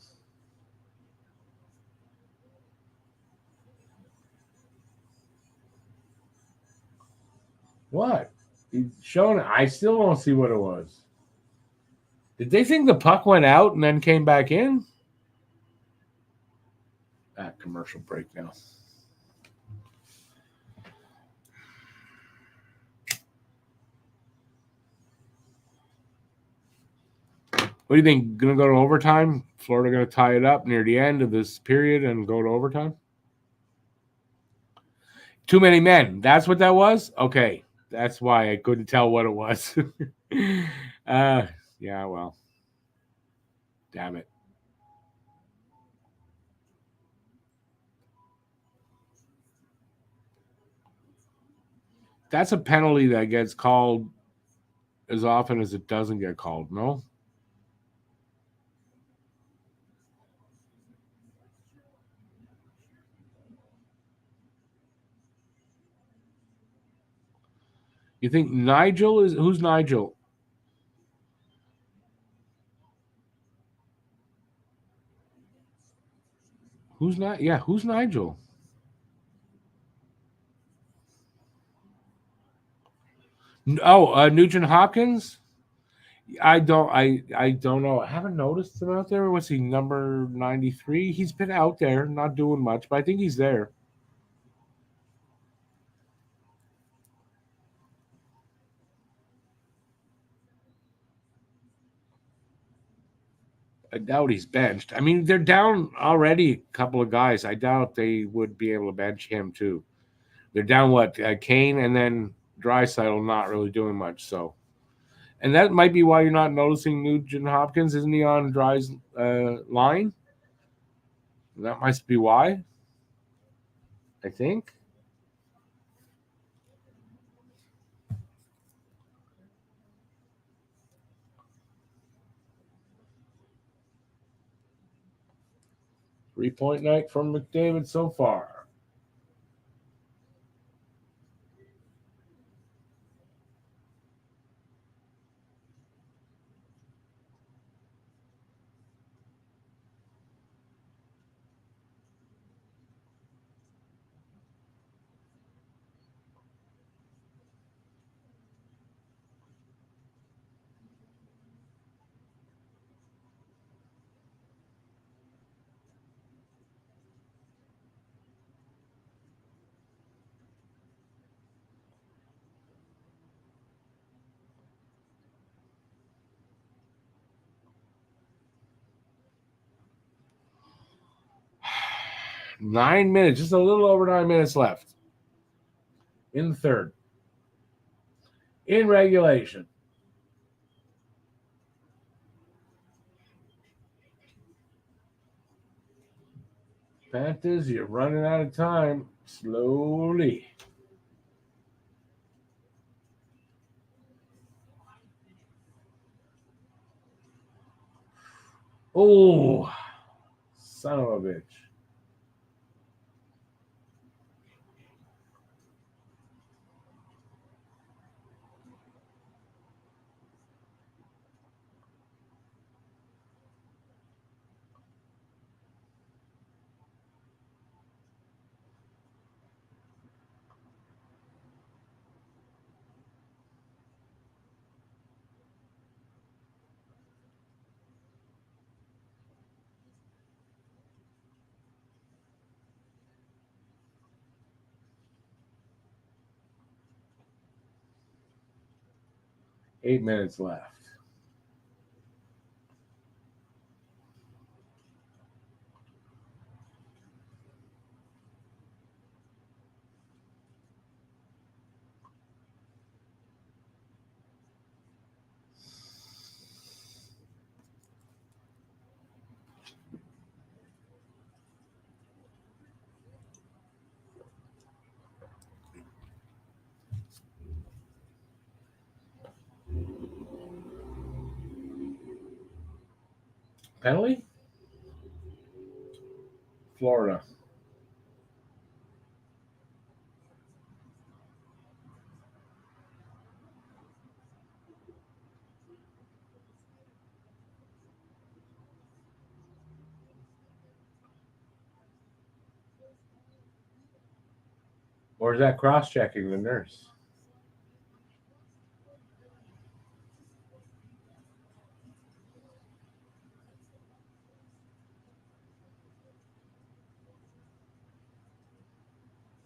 What? He's showing. I still don't see what it was. Did they think the puck went out and then came back in? Commercial break now. What do you think? Going to go to overtime? Florida going to tie it up near the end of this period and go to overtime? Too many men. That's what that was? Okay. That's why I couldn't tell what it was. Yeah, well. Damn it. That's a penalty that gets called as often as it doesn't get called, no? You think Nigel is who's Nigel? Who's not? Yeah, who's Nigel? Oh, Nugent Hopkins. I don't know. I haven't noticed him out there. Was he number 93? He's been out there, not doing much, but I think he's there. I doubt he's benched. I mean, they're down already a couple of guys. I doubt they would be able to bench him too. They're down what Kane and then Draisaitl not really doing much. So, and that might be why you're not noticing Nugent Hopkins. Isn't he on Dry's line? That must be why. I think. Three-point night from McDavid so far. 9 minutes, just a little over 9 minutes left in the third. In regulation. Panthers, you're running out of time. Slowly. Oh, son of a bitch. Eight minutes left. Penalty? Florida. Or is that cross-checking the nurse?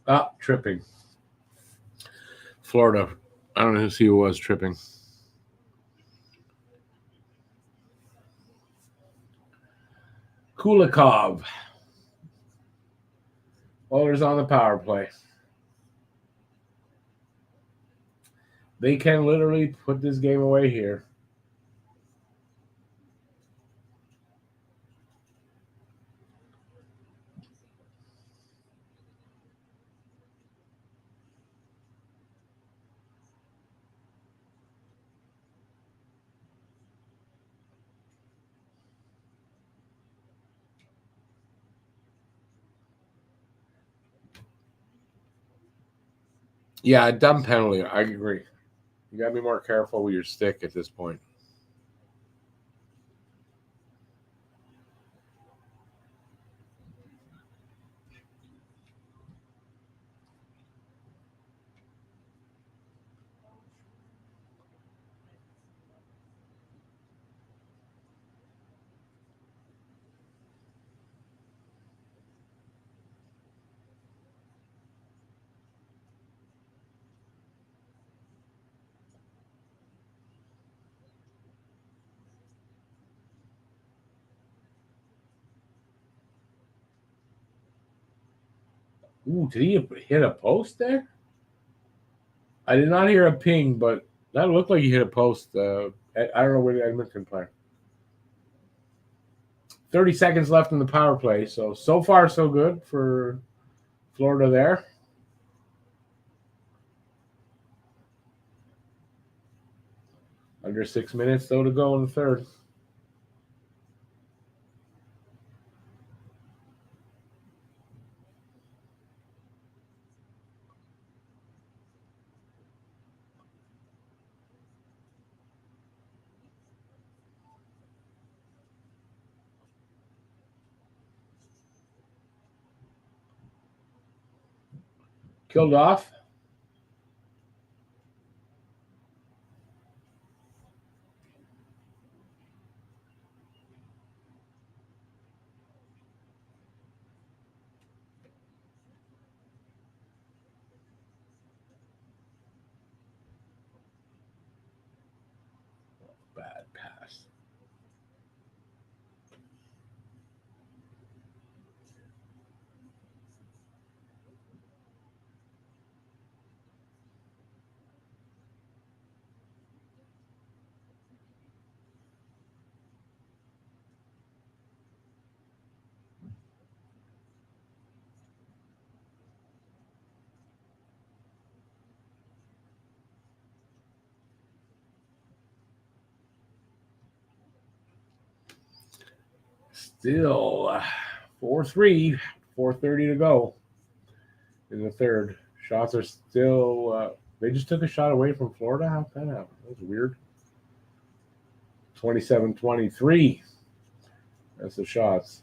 Ah, tripping. Florida. I don't know who was tripping. Kulikov. Oilers on the power play. They can literally put this game away here. Yeah, a dumb penalty. I agree. You got to be more careful with your stick at this point. Ooh, did he hit a post there? I did not hear a ping, but that looked like he hit a post. I don't know where the Edmonton player. 30 seconds left in the power play. So far, so good for Florida there. Under 6 minutes, though, to go in the third. Killed off. Bad pass. Still 4-3, 4:30 to go in the third. Shots are still. They just took a shot away from Florida. How'd that happen? That was weird. 27-23. That's the shots.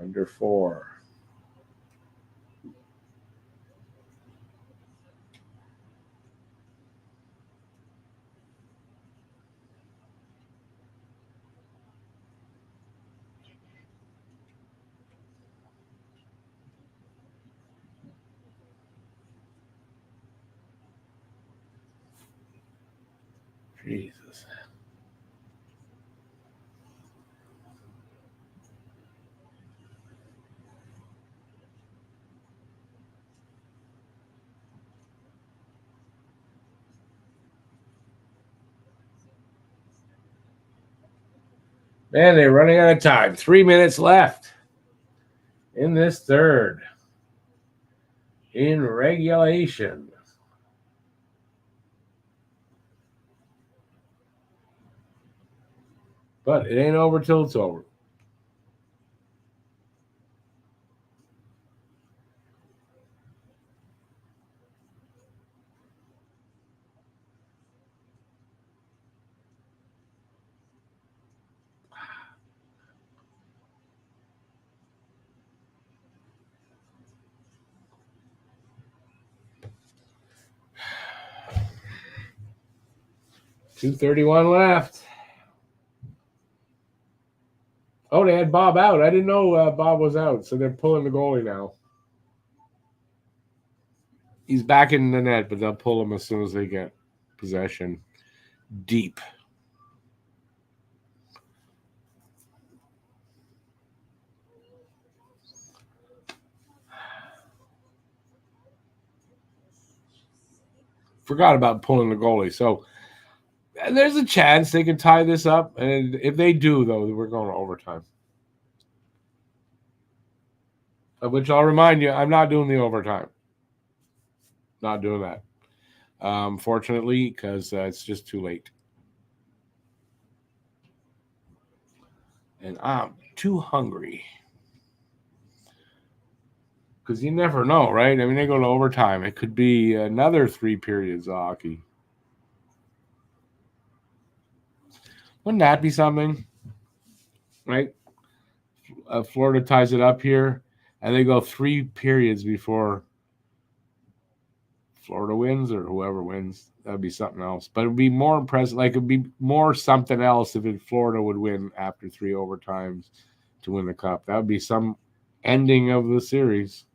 Under 4. Jesus. Man, they're running out of time. 3 minutes left in this third. In regulation. But it ain't over till it's over. .231 left. Oh, they had Bob out. I didn't know Bob was out, so they're pulling the goalie now. He's back in the net, but they'll pull him as soon as they get possession. Deep. Forgot about pulling the goalie. So there's a chance they can tie this up. And if they do, though, we're going to overtime. Which I'll remind you, I'm not doing the overtime. Not doing that. Fortunately, because it's just too late. And I'm too hungry. Because you never know, right? I mean, they go to overtime. It could be another 3 periods of hockey. Wouldn't that be something? Right? Florida ties it up here, and they go 3 periods before Florida wins or whoever wins. That would be something else. But it would be more impressive. Like, it would be more something else if Florida would win after 3 overtimes to win the cup. That would be some ending of the series.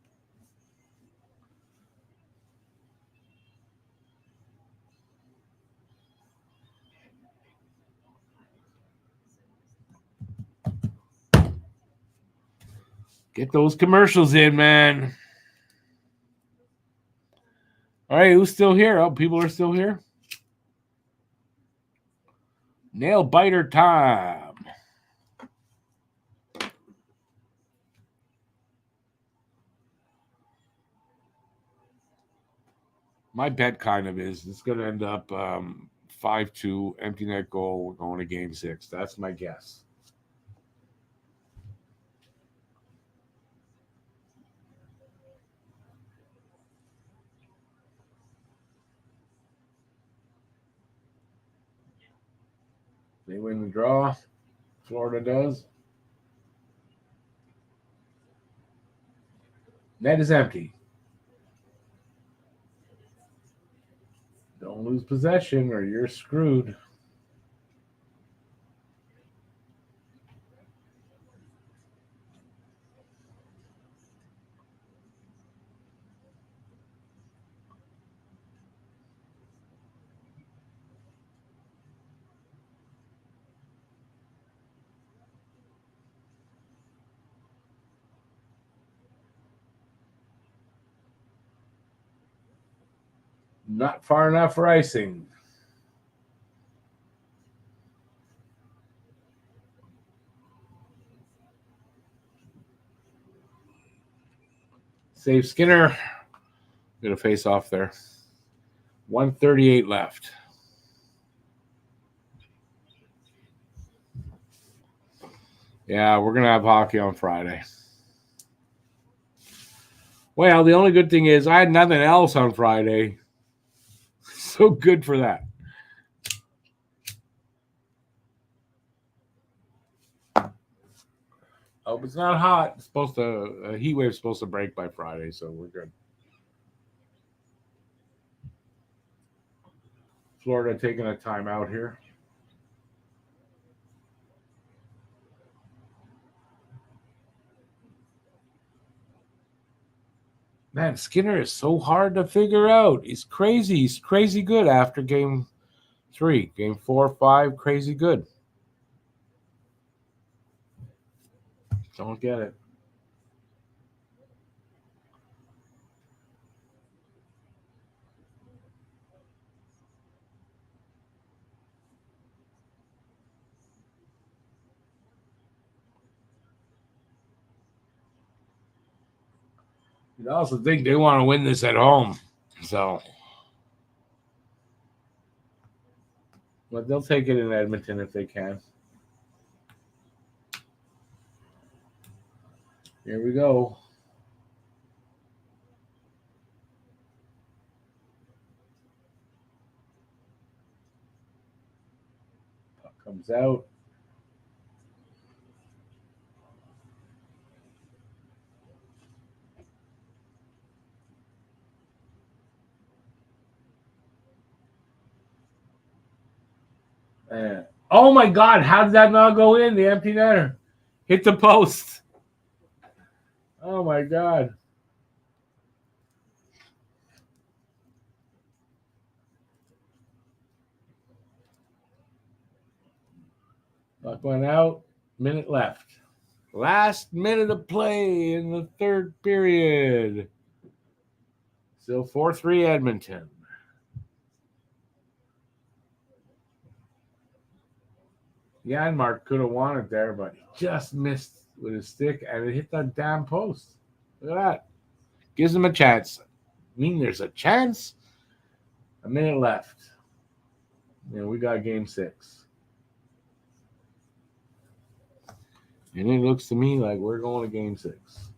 Get those commercials in, man. All right, who's still here? Oh, people are still here. Nail biter time. My bet kind of is it's going to end up 5-2, empty net goal. We're going to game 6. That's my guess. They win the draw. Florida does. Net is empty. Don't lose possession or you're screwed. Not far enough for icing. Save Skinner. Gonna face off there. 1:38 left. Yeah, we're gonna have hockey on Friday. Well, the only good thing is I had nothing else on Friday. So good for that. Oh, it's not hot. It's supposed to a heat wave's supposed to break by Friday, so we're good. Florida taking a timeout here. Man, Skinner is so hard to figure out. He's crazy. He's crazy good after game 3. Game 4, 5, crazy good. Don't get it. I also think they want to win this at home. So, but they'll take it in Edmonton if they can. Here we go. Puck comes out. Oh my God! How did that not go in? The empty netter hit the post. Oh my God! Puck went out. Minute left. Last minute of play in the third period. Still 4-3 Edmonton. Janmark could have won it there, but he just missed with his stick and it hit that damn post. Look at that. Gives him a chance. I mean, there's a chance. A minute left. And we got game 6. And it looks to me like we're going to game 6.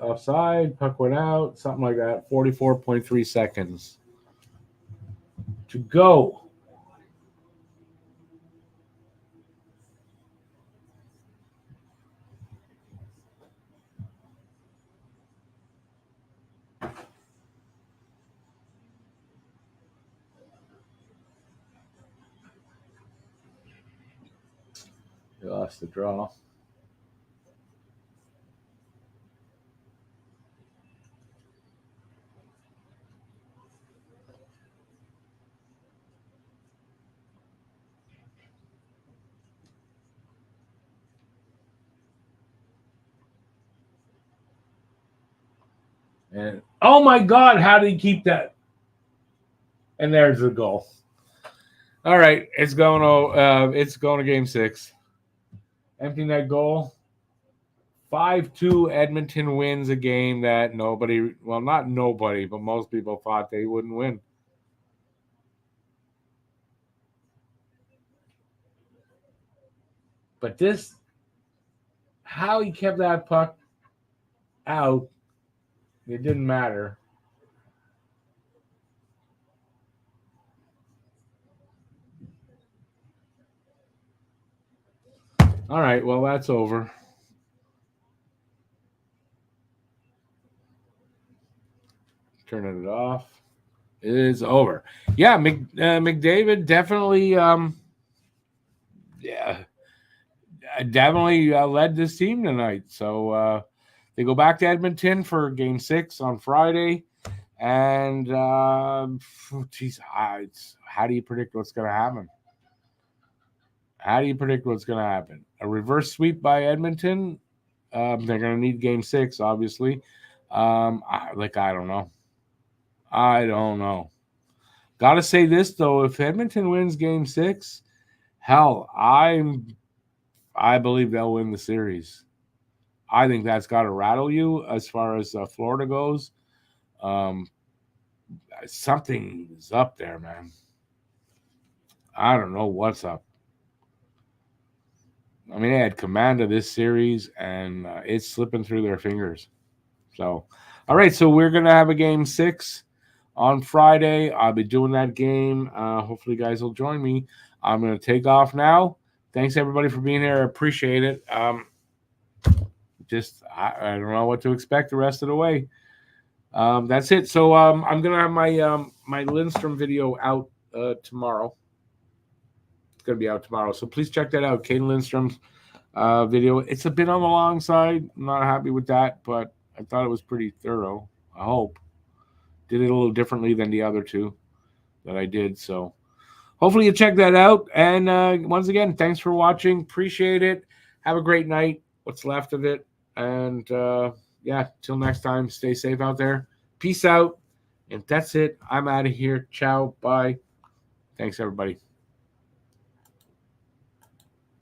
Offside, puck went out, something like that. 44.3 seconds to go. They lost the draw. And oh my God, how did he keep that? And there's the goal. All right, it's going to game 6. Empty net goal. 5-2 Edmonton wins a game that nobody, well, not nobody, but most people thought they wouldn't win. But this, how he kept that puck out, it didn't matter. All right, well, that's over. Turning it off. It is over. Yeah, McDavid definitely definitely led this team tonight. So they go back to Edmonton for Game 6 on Friday. And, geez, how do you predict what's going to happen? How do you predict what's going to happen? A reverse sweep by Edmonton? They're going to need Game 6, obviously. I don't know. I don't know. Got to say this, though. If Edmonton wins Game 6, hell, I believe they'll win the series. I think that's got to rattle you as far as Florida goes. Something's up there, man. I don't know what's up. I mean, they had command of this series, and it's slipping through their fingers. So, all right, so we're going to have a Game 6 on Friday. I'll be doing that game. Hopefully, you guys will join me. I'm going to take off now. Thanks, everybody, for being here. I appreciate it. I don't know what to expect the rest of the way. That's it. So I'm going to have my Lindstrom video out tomorrow. It's going to be out tomorrow. So please check that out. Caden Lindstrom's video. It's a bit on the long side. I'm not happy with that, but I thought it was pretty thorough. I hope. Did it a little differently than the other two that I did. So hopefully you check that out. And once again, thanks for watching. Appreciate it. Have a great night. What's left of it. And till next time, stay safe out there. Peace out. And that's it. I'm out of here. Ciao. Bye. Thanks, everybody.